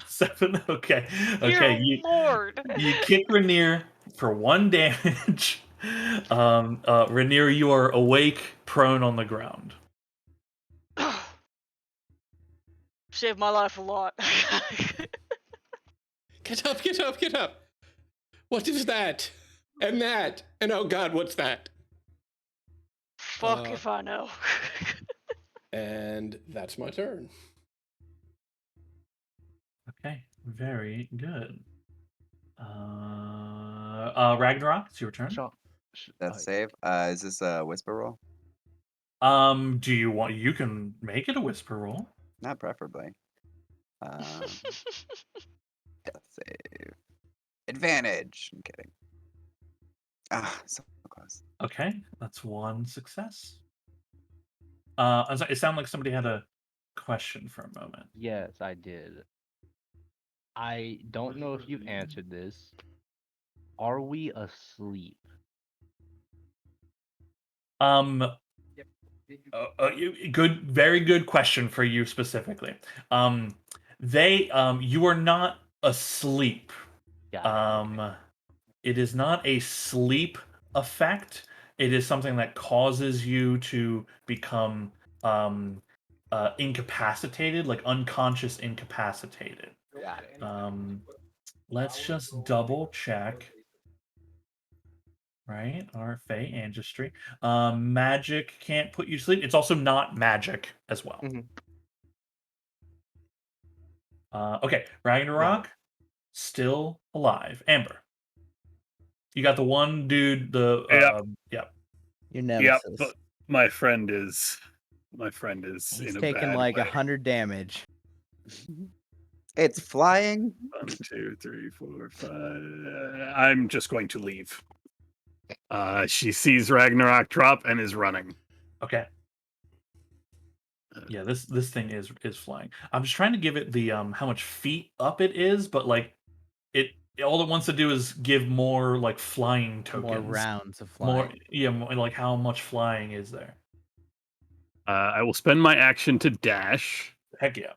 7. Okay. Dear Okay. Lord. You kick Rainier for 1 damage. Rainier, you are awake, prone on the ground. Saved my life a lot. Get up, get up, get up. What is that? And that. And oh god, what's that? Fuck if I know. And that's my turn. Okay. Very good. Ragnarok, it's your turn. That's save. Is this a whisper roll? Do you want? You can make it a whisper roll. Not preferably. Death save. Advantage. I'm kidding. So close. Okay, that's 1 success. It sounded like somebody had a question for a moment. Yes, I did. I don't know if you've answered this. Are we asleep? Very good question for you specifically. You are not asleep. Got It is not a sleep effect. It is something that causes you to become incapacitated, like unconscious incapacitated. Got it. Let's just double check. Right, our Fey ancestry. Magic can't put you to sleep. It's also not magic as well. Okay, Ragnarok, still alive. Amber, you got the one dude. Yep. Your Yep, nemesis. but my friend is He's in a taking bad like way. 100 damage. It's flying. 1, 2, 3, 4, 5. I'm just going to leave. She sees Ragnarok drop and is running. Okay. Yeah, this thing is flying. I'm just trying to give it the how much feet up it is, but like it all it wants to do is give more like flying tokens. More rounds of flying. More like how much flying is there? I will spend my action to dash. Heck yeah.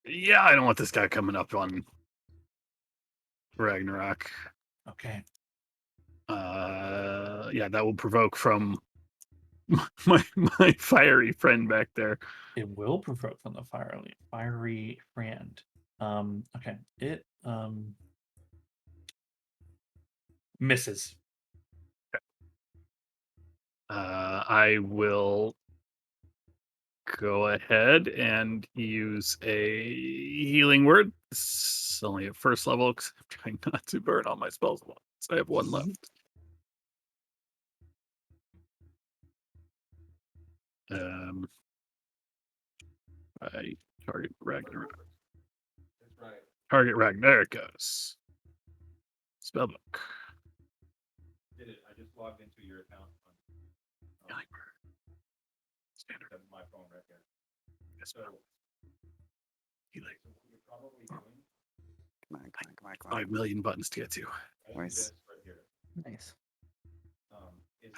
Yeah, I don't want this guy coming up on Ragnarok. Okay. Yeah, that will provoke from my fiery friend back there. It will provoke from the fiery friend. Okay. It misses. I will go ahead and use a healing word. It's only at first level because I'm trying not to burn all my spells. So I have 1 left. I target Ragnarok. That's right. Target Ragnarok. There it goes. Spellbook. Did it? I just logged into your account on Healing word. Standard. my phone right here. Yes, So, healing. so what you're probably doing. Come on. 5 million buttons to get to. Only Nice. this right here. Nice. Is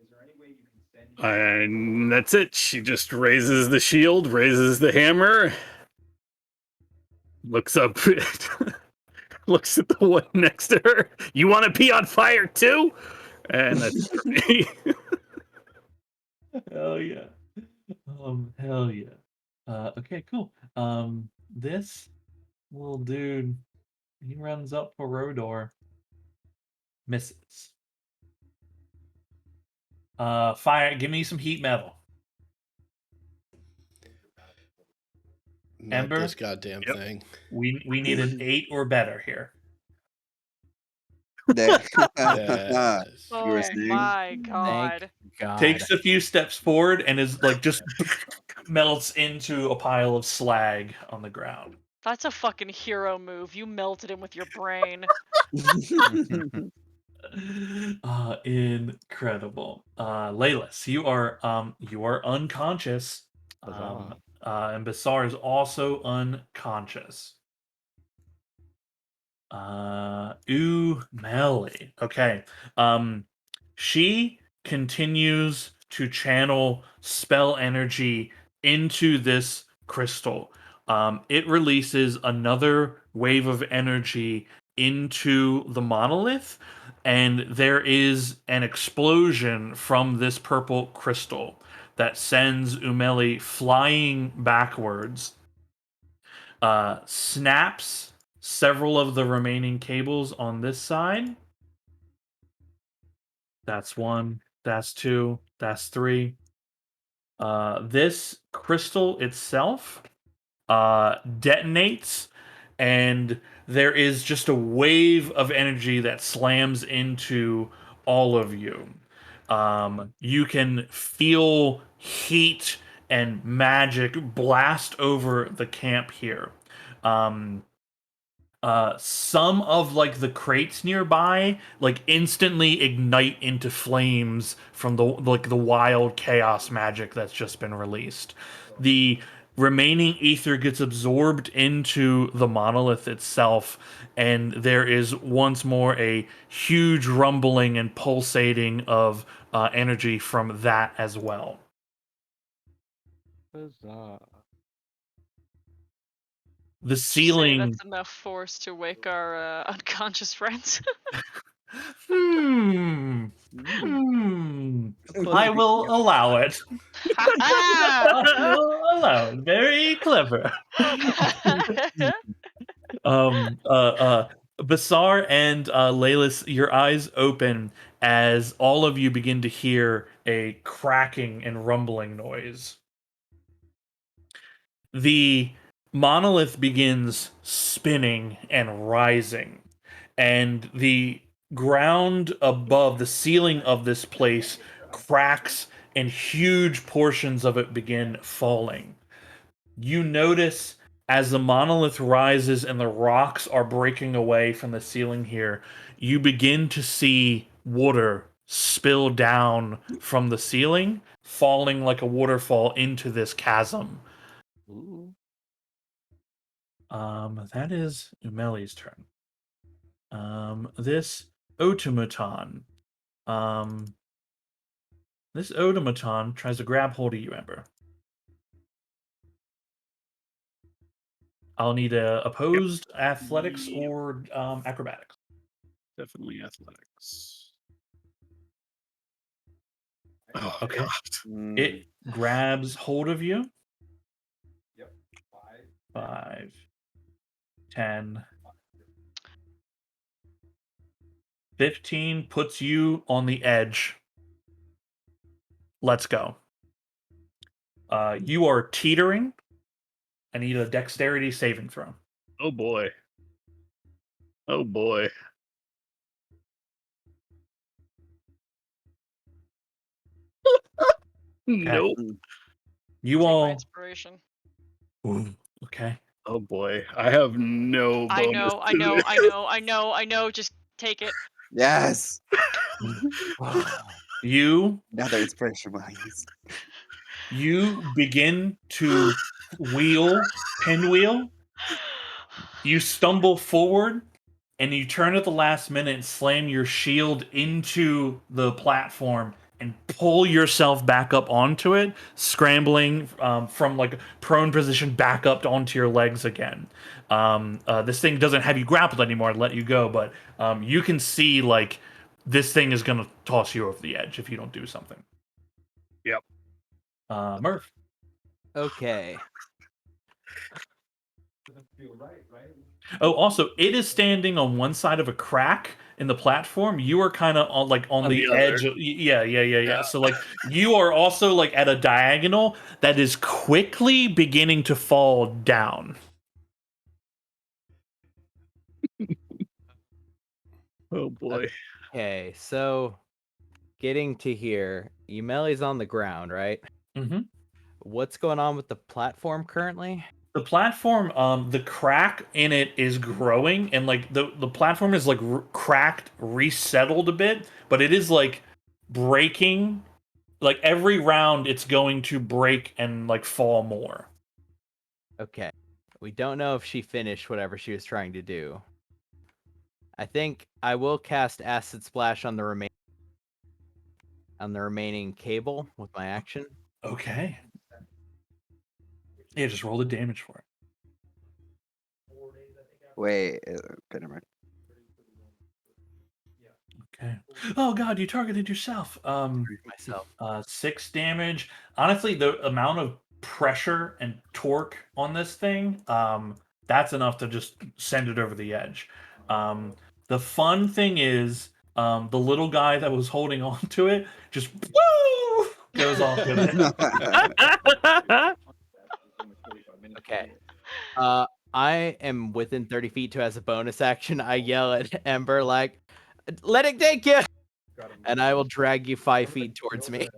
there any way you can send? And that's it. She just raises the shield, raises the hammer, looks up, looks at the one next to her. You want to be on fire too? And that's for me. Hell yeah. Hell yeah. Okay, cool. This little dude, he runs up for Rodor. Misses. Fire, give me some heat metal. Not Ember? this goddamn Yep. thing. We need an 8 or better here. Yes. You were Oh saying? my god. God. Takes a few steps forward and is like just melts into a pile of slag on the ground. That's a fucking hero move. You melted him with your brain. Incredible. Laylis, you are unconscious. Huzzah. And Basar is also unconscious. Umeli. Okay. She continues to channel spell energy into this crystal. It releases another wave of energy into the monolith, and there is an explosion from this purple crystal that sends Umeli flying backwards, snaps several of the remaining cables on this side. That's one. That's two. That's three. This crystal itself detonates, and there is just a wave of energy that slams into all of you. You can feel heat and magic blast over the camp here. Um, some of like the crates nearby like instantly ignite into flames from the wild chaos magic that's just been released. The remaining ether gets absorbed into the monolith itself, and there is once more a huge rumbling and pulsating of energy from that as well. Huzzah. The Would you say ceiling. that's enough force to wake our unconscious friends? Hmm. Mm. I will allow it. Ha I will allow it. Very clever. ha! Basar and Laylis, your eyes open as all of you begin to hear a cracking and rumbling noise. The monolith begins spinning and rising, and the ground above the ceiling of this place cracks, and huge portions of it begin falling. You notice as the monolith rises and the rocks are breaking away from the ceiling here, you begin to see water spill down from the ceiling, falling like a waterfall into this chasm. Ooh. That is Umeli's turn. This automaton. Um, this automaton tries to grab hold of you, Ember. I'll need a opposed athletics Yep. or acrobatics. Definitely athletics. Oh, Okay. God. Mm. It grabs hold of you. Yep. 5, 10, 15 puts you on the edge. Let's go. You are teetering. I need a dexterity saving throw. Oh, boy. Oh, boy. Nope. You Take my all. inspiration. Ooh, okay. Oh, boy. I have no I bonus. know, I to know, this. I know, I know, I know. Just take it. Yes. You Another inspiration well used. you begin to pinwheel. You stumble forward and you turn at the last minute and slam your shield into the platform and pull yourself back up onto it, scrambling from like prone position back up onto your legs again. This thing doesn't have you grappled anymore and let you go, but you can see like this thing is going to toss you over the edge if you don't do something. Yep. Murph. Okay. Doesn't feel right, right? Oh, also, it is standing on one side of a crack in the platform. You are kind of on like on On the the other. edge. Yeah. Yeah. So like you are also like at a diagonal that is quickly beginning to fall down. Oh, boy. Okay, so getting to here, Yumeli's on the ground, right? hmm What's going on with the platform currently? The platform, the crack in it is growing, and like the platform is like cracked, resettled a bit, but it is like breaking. Like every round, it's going to break and like fall more. Okay. We don't know if she finished whatever she was trying to do. I think I will cast Acid Splash on the remaining cable with my action. Okay. Yeah, just roll the damage for it. Wait, okay, never mind. Okay. Oh god, you targeted yourself. Myself. 6 damage. Honestly, the amount of pressure and torque on this thing, that's enough to just send it over the edge. The fun thing is, the little guy that was holding on to it just woo goes off with it. Okay. I am within 30 feet, so as a bonus action, I yell at Ember like, "Let it take you!" And I will drag you 5 feet towards me,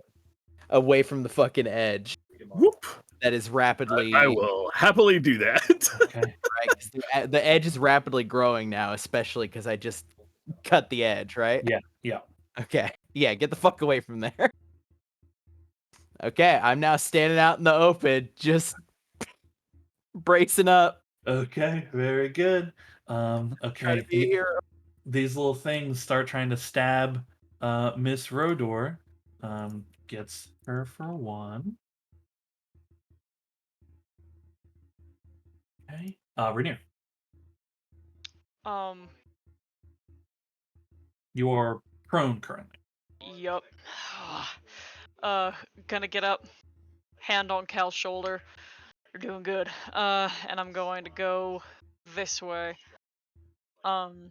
away from the fucking edge. Whoop. That is rapidly I will happily do that. Okay. right. 'Cause the edge is rapidly growing now, especially because I just cut the edge. Right. Yeah, yeah. Okay. Yeah. Get the fuck away from there. Okay. I'm now standing out in the open, just bracing up. Okay, very good. Trying Okay, to be a hero. these little things start trying to stab Miss Rodor. Gets her for 1. Okay. Rainier, Um. you are prone currently. Yup. Gonna get up, hand on Cal's shoulder. You're doing good. And I'm going to go this way. Um.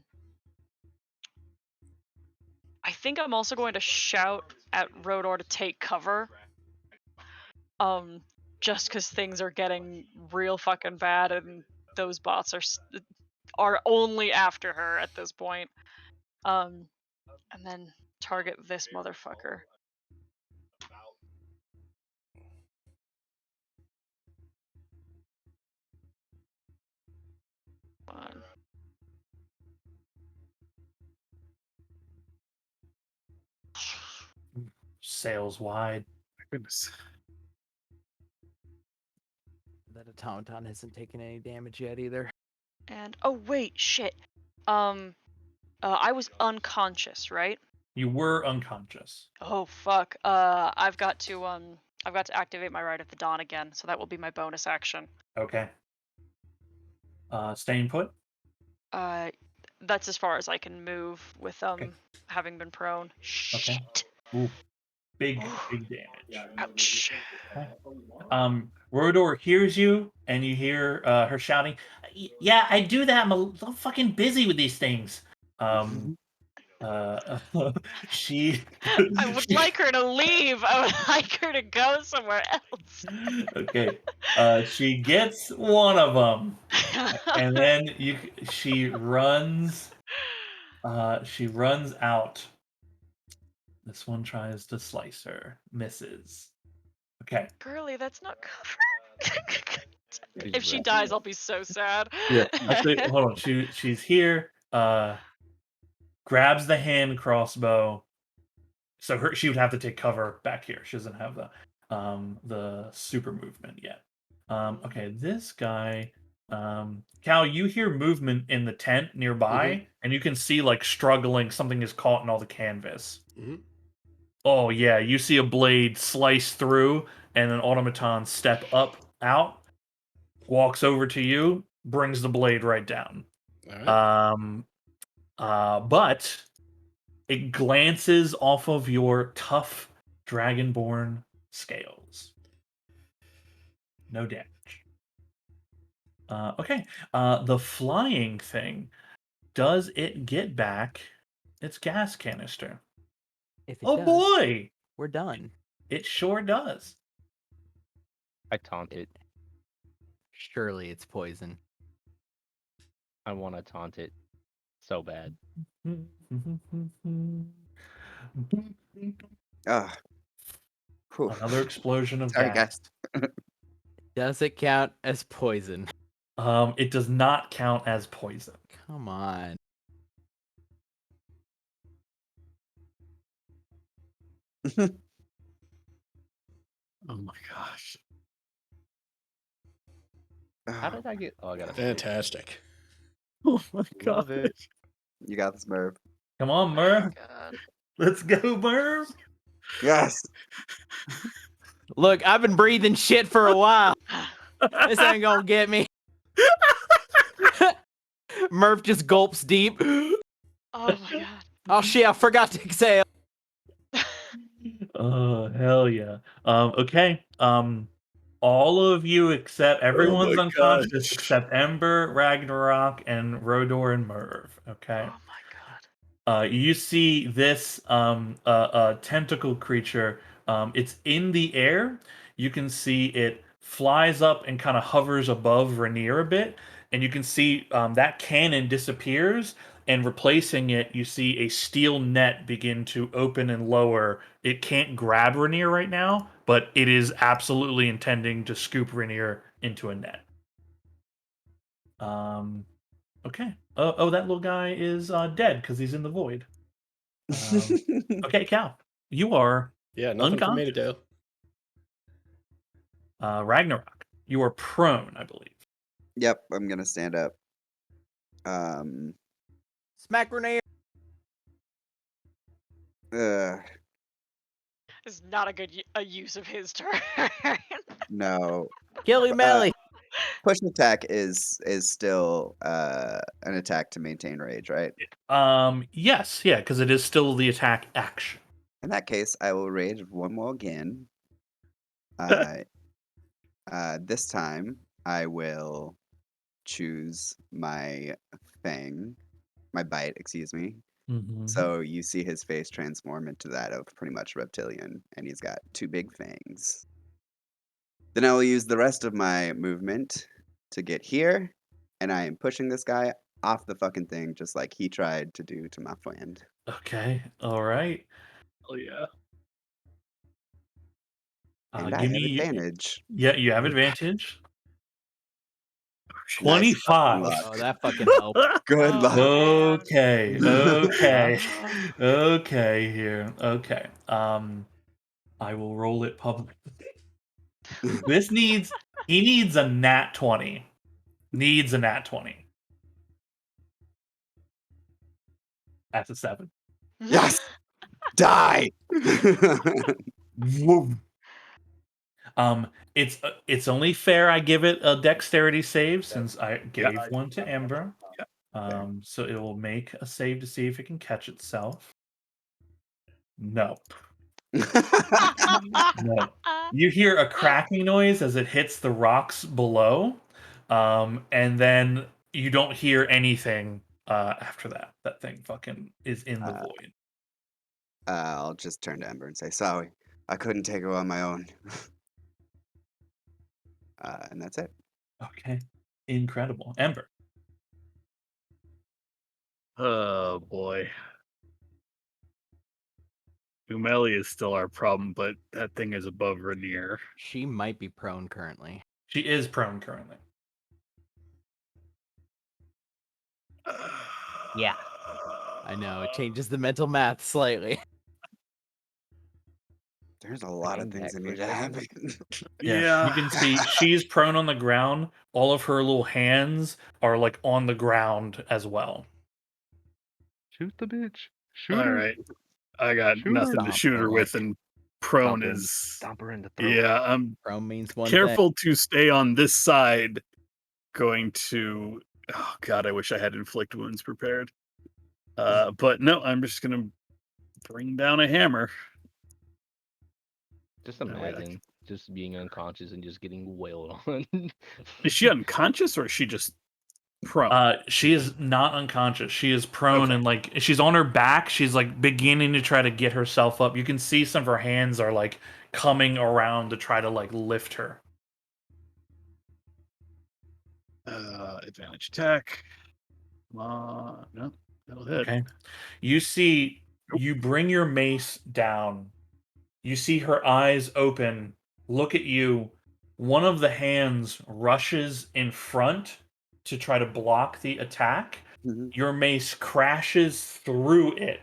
I think I'm also going to shout at Rodor to take cover. Just because things are getting real fucking bad and those bots are only after her at this point. And then target this motherfucker. Fine. Sails wide. Goodness. That automaton hasn't taken any damage yet either. And oh wait, shit. I was unconscious, right? You were unconscious. Oh fuck. I've got to activate my Rite of the Dawn again, so that will be my bonus action. Okay. Staying put. That's as far as I can move with having been prone. Okay. Shit. Ooh, big Ooh. damage. Ouch. Okay. Rodor hears you, and you hear her shouting, "Yeah, I do that. I'm a little fucking busy with these things." Uh, she, I would like her to leave. I would like her to go somewhere else. okay. She gets one of them, and then she runs. She runs out. This one tries to slice her, misses. Okay. Girly, that's not cover. She's If she right. dies, I'll be so sad. Yeah. Actually, hold on. She's here. Grabs the hand crossbow. So she would have to take cover back here. She doesn't have the super movement yet. Okay, this guy. Cal, you hear movement in the tent nearby, and you can see like struggling. Something is caught in all the canvas. Mhm. Oh yeah, you see a blade slice through, and an automaton step up out, walks over to you, brings the blade right down. All right. But it glances off of your tough dragonborn scales. No damage. Okay. The flying thing. Does it get back its gas canister? If it Oh does, boy! we're done. It sure does. I taunt it. Surely it's poison. I want to taunt it so bad. Ah, whew. Another explosion of Sorry, gas. guys. Does it count as poison? It does not count as poison. Come on. Oh my gosh. How did I get? Oh, I got a save. Fantastic. Oh my Love god. it. You got this, Merv. Come on, Oh my Merv. god. Let's go, Merv. Yes. Look, I've been breathing shit for a while. This ain't gonna get me. Murph just gulps deep. Oh my god. Oh shit, I forgot to exhale. Oh, hell yeah. Okay. All of you except everyone's my unconscious gosh. except Ember, Ragnarok, and Rodor and Merv. Okay. Oh my god. You see this tentacle creature. It's in the air. You can see it flies up and kind of hovers above Rainier a bit, and you can see that cannon disappears, and replacing it, you see a steel net begin to open and lower. It can't grab Rainier right now, but it is absolutely intending to scoop Rainier into a net. Okay. Oh, that little guy is dead because he's in the void. Okay, Cal, you are Yeah, nothing for me to unconscious. do. Ragnarok, you are prone, I believe. Yep, I'm gonna stand up. Um, Smack Renee. uh, It's not a good use of his turn. no. Killy Melly. Push attack is still an attack to maintain rage, right? Yes, yeah, because it is still the attack action. In that case, I will rage one more again. Uh, this time I will choose my fang, my bite, excuse me. Mhm. So you see his face transform into that of pretty much reptilian, and he's got two big fangs. Then I will use the rest of my movement to get here, and I am pushing this guy off the fucking thing just like he tried to do to my friend. Okay, all right. Oh yeah. And I Give have me. advantage. Yeah, you have advantage. Nice fucking 25. luck. Oh, that fucking helped. Good Oh, luck. man. Okay, okay, okay. Here, okay. I will roll it public. This needs. He needs a nat 20. Needs a nat 20. That's a 7. Yes! Die! Woo. It's only fair I give it a dexterity save since I Yeah. gave one to Ember. Yeah. So it will make a save to see if it can catch itself. No. No. You hear a cracking noise as it hits the rocks below, and then you don't hear anything after that. That thing fucking is in the Uh, void. I'll just turn to Ember and say, sorry, I couldn't take her on my own. And that's it. Okay. Incredible. Ember. Oh boy. Umeli is still our problem, but that thing is above Rainier. She might be prone currently. She is prone currently. Yeah. I know, it changes the mental math slightly. There's a lot of Bring things back that need to Rainier. happen. Yeah, Yeah. you can see she's prone on the ground. All of her little hands are like on the ground as well. Shoot the bitch. Shoot All her. right. I got Shoot her. nothing to Stomp shoot her, her with, like, and prone Stomp her in, is. stomp her in the throat. Yeah, I'm Prone means one careful to stay on this side. Going to. Oh god, I wish I had inflict wounds prepared. But no, I'm just gonna bring down a hammer. Just That way I imagine just being unconscious and just getting wailed on. Is she unconscious or is she just prone? She is not unconscious. She is prone Okay. and like she's on her back. She's like beginning to try to get herself up. You can see some of her hands are like coming around to try to like lift her. Advantage attack. Come on. No, that'll hit. Okay. You see, you bring your mace down. You see her eyes open, look at you. One of the hands rushes in front to try to block the attack. Mhm. Your mace crashes through it.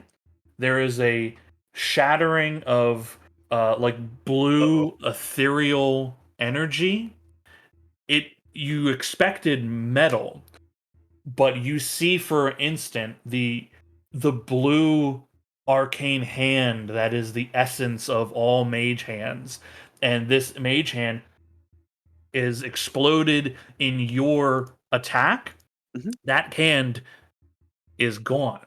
There is a shattering of like blue ethereal energy. It you expected metal, but you see for an instant the blue arcane hand that is the essence of all mage hands, and this mage hand is exploded in your attack. Mhm. That hand is gone.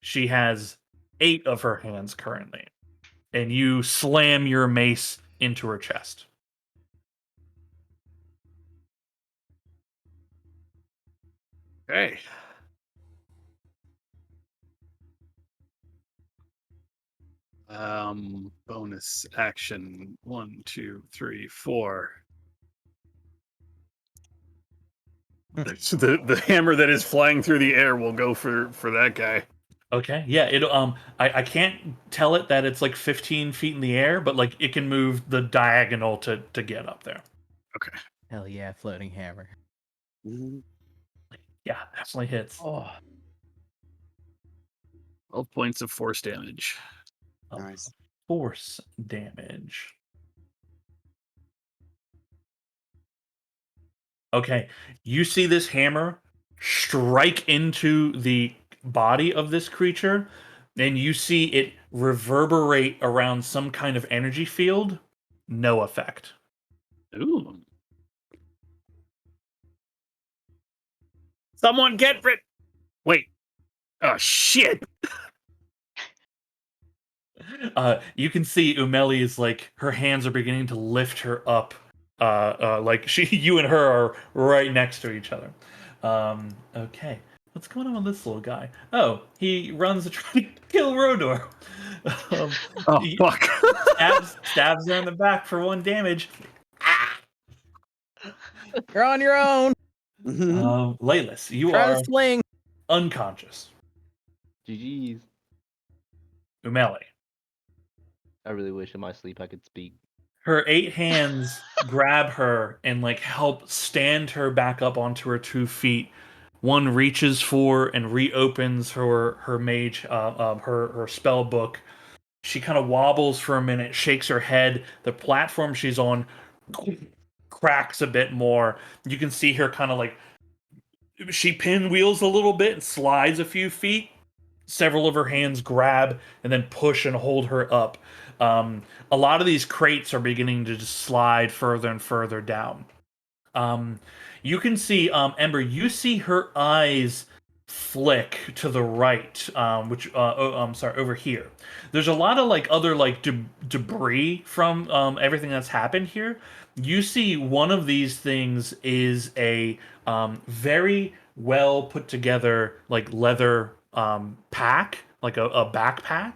She has 8 of her hands currently, and you slam your mace into her chest. Okay. Bonus action 1, 2, 3, 4. So the hammer that is flying through the air will go for that guy. Okay, yeah, I can't tell it that it's like 15 feet in the air, but like it can move the diagonal to get up there. Okay. Hell yeah, floating hammer. Mhm. Yeah, definitely hits. Oh, 12 points of force damage. Of Nice. force damage. Okay, you see this hammer strike into the body of this creature, and you see it reverberate around some kind of energy field. No effect. Ooh. Someone get rid. Wait. Oh shit. You can see Umeli is like her hands are beginning to lift her up. Like you and her are right next to each other. Okay, what's going on with this little guy? Oh, he runs to try to kill Rodor. um, Oh he fuck. stabs her in the back for 1 damage. you're on your own. Mhm. Laylis, you Try are to swing. unconscious. GG's. Umeli. I really wish in my sleep I could speak. Her 8 hands grab her and like help stand her back up onto her 2 feet. One reaches for and reopens her mage her spell book. She kind of wobbles for a minute, shakes her head. The platform she's on cracks a bit more. You can see her kind of like she pinwheels a little bit and slides a few feet. Several of her hands grab and then push and hold her up. A lot of these crates are beginning to just slide further and further down. Um, you can see Ember. You see her eyes flick to the right, I'm sorry, over here. There's a lot of like other like debris from everything that's happened here. You see one of these things is a very well put together like leather pack, like a backpack.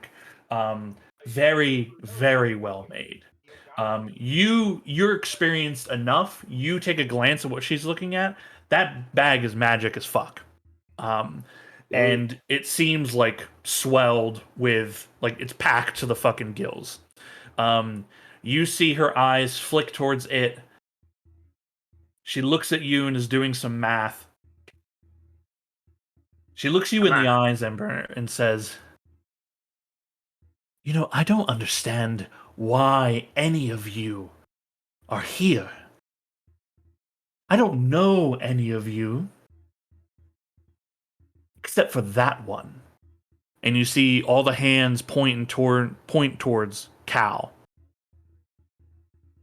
Very well made. You're experienced enough. You take a glance at what she's looking at. That bag is magic as fuck. Um, Ooh. and it seems like swelled with like it's packed to the fucking gills. Um, you see her eyes flick towards it. She looks at you and is doing some math. She looks you in the eyes, Ember, and says, "You know, I don't understand why any of you are here. I don't know any of you, except for that one." And you see all the hands point towards Cal.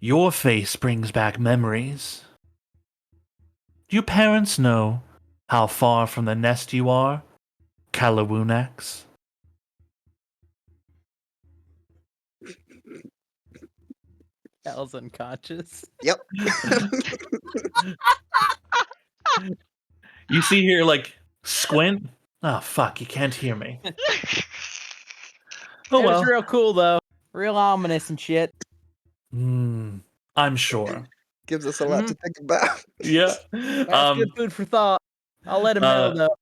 Your face brings back memories. Do your parents know how far from the nest you are, Kalawunax? Cal's unconscious. Yep. You see here, like, squint. Oh, fuck, you can't hear me. Oh, It was well. real cool though. Real ominous and shit. I'm sure. Gives us a lot to think about. Yeah. That's good food for thought. I'll let him know though.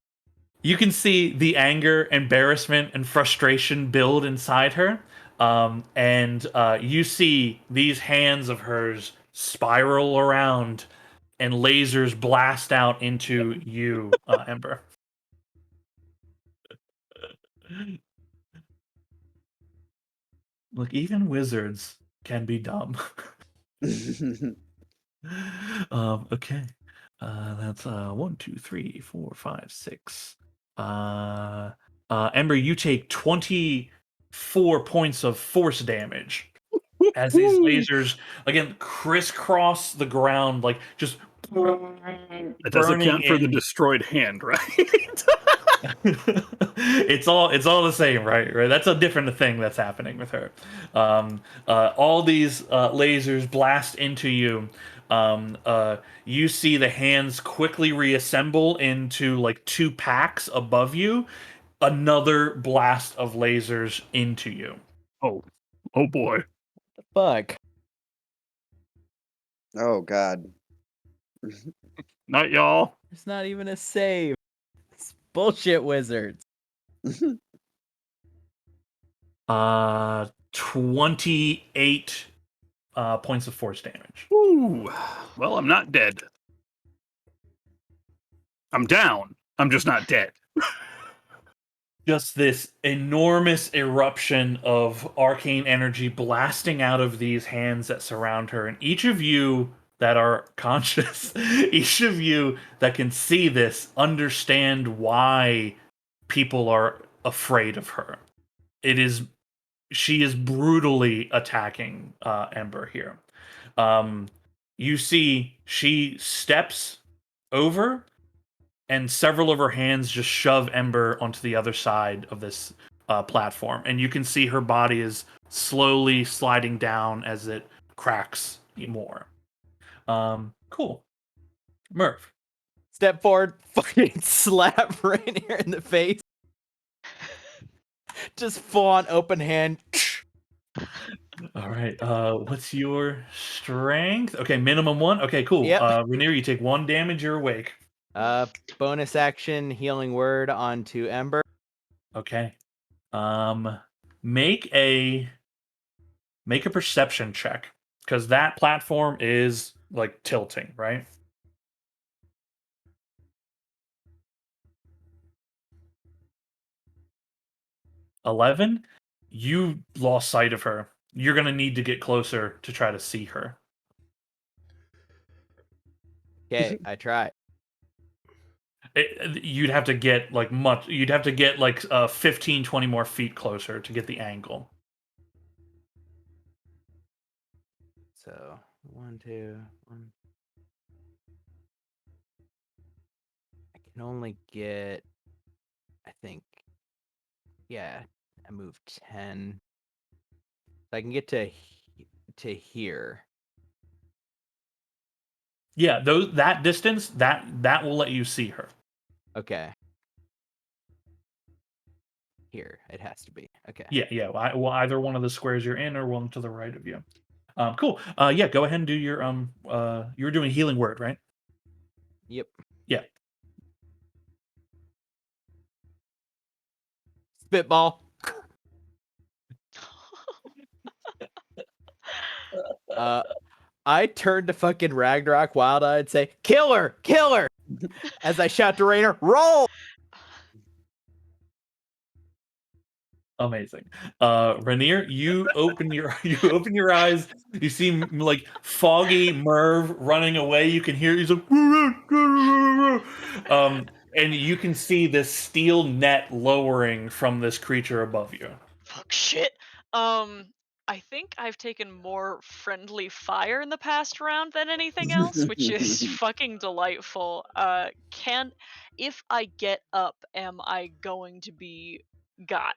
You can see the anger, embarrassment, and frustration build inside her. And you see these hands of hers spiral around and lasers blast out into you, Ember. Look, even wizards can be dumb. Okay. That's 1, 2, 3, 4, 5, 6. Ember, you take 24 points of force damage as these Woo! lasers again crisscross the ground, like just That does burning account for the in. destroyed hand, right? It's all the same, right? That's a different thing that's happening with her. All these lasers blast into you. You see the hands quickly reassemble into like two packs above you. Another blast of lasers into you. Oh, oh boy. Fuck. Oh God. Not y'all. There's not even a save. It's bullshit wizards. 28 points of force damage. Ooh. Well, I'm not dead. I'm down. I'm just not dead. Just this enormous eruption of arcane energy blasting out of these hands that surround her. And each of you that are conscious, each of you that can see this, understand why people are afraid of her. She is brutally attacking Ember here. You see, she steps over, and several of her hands just shove Ember onto the other side of this platform, and you can see her body is slowly sliding down as it cracks more. Cool. Murph. Step forward, fucking slap Rainier in the face. Just full on open hand. All right. What's your strength? Okay, minimum 1. Okay, cool. Yep. Rainier, you take 1 damage. You're awake. Bonus action, healing word onto Ember. Okay. Make a perception check, because that platform is like tilting, right? $11. You lost sight of her. You're gonna need to get closer to try to see her. Okay, I try. You'd have to get like much. You'd have to get like 15, 20 more feet closer to get the angle. So 1, 2, 1. I can only get, I think, yeah, I moved 10. So I can get to here. Yeah, that distance that will let you see her. Okay. Here, it has to be. Okay. Yeah. Well, either one of the squares you're in or one to the right of you. Cool. Yeah, go ahead and do your you were doing healing word, right? Yep. Yeah. Spitball. I turned to fucking Ragnarok Wild-Eyed and say, "Kill her! Kill her!" As I shout to Rainer, "Roll!" Amazing. Rainier, you open your eyes. You see like foggy Merv running away. You can hear he's like, and you can see this steel net lowering from this creature above you. Fuck shit. I think I've taken more friendly fire in the past round than anything else, which is fucking delightful. If I get up, am I going to be got?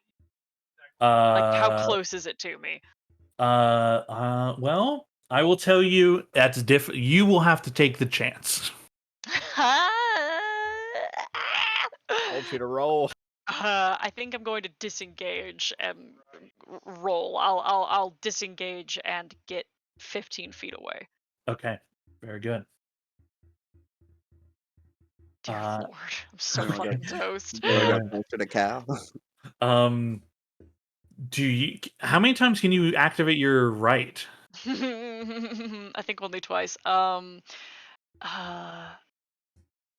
Like, how Uh, close is it to me? well, I will tell you that's different. You will have to take the chance. Told you to roll. I think I'm going to disengage and roll. I'll disengage and get 15 feet away. Okay, very good. Dear Lord, I'm so You wanna go- fucking toast. You wanna go Alright. closer to Cal? Do you? How many times can you activate your right? I think only twice. Uh,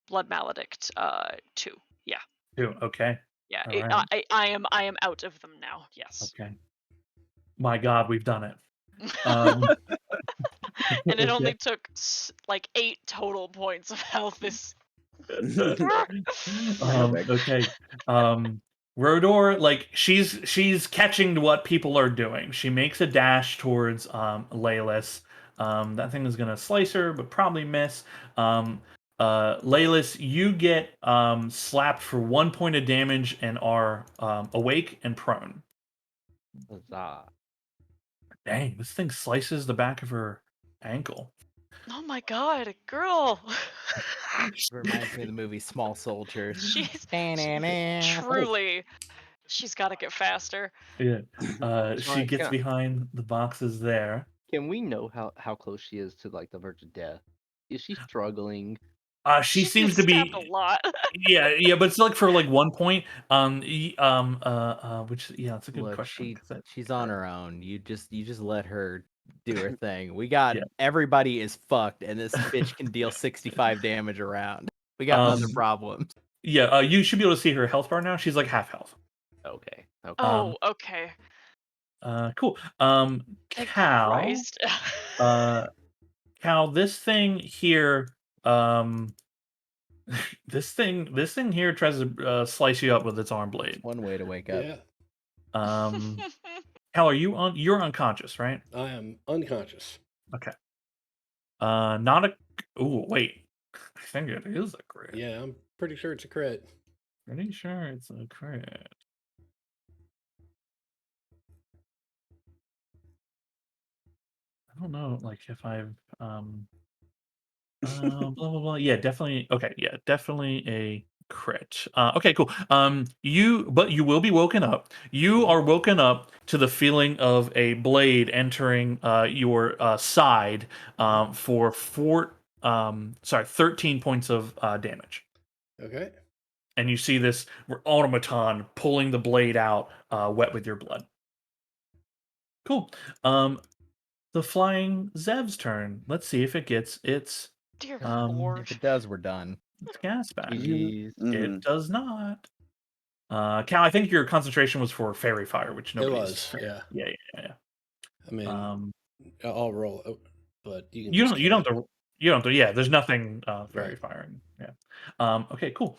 Blood Maledict. 2. Yeah, 2. Okay. yeah. All right. I am out of them now. Yes. Okay. My God, we've done it. Um, and it only took like 8 total points of health. This. Perfect. Okay. Rodor, like she's catching what people are doing. She makes a dash towards Laylis. That thing is gonna slice her, but probably miss. Laylis, you get slapped for 1 point of damage and are awake and prone. Huzzah. Dang, this thing slices the back of her ankle. Oh my god, girl. Reminds me of the movie Small Soldiers. She's Da-na-na. truly. She's got to get faster. Yeah. She Sorry, gets behind the boxes there. Can we know how close she is to like the verge of death? Is she struggling? She She's seems been to stabbed a be lot. yeah, but it's like for like 1 point. Which yeah, it's a good Look, question. 'Cause she's on her own. You just let her do her thing. We got Yeah. everybody is fucked, and this bitch can deal 65 damage around. We got other problems. Yeah, you should be able to see her health bar now. She's like half health. Okay. Okay. Oh, okay. Cool. Thank Cal, Christ. Cal, this thing here, this thing here tries to slice you up with its arm blade. One way to wake up. Yeah, Cal, you're unconscious, right? I am unconscious. Okay. Not a. Ooh, wait. I think it is a crit. Yeah, I'm pretty sure it's a crit. Pretty sure it's a crit. I don't know, like if I've blah blah blah. Yeah, definitely. Okay, yeah, definitely a crit. Okay, cool. But you will be woken up. You are woken up to the feeling of a blade entering your side for 13 points of damage. Okay. And you see this automaton pulling the blade out, wet with your blood. Cool. The flying Zev's turn. Let's see if it gets its Dear If Lord. it does, we're done. gas back. GG's. It does not. Cal, I think your concentration was for fairy fire, which It nobody's. was, yeah. Yeah. I mean, Um, I'll roll, but you can you just don't. You kill don't. it. You don't. Yeah, there's nothing fairy Right. firing. Yeah. Okay. Cool.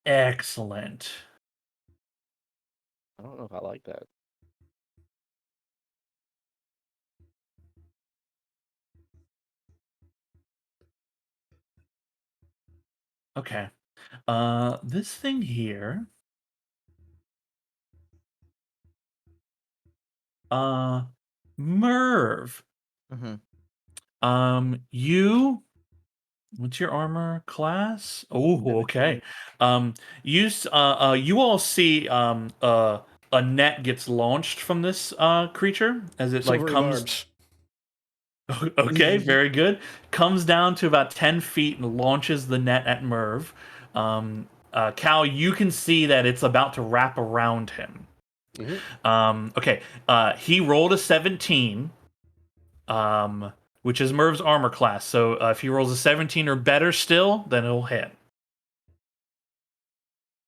Excellent. I don't know if I like that. Okay. This thing here. Merv. Mm-hmm. You. What's your armor class? Oh, okay. 17. You all see a net gets launched from this creature as it like Silvery comes. barbs. Okay, very good. Comes down to about 10 feet and launches the net at Merv. Cal, you can see that it's about to wrap around him. Okay, he rolled a 17, which is Merv's armor class. So if he rolls a 17 or better still, then it'll hit.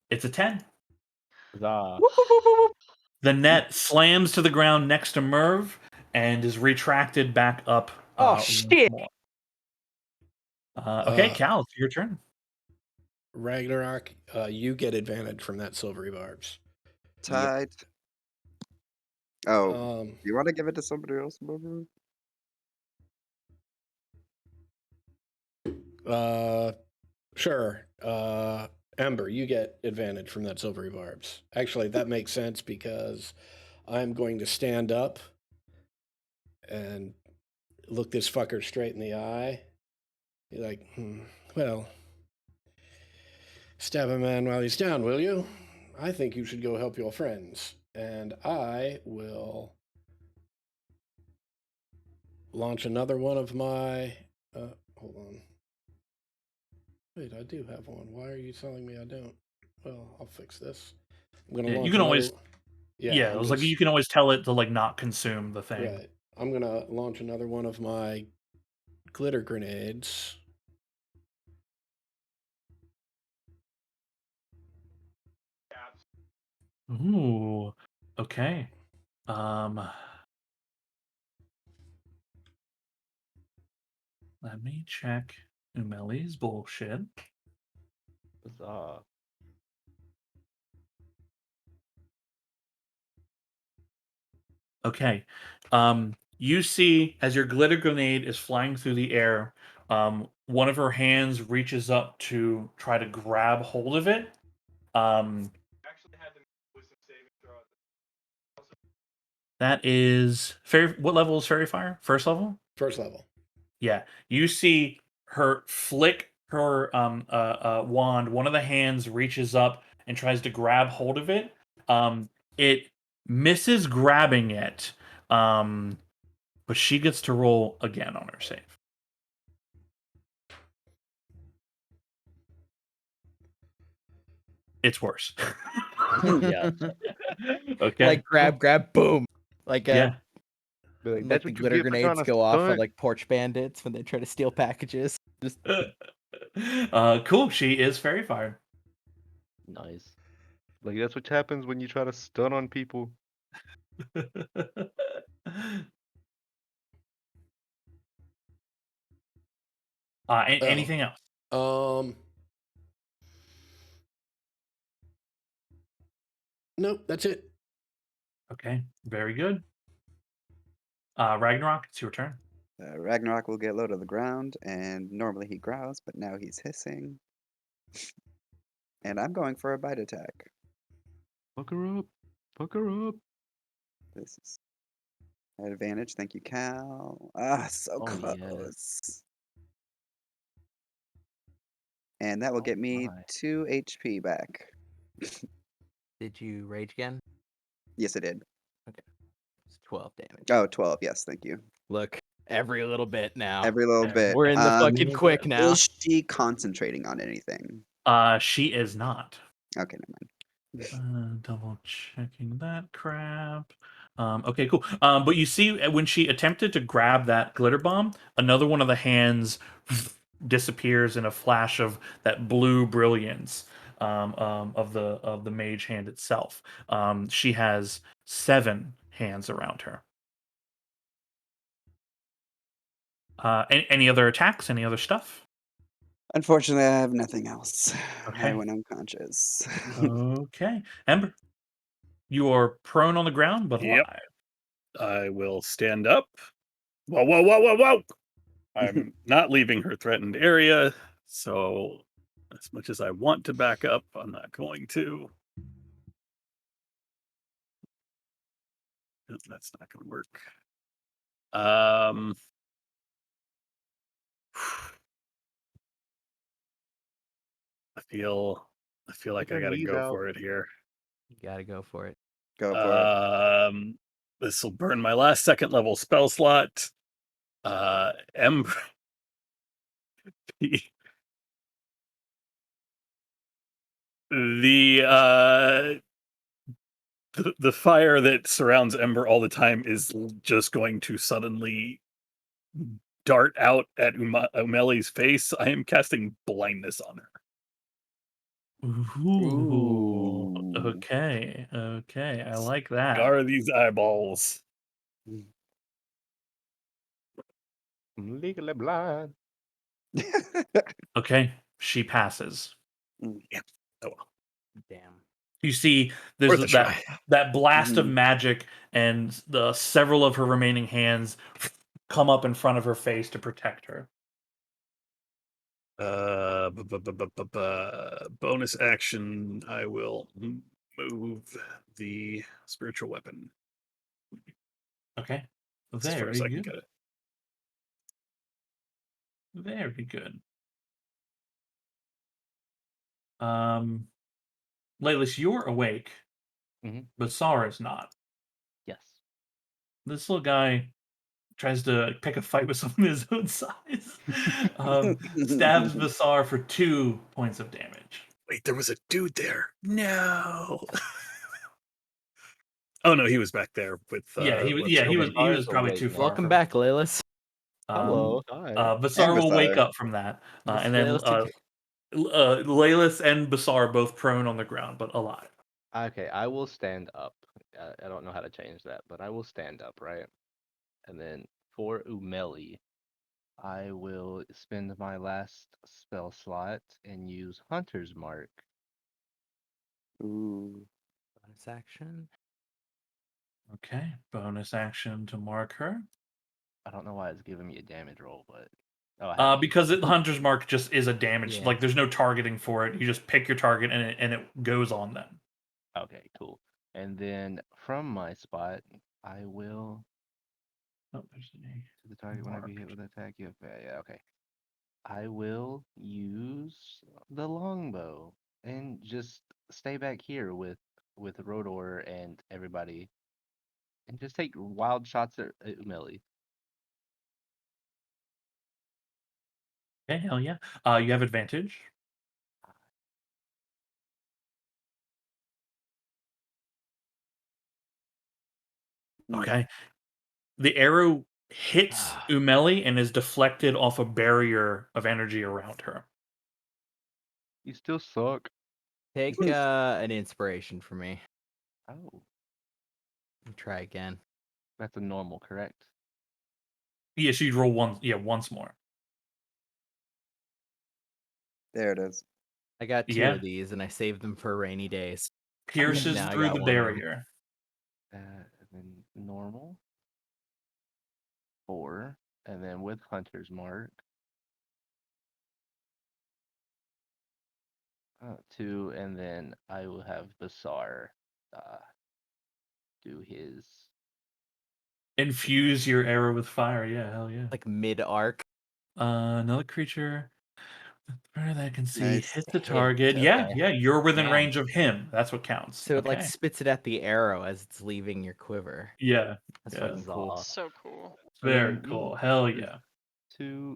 It's a 10. Huzzah. The net slams to the ground next to Merv and is retracted back up. Oh Once shit! more. Okay, Cal, it's your turn. Ragnarok, you get advantage from that silvery barbs. Tight. Oh, you want to give it to somebody else, Bubba? Sure. Ember, you get advantage from that silvery barbs. Actually, that makes sense because I'm going to stand up and look this fucker straight in the eye. Be like, well, stab a man while he's down, will you? I think you should go help your friends. And I will launch another one of my. Hold on. Wait, I do have one. Why are you telling me I don't? Well, I'll fix this. I'm gonna Yeah, launch you can another. always. Yeah, it I'm was like just you can always tell it to like not consume the thing. right. I'm gonna launch another one of my glitter grenades. Ooh. Okay. Um. Let me check Umeli's bullshit. Bizarre. Okay. You see as your glitter grenade is flying through the air, one of her hands reaches up to try to grab hold of it. That is fairy. What level is fairy fire? First level. First level. Yeah. You see her flick her wand. One of the hands reaches up and tries to grab hold of it. It misses grabbing it. But she gets to roll again on her save. It's worse. Yeah. Okay. Like grab, boom. Like Yeah. Be like, like that's the what you glitter get for trying grenades to go off of stunt. like porch bandits when they try to steal packages. Just Cool. She is fairy fired. Nice. Like that's what happens when you try to stunt on people. Anything else? Nope, that's it. Okay. Very good. Ragnarok, it's your turn. Ragnarok will get low to the ground, and normally he growls, but now he's hissing. And I'm going for a bite attack. Fuck her up. Fuck her up. This is at advantage. Thank you, Cal. Ah, so Oh, yes. close. And that will Oh, get me my. 2 HP back. did you rage again? Yes, it did. It's 12 damage. Oh, 12. Yes, thank you. Look, every little bit now. Every little bit. We're in the fucking quick now. Is she concentrating on anything? She is not. Okay, never mind. Double checking that crap. Okay, cool. But you see, when she attempted to grab that glitter bomb, another one of the hands disappears in a flash of that blue brilliance of the mage hand itself. She has 7 hands around her. Any other attacks? Any other stuff? Unfortunately, I have nothing else. Okay. I went unconscious. Okay, Ember, you are prone on the ground but Yep. alive. I will stand up. Whoa, whoa, whoa, whoa, whoa! I'm not leaving her threatened area, so as much as I want to back up, I'm not going to. That's not going to work. I feel like Take I her got to knees go out. for it here. You gotta go for it. Go for it. This will burn my last 2nd level spell slot. Ember. the the fire that surrounds Ember all the time is just going to suddenly dart out at Umeli's face. I am casting blindness on her. Ooh. Ooh. Okay. Okay. I like that. Scar these eyeballs. I'm legally blind. Okay. She passes. Yeah. Oh well. Damn. You see, there's Worth a try. that blast of Mhm. magic, and the several of her remaining hands come up in front of her face to protect her. Bonus action. I will move the spiritual weapon. Okay. That's as far as Very I can good. get it. Very good. Laylis, you're awake, Mhm. but Sara's not. Yes. This little guy tries to pick a fight with someone his own size. Stabs Vasar for 2 points of damage. Wait, there was a dude there. No. Oh no, he was back there with. Yeah, he was. what's Yeah, her he name? was probably awake too now. far. Welcome back, Laylis. Hello. Hi. Vasar will wake up from that, Miss and then Laylis Laylis and Basar are both prone on the ground but alive. Okay, I will stand up. I don't know how to change that, but I will stand up, right? And then for Umeli, I will spend my last spell slot and use Hunter's Mark. Ooh. Bonus action. Okay, bonus action to mark her. I don't know why it's giving me a damage roll, but I haven't used Because it. Hunter's Mark just is a damage. Yeah. Like there's no targeting for it. You just pick your target and it goes on them. Okay, cool. And then from my spot, I will Oh, there's to the target whenever you hit with an attack. Yeah, okay. I will use the longbow and just stay back here with Rodor and everybody, and just take wild shots at Umeli. okay, hell yeah. You have advantage. Okay. The arrow hits Umeli and is deflected off a barrier of energy around her. You still suck. Take an inspiration for me. Oh, Try again. that's a normal, correct? Yeah, so you'd roll once more. There it is. I got 2 Yeah. of these, and I saved them for rainy days. Pierces Now I through got the one of 'em. barrier. And then normal, 4, and then with Hunter's Mark, 2, and then I will have Basar do his. Infuse your arrow with fire. Yeah, hell yeah. Like mid arc. Another creature that I can see Nice. hit the Hit. target. Yeah, Okay. yeah, you're within Damn. range of him. That's what counts. So it like Okay. spits it at the arrow as it's leaving your quiver. Yeah, That's yeah. fucking Cool. cool. So cool. And Very then cool. Hell is yeah.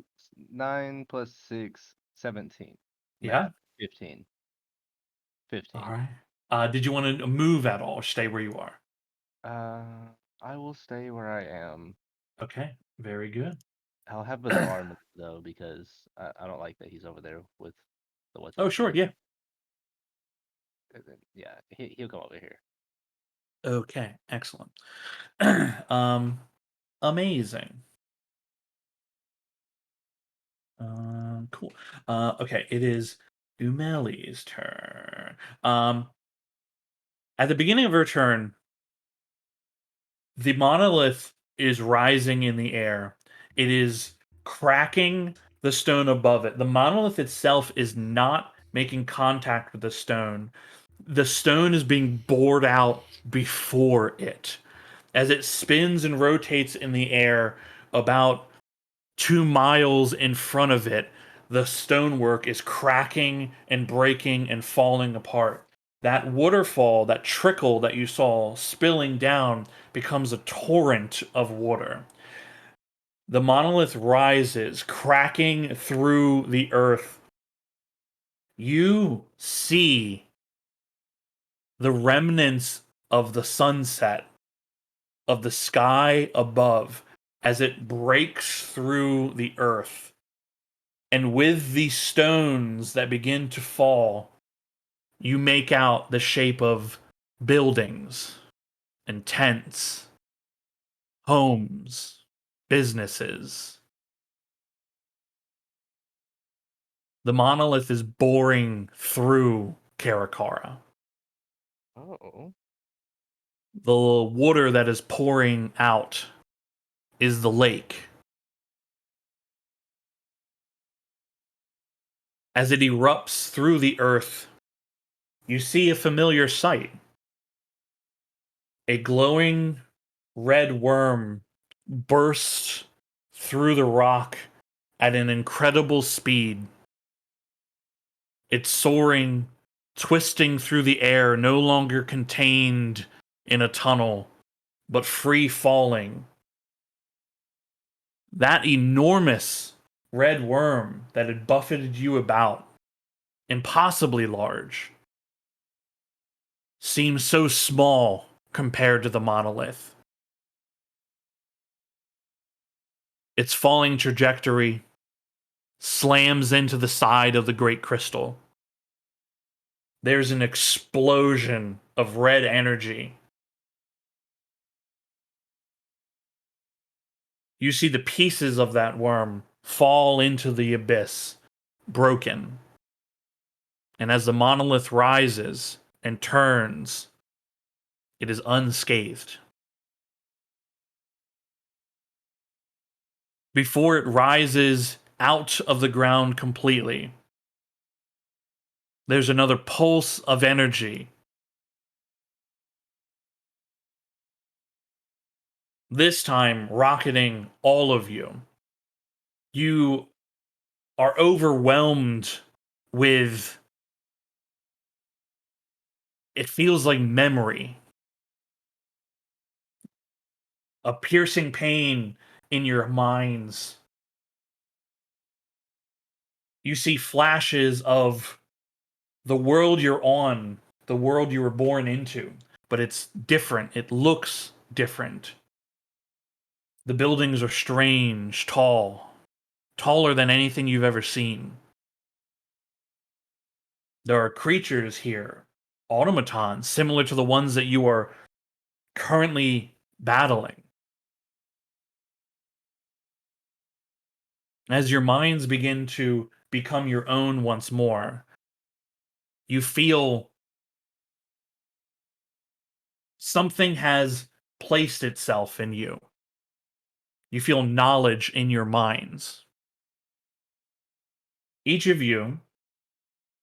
9 plus 6, 17. Yeah. Math, 15. 15. All right. Did you want to move at all or stay where you are? I will stay where I am. Okay. Very good. I'll have Bazaar move though, because I don't like that he's over there with the what's Oh, his sure. face. Yeah. And then, yeah, he'll come over here. Okay. Excellent. Amazing. Cool. Okay. It is Umeli's turn. At the beginning of her turn, the monolith is rising in the air. It is cracking the stone above it. The monolith itself is not making contact with the stone. The stone is being bored out before it. As it spins and rotates in the air about 2 miles in front of it, the stonework is cracking and breaking and falling apart. That waterfall, that trickle that you saw spilling down, becomes a torrent of water. The monolith rises, cracking through the earth. You see the remnants of the sunset, of the sky above, as it breaks through the earth. And with the stones that begin to fall, you make out the shape of buildings and tents, homes, businesses. The monolith is boring through Karakara. Oh. The water that is pouring out is the lake. As it erupts through the earth, you see a familiar sight. A glowing red worm bursts through the rock at an incredible speed. It's soaring, twisting through the air, no longer contained in a tunnel, but free falling. That enormous red worm that had buffeted you about, impossibly large, seems so small compared to the monolith. Its falling trajectory slams into the side of the great crystal. There's an explosion of red energy. You see the pieces of that worm fall into the abyss, broken. And as the monolith rises and turns, it is unscathed. Before it rises out of the ground completely, there's another pulse of energy. This time, rocketing all of you. You are overwhelmed with. It feels like memory. A piercing pain in your minds. You see flashes of the world you're on, the world you were born into, but it's different. It looks different. The buildings are strange, tall, taller than anything you've ever seen. There are creatures here, automatons, similar to the ones that you are currently battling. As your minds begin to become your own once more, you feel something has placed itself in you. You feel knowledge in your minds. Each of you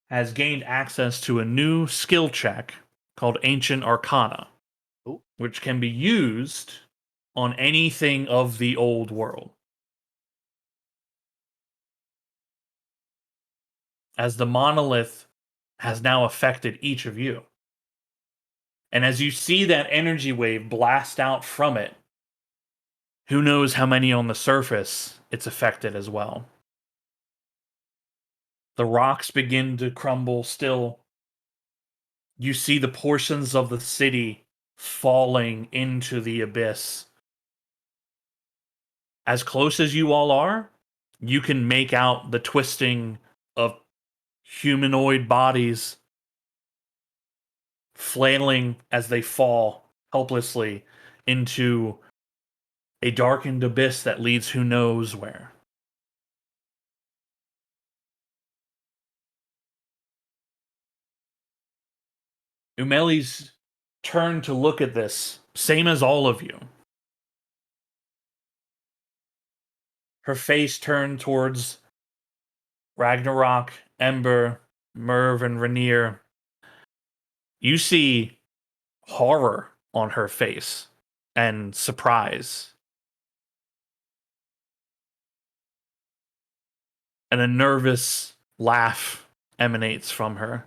has gained access to a new skill check called Ancient Arcana, Ooh. which can be used on anything of the old world. As the monolith has now affected each of you. And as you see that energy wave blast out from it, who knows how many on the surface it's affected as well. The rocks begin to crumble still. You see the portions of the city falling into the abyss. As close as you all are, you can make out the twisting of humanoid bodies flailing as they fall helplessly into a darkened abyss that leads who knows where. Umeli's turn to look at this, same as all of you. Her face turned towards Ragnarok, Ember, Merv, and Rainier. You see horror on her face and surprise. And a nervous laugh emanates from her.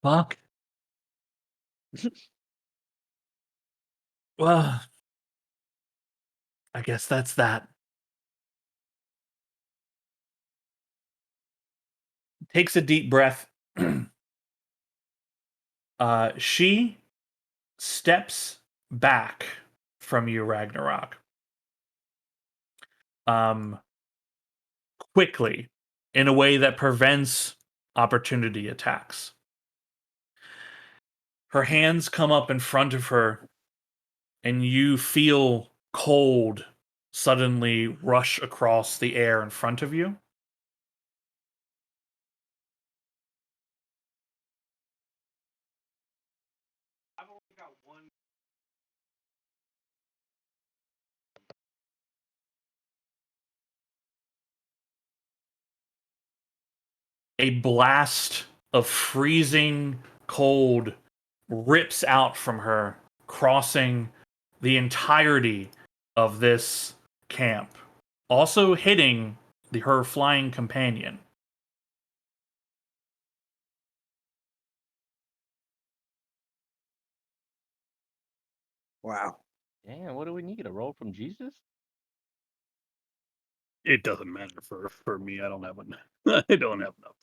Fuck. Well, I guess that's that. Takes a deep breath. She steps back from you, Ragnarok. Quickly, in a way that prevents opportunity attacks. Her hands come up in front of her, and you feel cold suddenly rush across the air in front of you. A blast of freezing cold rips out from her, crossing the entirety of this camp, also hitting her flying companion. Wow. Damn, what do we need? A roll from Jesus? It doesn't matter for me. I don't have enough. I don't have enough.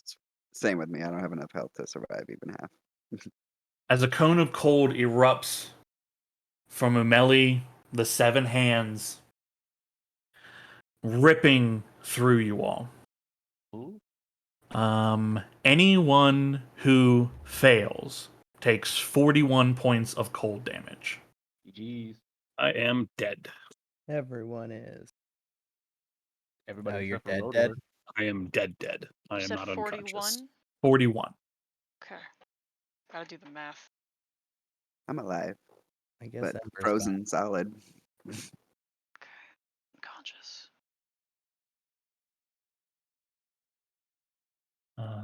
Same with me. I don't have enough health to survive even half. As a cone of cold erupts from Umeli, the seven hands, ripping through you all. Ooh. Anyone who fails takes 41 points of cold damage. Jeez. I am dead. Everyone is. Everybody Oh, you're except for dead. Rodor. I am dead. I You am said not unconscious. 41? 41. Okay. Gotta do the math. I'm alive, I guess but Ember's gone. frozen solid. Okay. Unconscious.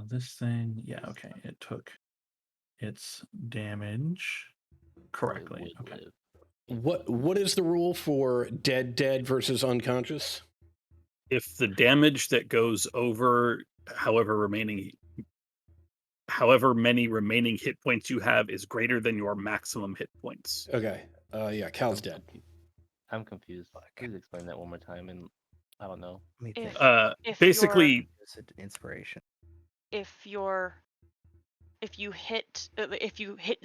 This thing, yeah, okay. It took its damage correctly. It would Okay. live. What is the rule for dead versus unconscious? If the damage that goes over however many remaining hit points you have is greater than your maximum hit points. Okay. Yeah, Cal's dead. I'm confused. Please explain that one more time. And I don't know. Let me think. If Basically, It's an inspiration. if you hit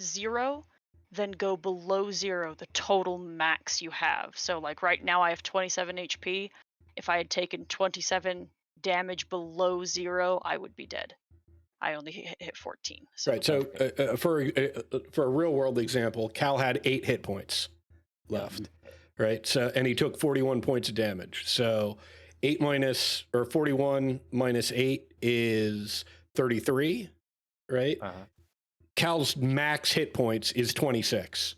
0, then go below 0, the total max you have. So like right now I have 27 HP. If I had taken 27 damage below 0, I would be dead. I only hit 14. So Right. So for a real world example, Cal had 8 hit points left. Right. So and he took 41 points of damage. So 41 minus 8 is 33. Right. Cal's max hit points is 26.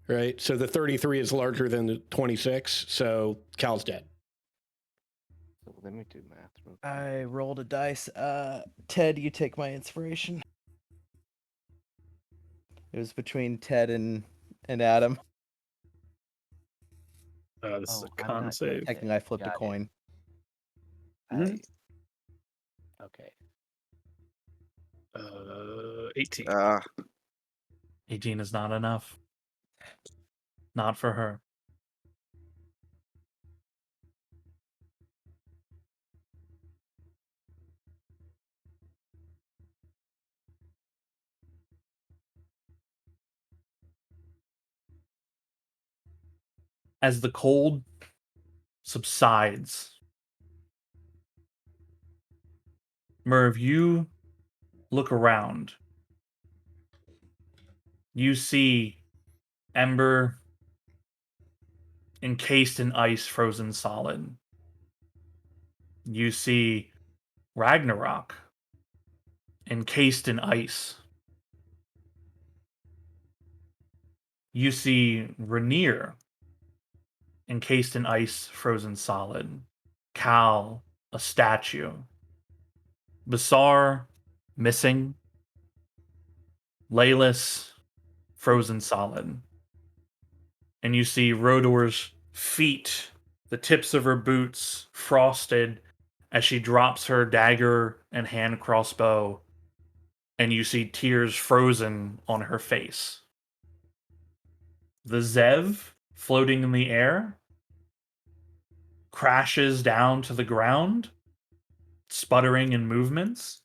Right. So the 33 is larger than the 26. So Cal's dead. So let me do math real quick. I rolled a dice. Ted, you take my inspiration. It was between Ted and Adam. this is a I'm con not save. dead. Technically, I flipped a Got it. coin. Mhm. Okay. 18. 18 is not enough. Not for her. As the cold subsides, Merv, you look around. You see Ember encased in ice, frozen solid. You see Ragnarok encased in ice. You see Rainier encased in ice, frozen solid. Cal, a statue. Basar, missing. Laylis, frozen solid. And you see Rodor's feet, the tips of her boots, frosted as she drops her dagger and hand crossbow, and you see tears frozen on her face. The Zev, floating in the air, crashes down to the ground, sputtering in movements.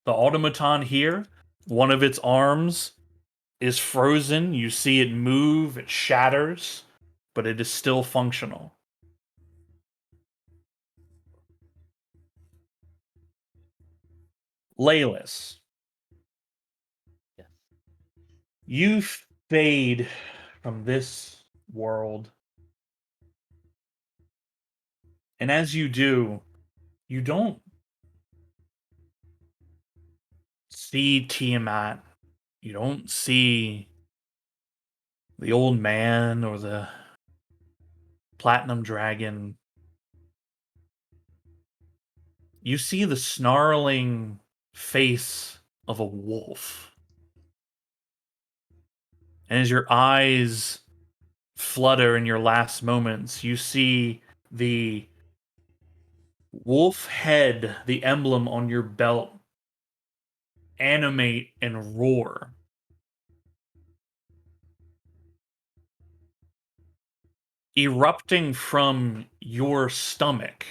The automaton here, one of its arms is frozen. You see it move, it shatters, but it is still functional. Laylis, Yes. you fade from this world. And as you do, you don't see Tiamat. You don't see the old man or the platinum dragon. You see the snarling face of a wolf. And as your eyes flutter in your last moments, you see the wolf head, the emblem on your belt, animate and roar. Erupting from your stomach,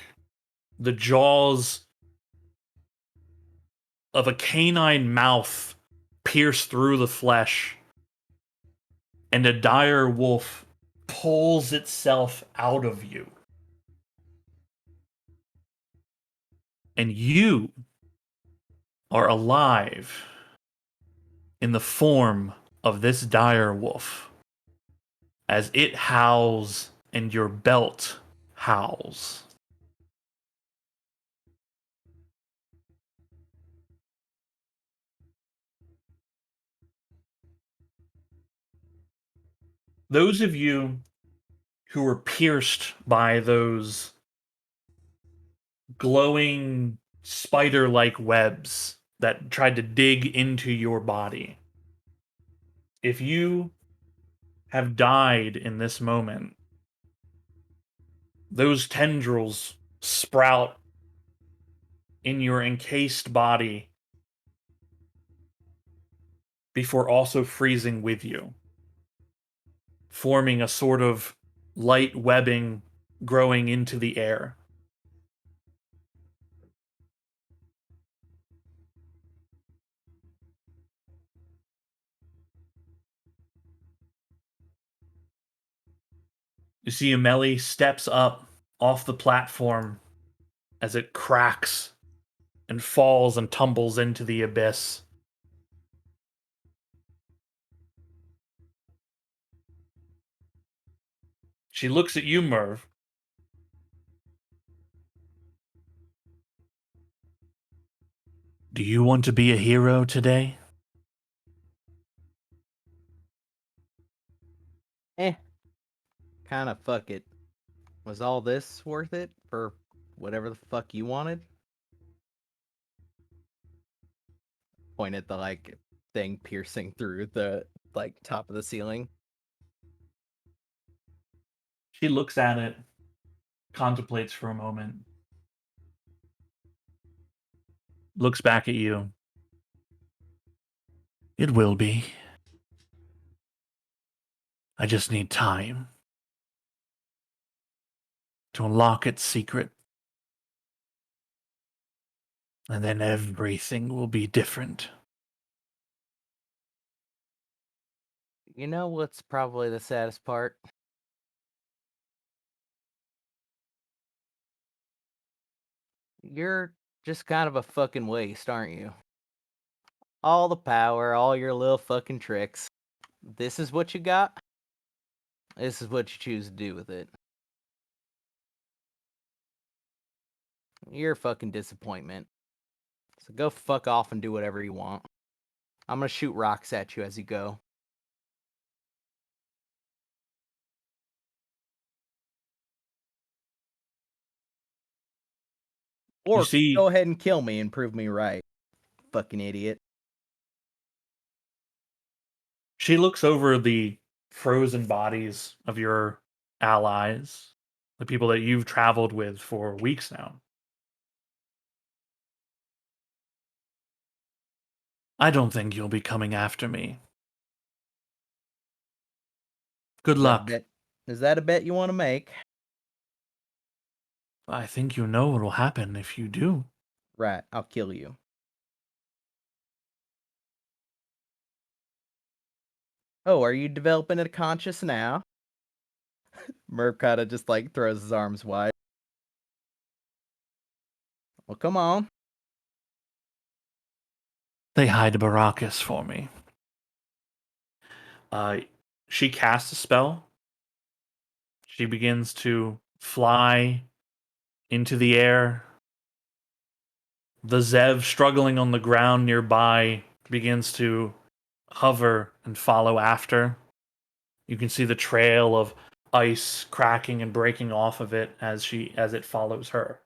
the jaws of a canine mouth pierce through the flesh, and a dire wolf pulls itself out of you. And you are alive in the form of this dire wolf as it howls and your belt howls. Those of you who were pierced by those glowing spider-like webs that tried to dig into your body, if you have died in this moment, those tendrils sprout in your encased body before also freezing with you, forming a sort of light webbing growing into the air. You see Ameli steps up off the platform as it cracks and falls and tumbles into the abyss. She looks at you, Merv. Do you want to be a hero today? Kind of fuck it. Was all this worth it for whatever the fuck you wanted? Point at the like thing piercing through the like top of the ceiling. She looks at it, contemplates for a moment, looks back at you. It will be. I just need time to unlock its secret. And then everything will be different. You know what's probably the saddest part? You're just kind of a fucking waste, aren't you? All the power, all your little fucking tricks. This is what you got? This is what you choose to do with it. You're a fucking disappointment. So go fuck off and do whatever you want. I'm gonna shoot rocks at you as you go. Or see- go ahead and kill me and prove me right. Fucking idiot. She looks over the frozen bodies of your allies, the people that you've traveled with for weeks now. I don't think you'll be coming after me. Good Is that a luck. bet- Is that a bet you want to make? I think you know what will happen if you do. Right, I'll kill you. Oh, are you developing a conscience now? Merv kind of just like throws his arms wide. Well, come on. They hide Baracus for me. She casts a spell. She begins to fly into the air. The Zev struggling on the ground nearby begins to hover and follow after. You can see the trail of ice cracking and breaking off of it as it follows her.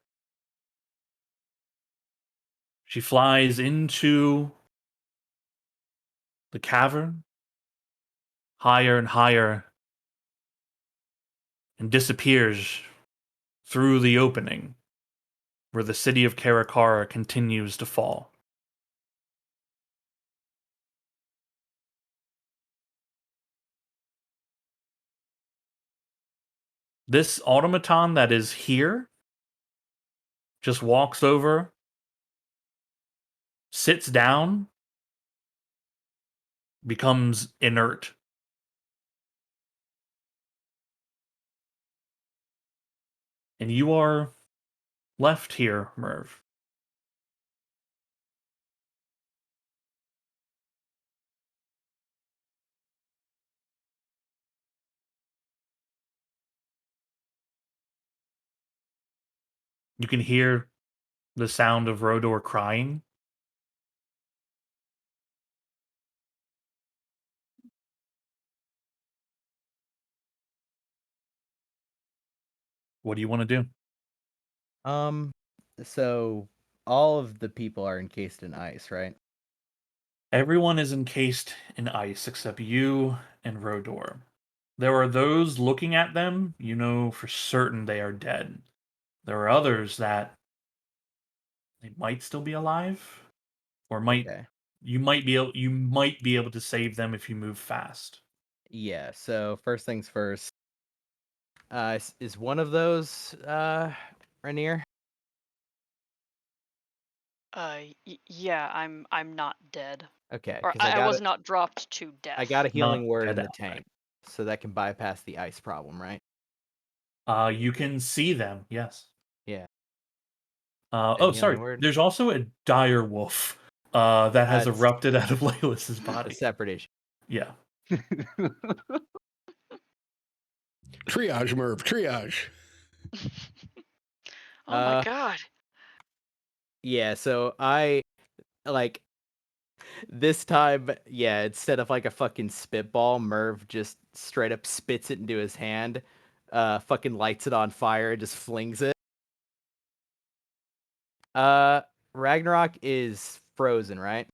She flies into the cavern, higher and higher, and disappears through the opening where the city of Karakara continues to fall. This automaton that is here just walks over, sits down, becomes inert. And you are left here, Merv. You can hear the sound of Rodor crying. What do you want to do? So all of the people are encased in ice, right? Everyone is encased in ice except you and Rodor. There are those looking at them, you know for certain they are dead. There are others that they might still be alive, or Okay. you might be able to save them if you move fast. Yeah. So first things first. Is one of those Rainier? Yeah, I'm not dead, Okay, or because I I got was it. not dropped to I got a death. healing Not word dead in the outright. tank, so that can bypass the ice problem, right? You can see them, yes. Yeah. Oh, And sorry. healing word. There's also a dire wolf that has That's erupted out of Layla's a body. separate issue. Yeah. Triage, Merv, triage. Oh my Uh, god. yeah. So I like this time. Yeah, instead of like a fucking spitball, Merv just straight up spits it into his hand. Fucking lights it on fire, and just flings it. Uh, Ragnarok is frozen, right?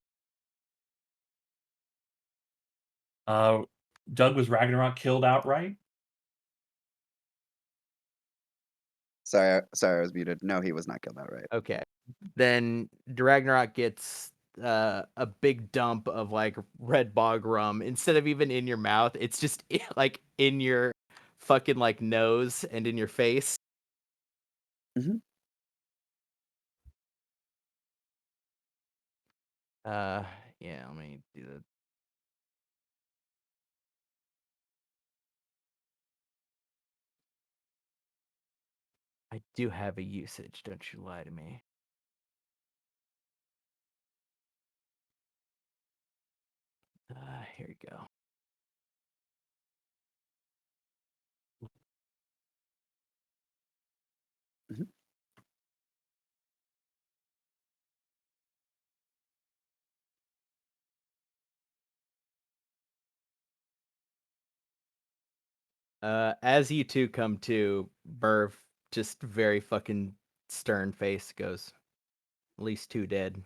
Doug, was Ragnarok killed outright? Sorry, I was muted. No, he was not killed outright. Okay. Then Ragnarok gets a big dump of like red bog rum. Instead of even in your mouth, it's just like in your fucking like nose and in your face. Mhm. Uh, yeah, let me do that. I do have a usage, don't you lie to me. Here you go. Mhm. As you two come to, Burv just very fucking stern face goes, at least 2 dead.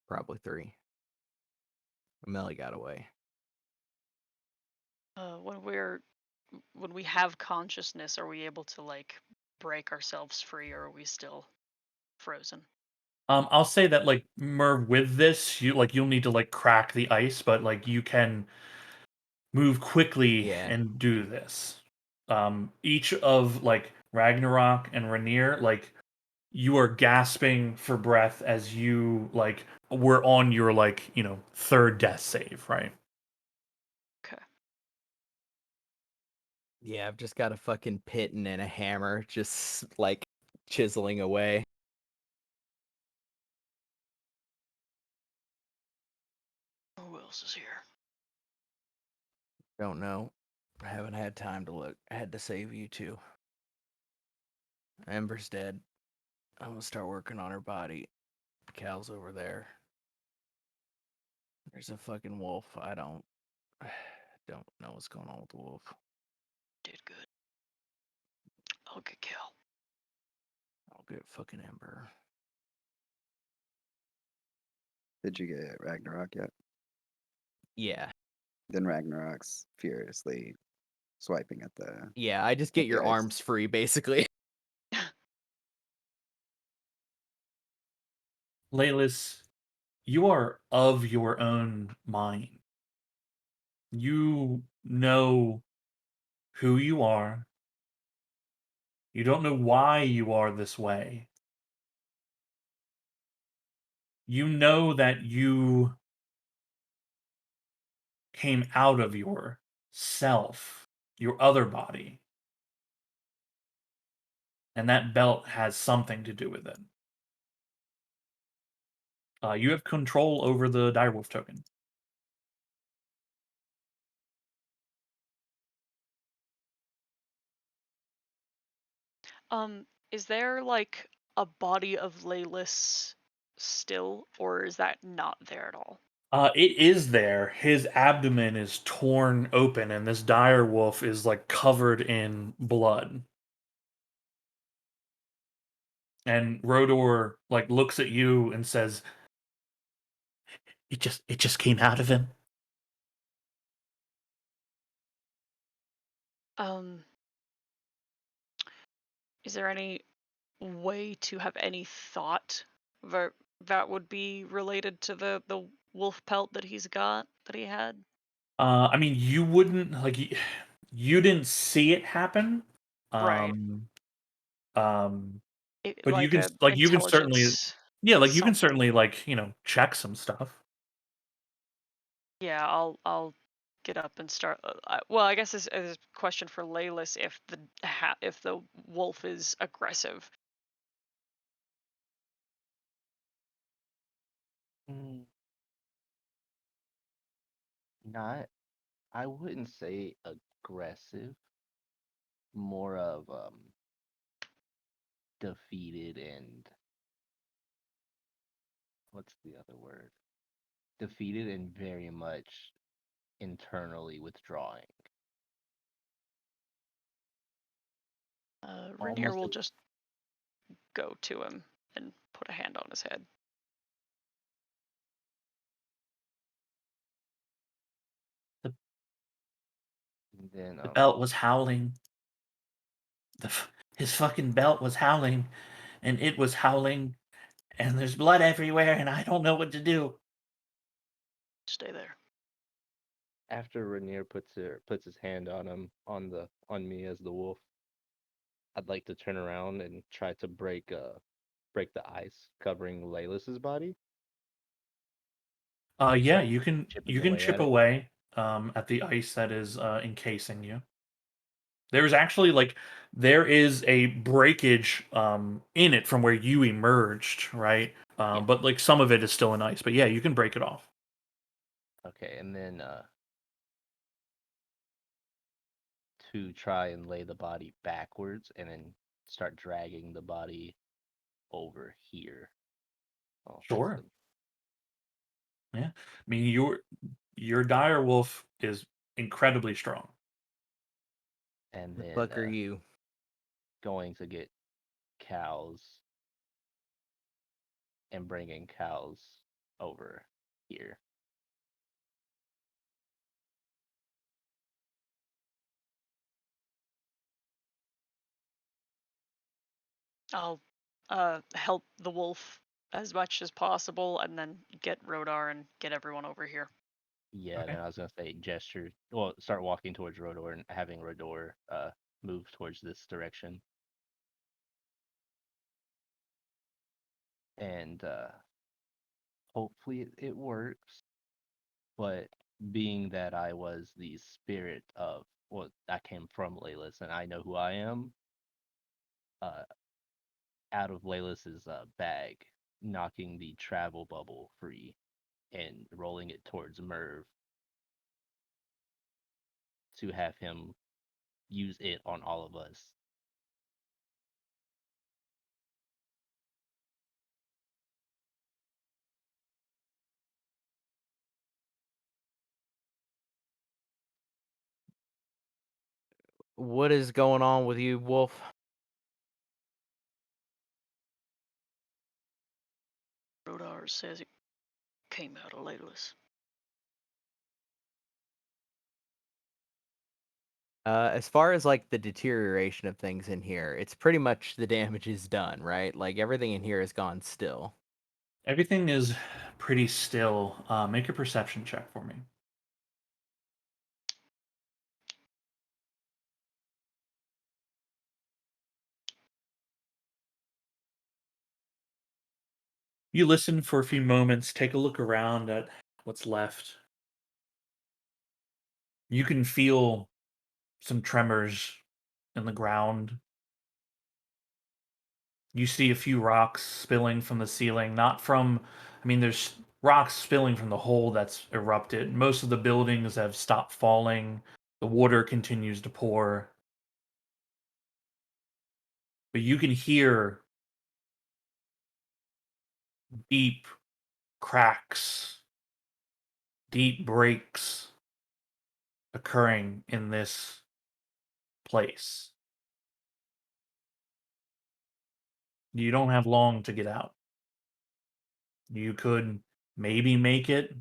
Probably 3. Melly got away. When we have consciousness, are we able to like break ourselves free, or are we still frozen? I'll say that like Merv, with this, you'll need to like crack the ice, but like you can move quickly Yeah. and do this. Each of like Ragnarok and Rainier, like you are gasping for breath as you like were on your like, third death save, right? Okay. Yeah, I've just got a fucking pitten and a hammer just like chiseling away. Who else is here? Don't know. I haven't had time to look. I had to save you two. Ember's dead. I'm gonna start working on her body. Cal's over there. There's a fucking wolf. I don't know what's going on with the wolf. Did good. I'll get Cal. I'll get fucking Ember. Did you get Ragnarok yet? Yeah. Then Ragnarok's furiously swiping at the Yeah, I just get at the your ice. arms free basically. Laylis, you are of your own mind. You know who you are. You don't know why you are this way. You know that you came out of your self, your other body. And that belt has something to do with it. You have control over the direwolf token. Is there like a body of Layless still, or is that not there at all? It is there. His abdomen is torn open, and this dire wolf is like covered in blood. And Rodor like looks at you and says, "It just came out of him." Um, is there any way to have any thought that that would be related to the wolf pelt that he had? I mean, you wouldn't like you didn't see it happen. Right. Um, um, but you Like can a like you can certainly intelligence yeah, like you can something. certainly like check some stuff. Yeah, I'll get up and start. Well, I guess this is a question for Laylis if if the wolf is aggressive. Mm, not, I wouldn't say aggressive, more of defeated and what's the other word? Defeated and very much internally withdrawing. Rainier Almost will just go to him and put a hand on his head. The, then the belt was howling. His fucking belt was howling, and it was howling, and there's blood everywhere, and I don't know what to do. Stay there. after Rainier puts his hand on him on me as the wolf, I'd like to turn around and try to break the ice covering Laylis's body. Yeah, Start you chipping can away chip at it. away at the ice that is encasing you. There's actually like there is a breakage in it from where you emerged, right? Yeah. But like some of it is still in ice. But yeah, you can break it off. Okay, and then to try and lay the body backwards and then start dragging the body over here. Oh, that's Sure. the Yeah. I mean your dire wolf is incredibly strong. and The then fuck are you? going to get cows and bringing cows over here. I'll help the wolf as much as possible, and then get Rodar and get everyone over here. Yeah, Okay. then I was gonna say gesture. Well, start walking towards Rodor and having Rodor move towards this direction. And hopefully it works. But being that I was the spirit of, well, I came from Laylis and I know who I am, uh, out of Laylis's bag, knocking the travel bubble free and rolling it towards Merv to have him use it on all of us. What is going on with you, Wolf? Rodar says it came out of Laylis. As far as like the deterioration of things in here, it's pretty much the damage is done, right? Like everything in here is gone still. Everything is pretty still. Make a perception check for me. You listen for a few moments, take a look around at what's left. You can feel some tremors in the ground. You see a few rocks spilling from the ceiling, not from, I mean, there's rocks spilling from the hole that's erupted. Most of the buildings have stopped falling. The water continues to pour. but you can hear deep cracks, deep breaks occurring in this place. You don't have long to get out. You could maybe make it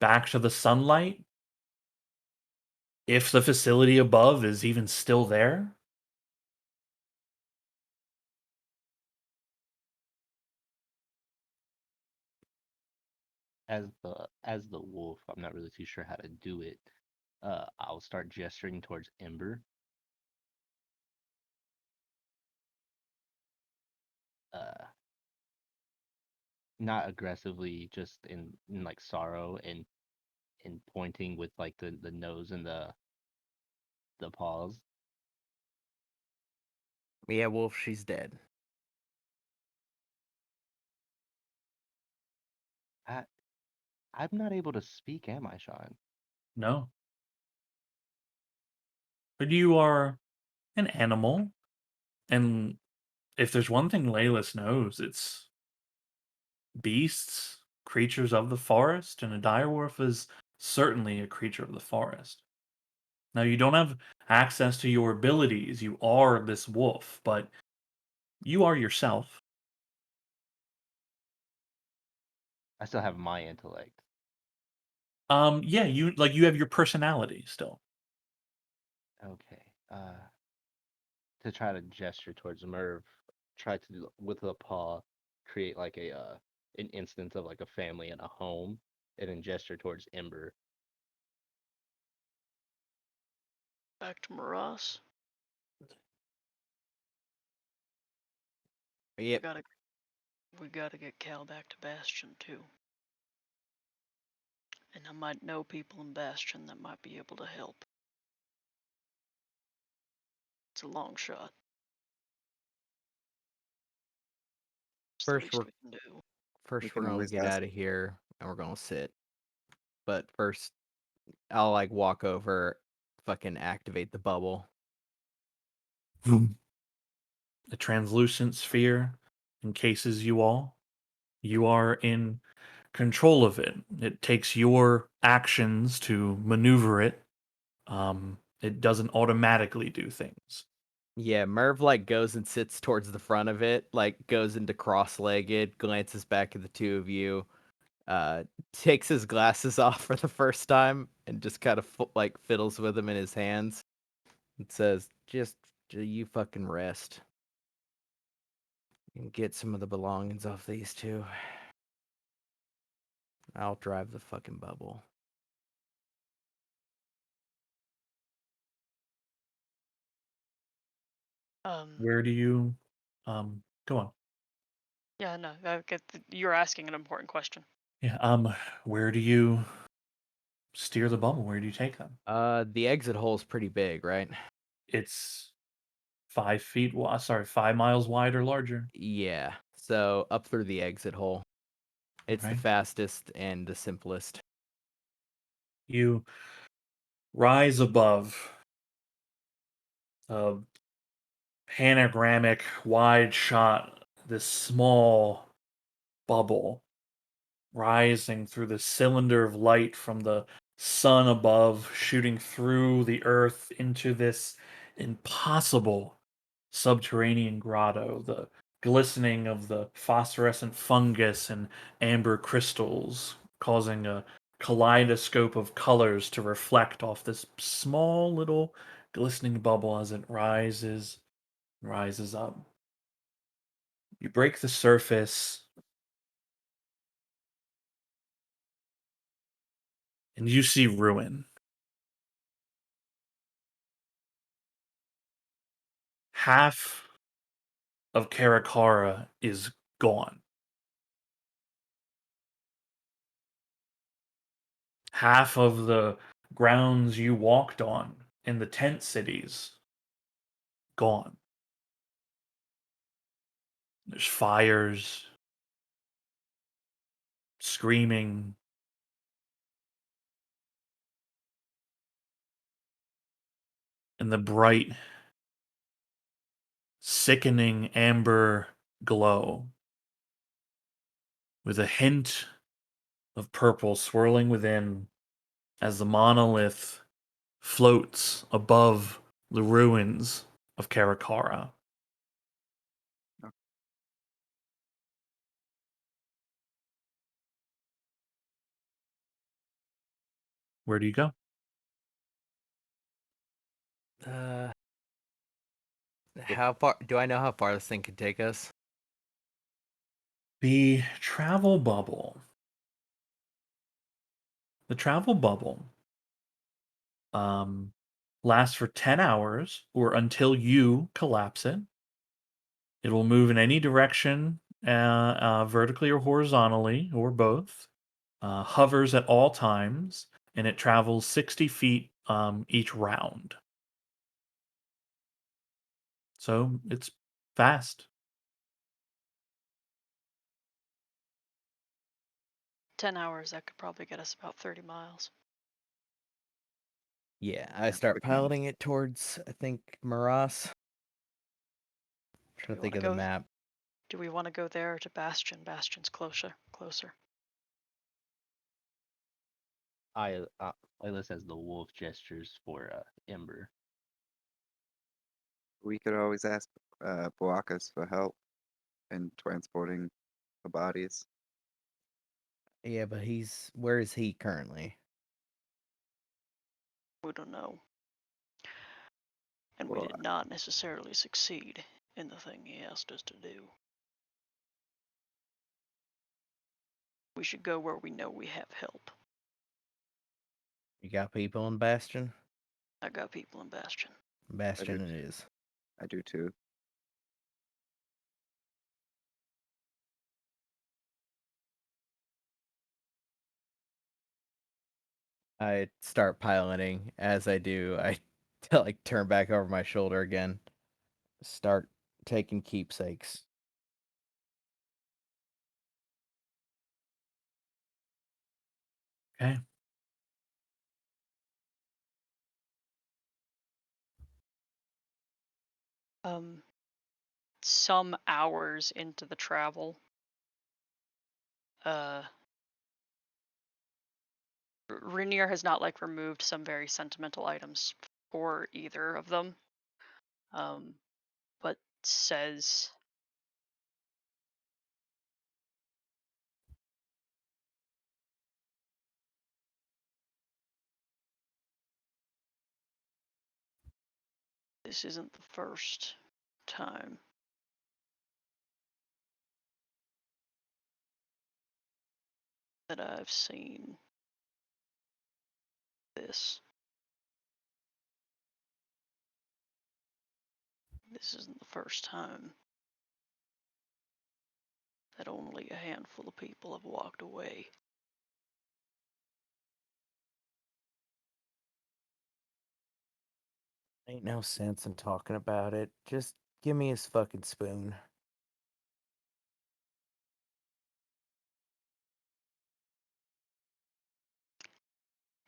back to the sunlight if the facility above is even still there. As the wolf, I'm not really too sure how to do it. I'll start gesturing towards Ember. Uh, Not aggressively, just in like sorrow and pointing with like the nose and the paws. Yeah, Wolf, she's dead. I I'm not able to speak, am I, Sean? No. But you are an animal, and if there's one thing Laylis knows, it's beasts, creatures of the forest, and a direwolf is certainly a creature of the forest. Now, you don't have access to your abilities. You are this wolf, but you are yourself. I still have my intellect. Yeah, you have your personality still. Okay. To try to gesture towards Merv, try to with a paw create like a an instance of like a family and a home, and then gesture towards Ember. Back to Maras. Yep. We gotta get Cal back to Bastion too. And I might know people in Bastion that might be able to help. It's a long shot. It's the First, least we're we can do. We first we're can gonna always get ask. out of here and we're gonna sit. But first, I'll like walk over, fucking activate the bubble. A translucent sphere encases you all. You are in control of it. It takes your actions to maneuver it. It doesn't automatically do things. Yeah, Merv like goes and sits towards the front of it, like goes into cross-legged, glances back at the two of you, takes his glasses off for the first time, and just kind of like fiddles with them in his hands, and says, "Just you fucking rest and get some of the belongings off these two. I'll drive the fucking bubble." Where do you go on? Yeah, no, you're asking an important question. Yeah, where do you steer the bubble? Where do you take them? The exit hole's pretty big, right? It's 5 feet wide, sorry, 5 miles wide or larger. Yeah. So up through the exit hole. It's the Right. fastest and the simplest. You rise above a panoramic wide shot, this small bubble rising through the cylinder of light from the sun above, shooting through the earth into this impossible subterranean grotto. The glistening of the phosphorescent fungus and amber crystals causing a kaleidoscope of colors to reflect off this small little glistening bubble as it rises up. You break the surface and you see ruin. Half of Karakara is gone. Half of the grounds you walked on in the tent cities gone. There's fires, screaming, and the bright sickening amber glow with a hint of purple swirling within as the monolith floats above the ruins of Karakara. Where do you go? How far do I know how far this thing can take us? The travel bubble. The travel bubble lasts for 10 hours or until you collapse it. It will move in any direction, vertically or horizontally, or both. Hovers at all times, and it travels 60 feet each round. So it's fast. 10 hours, that could probably get us about 30 miles. Yeah, I Yeah, start quick moves. piloting it towards, I think, Maras. Trying to We think wanna of the go- map. Do we want to go there or to Bastion? Bastion's closer. Playlist has the wolf gestures for Ember. We could always ask Boakas for help in transporting the bodies. Yeah, but where is he currently? We don't know. And we Well, did not necessarily succeed in the thing he asked us to do. We should go where we know we have help. You got people in Bastion? I got people in Bastion. Bastion it is. I do too. I start piloting. As I do, I like turn back over my shoulder again. Start taking keepsakes. Okay. Some hours into the travel, Rainier has not like removed some very sentimental items for either of them, but says this isn't the first time that I've seen this. This isn't the first time that only a handful of people have walked away. Ain't no sense in talking about it. Just give me his fucking spoon.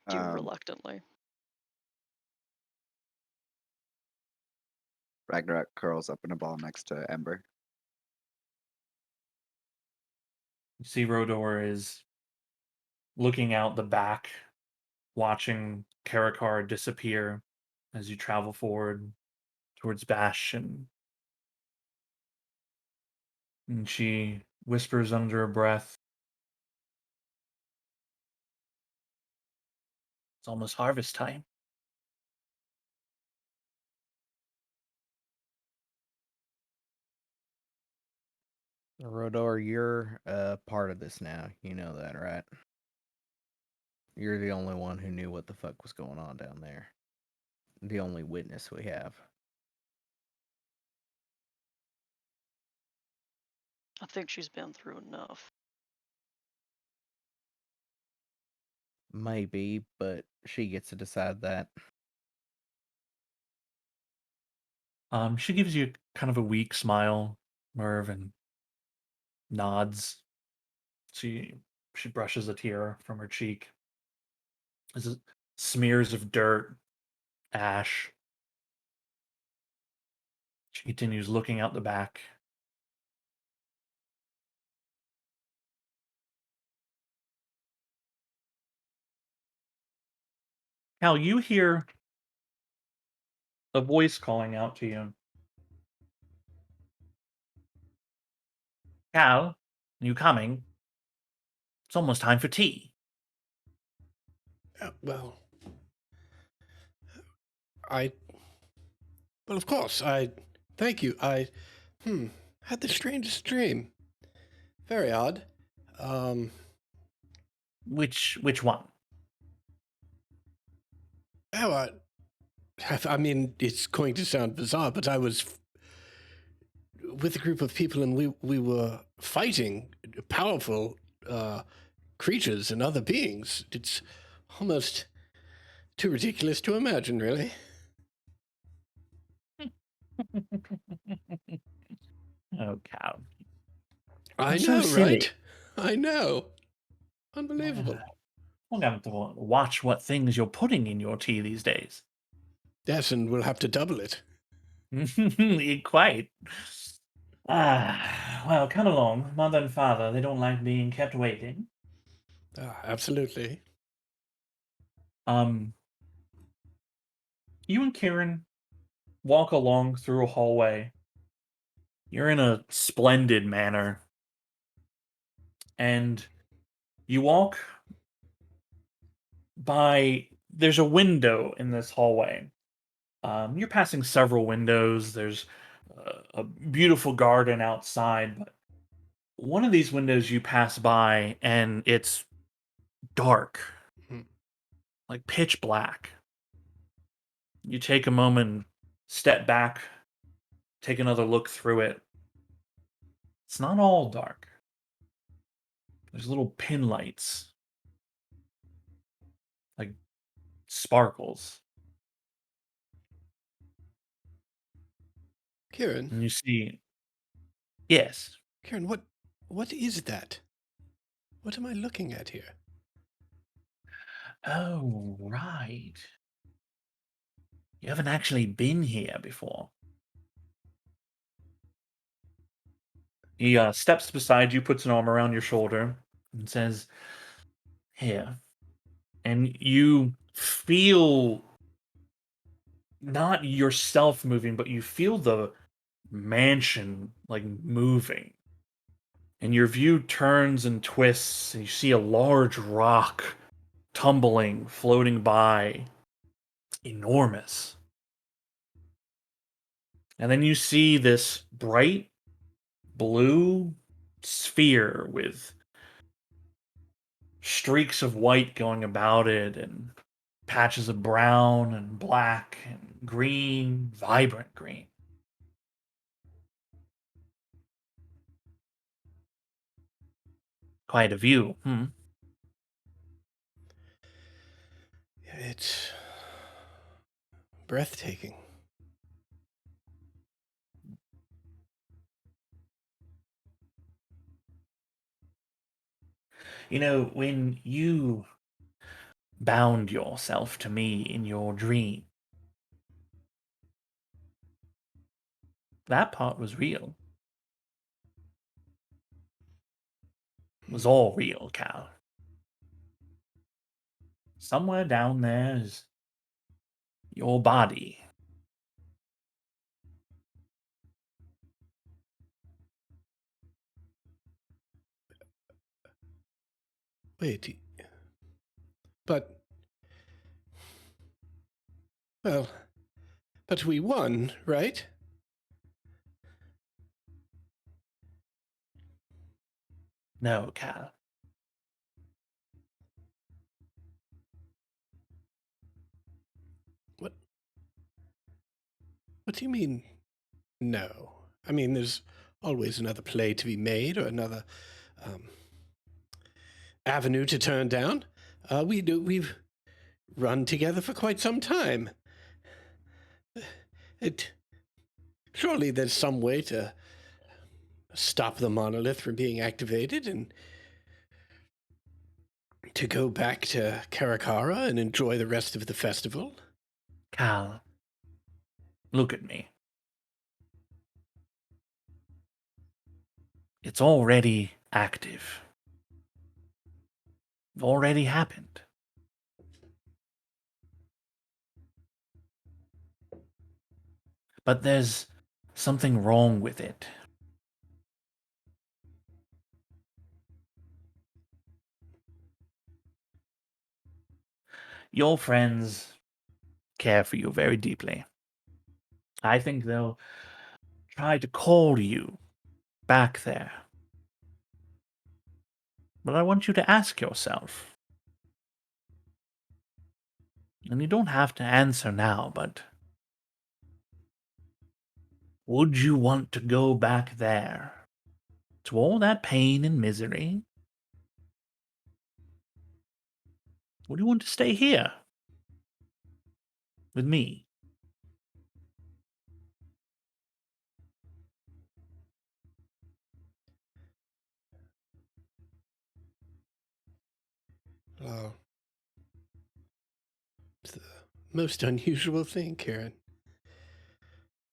Do Um, reluctantly. Ragnarok curls up in a ball next to Ember. You see Rodor is looking out the back, watching Karakar disappear as you travel forward towards Bastion. And she whispers under her breath, "It's almost harvest time." Rodor, you're part of this now. You know that, right? You're the only one who knew what the fuck was going on down there. The only witness we have. I think she's been through enough. Maybe, but she gets to decide that. She gives you kind of a weak smile, Merv, and nods. She brushes a tear from her cheek. This is smears of dirt, ash. She continues looking out the back. Cal, you hear a voice calling out to you. Cal, you coming? It's almost time for tea. Well, I. Well, of course. Thank you. Had the strangest dream. Very odd. Which one? Oh, I mean, it's going to sound bizarre, but I was with a group of people and we were fighting powerful creatures and other beings. It's almost too ridiculous to imagine, really. Oh, Cal. I So know, silly. right? I know. Unbelievable. We're going to have to watch what things you're putting in your tea these days. Yes, and we'll have to double it. Quite. Well, come along. Mother and father, they don't like being kept waiting. Absolutely. You and Kieran walk along through a hallway. You're in a splendid manner. And you walk by, there's a window in this hallway. You're passing several windows. There's a beautiful garden outside, but one of these windows you pass by and it's dark, Mhm. like pitch black. You take a moment, step back, take another look through it. It's not all dark. There's little pin lights, like sparkles. Kieran, And you see, yes. Kieran, what is that? What am I looking at here? Oh, right. You haven't actually been here before. He steps beside you, puts an arm around your shoulder, and says, "Here." And you feel not yourself moving, but you feel the mansion like moving. And your view turns and twists, and you see a large rock tumbling, floating by, enormous. And then you see this bright blue sphere with streaks of white going about it and patches of brown and black and green, vibrant green. Quite a view, hmm? It's breathtaking. You know, when you bound yourself to me in your dream, that part was real. It was all real, Cal. Somewhere down there is your body. Wait, but well, but we won, right? No, Cal. What? What do you mean? No. I mean, there's always another play to be made or another um, avenue to turn down. We've run together for quite some time. Surely there's some way to stop the monolith from being activated and to go back to Karakara and enjoy the rest of the festival. Cal, look at me. It's already active. Already happened. But there's something wrong with it. Your friends care for you very deeply. I think they'll try to call you back there. But I want you to ask yourself, and you don't have to answer now, but would you want to go back there to all that pain and misery? Or do you want to stay here with me? Oh, it's the most unusual thing, Karen.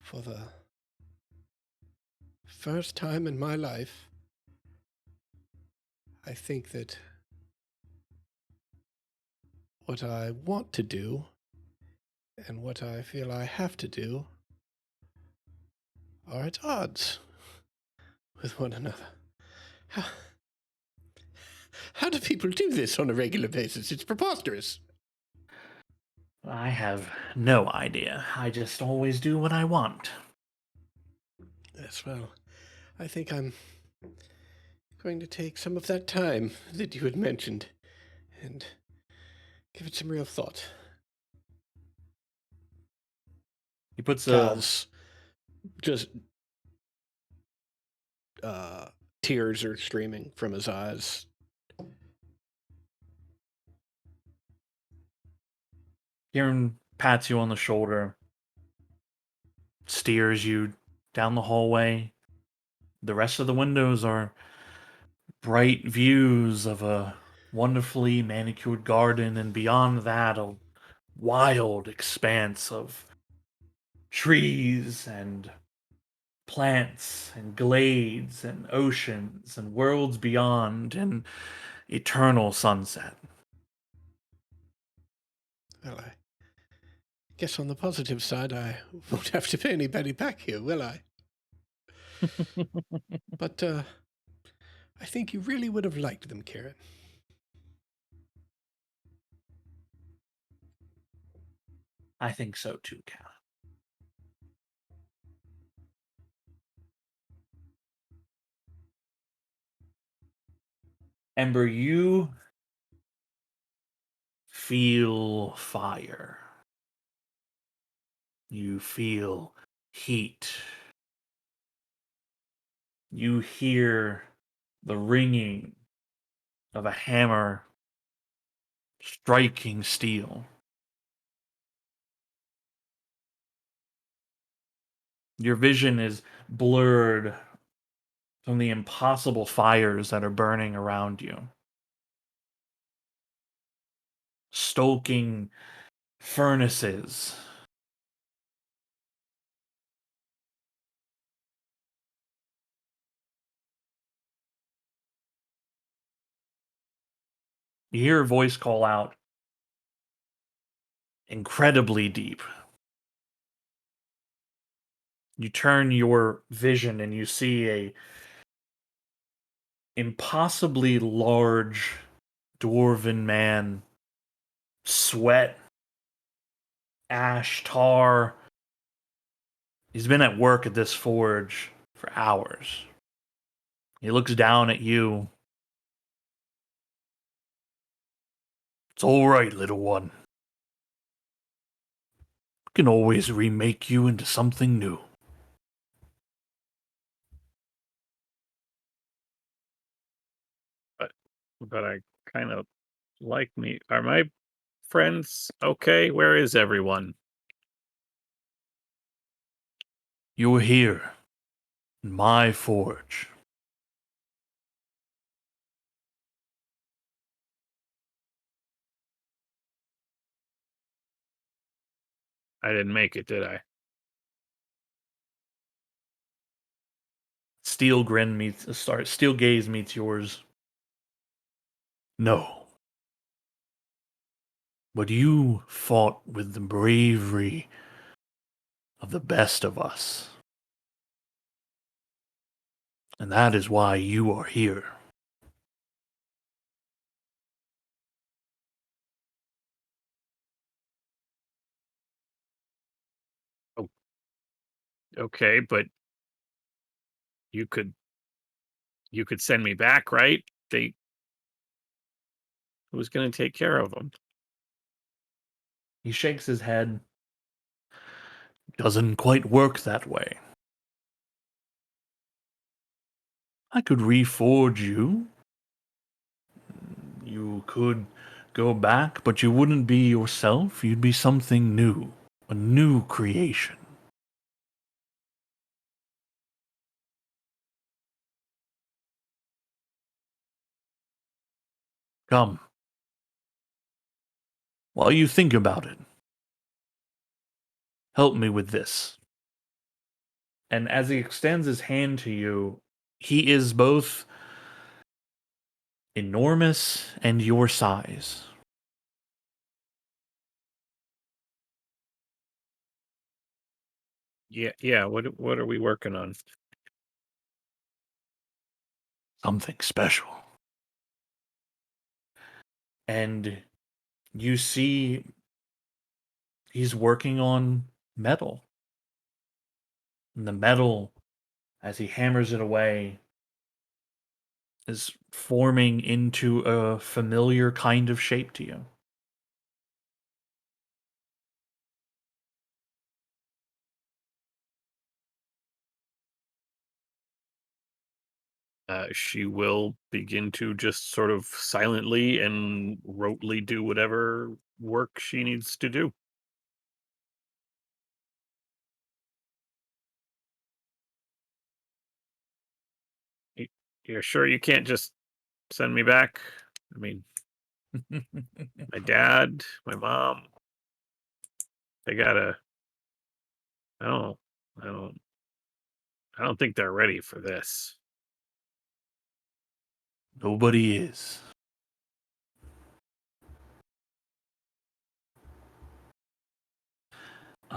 For the first time in my life, I think that what I want to do and what I feel I have to do are at odds with one another. How, how do people do this on a regular basis? It's preposterous. I have no idea. I just always do what I want. Yes, well, I think I'm going to take some of that time that you had mentioned and give it some real thought. He puts Cal's just tears are streaming from his eyes. Kieran pats you on the shoulder, steers you down the hallway. The rest of the windows are bright views of a wonderfully manicured garden, and beyond that, a wild expanse of trees and plants and glades and oceans and worlds beyond and eternal sunset. Well, I guess on the positive side, I won't have to pay anybody back here, will I? But I think you really would have liked them, Karen. I think so too, Cal. Ember, you feel fire. You feel heat. You hear the ringing of a hammer striking steel. Your vision is blurred from the impossible fires that are burning around you. Stoking furnaces. You hear a voice call out, incredibly deep. You turn your vision and you see a impossibly large dwarven man, sweat, ash, tar. He's been at work at this forge for hours. He looks down at you. It's all right, little one. We can always remake you into something new. But I kind of like me. Are my friends okay? Where is everyone? You're here, in my forge. I didn't make it, did I? steel steel gaze meets yours. No. But you fought with the bravery of the best of us. And that is why you are here. Oh, okay, but you could send me back, right? They Who's going to take care of them? He shakes his head. Doesn't quite work that way. I could reforge you. You could go back, but you wouldn't be yourself. You'd be something new. A new creation. Come. While you think about it, help me with this. And as he extends his hand to you, he is both enormous and your size. Yeah. What are we working on? Something special. And you see he's working on metal. And the metal, as he hammers it away, is forming into a familiar kind of shape to you. She will begin to just sort of silently and rotely do whatever work she needs to do. Y- You're sure you can't just send me back? I mean, my dad, my mom, they gotta. I don't. I don't. I don't think they're ready for this. Nobody is.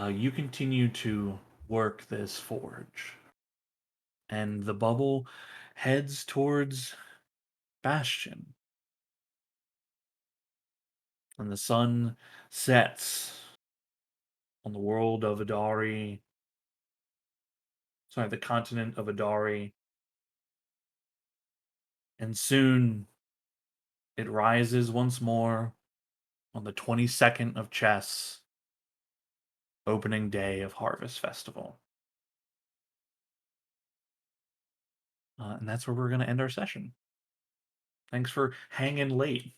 You continue to work this forge, and the bubble heads towards Bastion, and the sun sets on the world of Adari. Sorry, the continent of Adari, and soon it rises once more on the 22nd of Chess, opening day of Harvest Festival. And that's where we're going to end our session. Thanks for hanging late.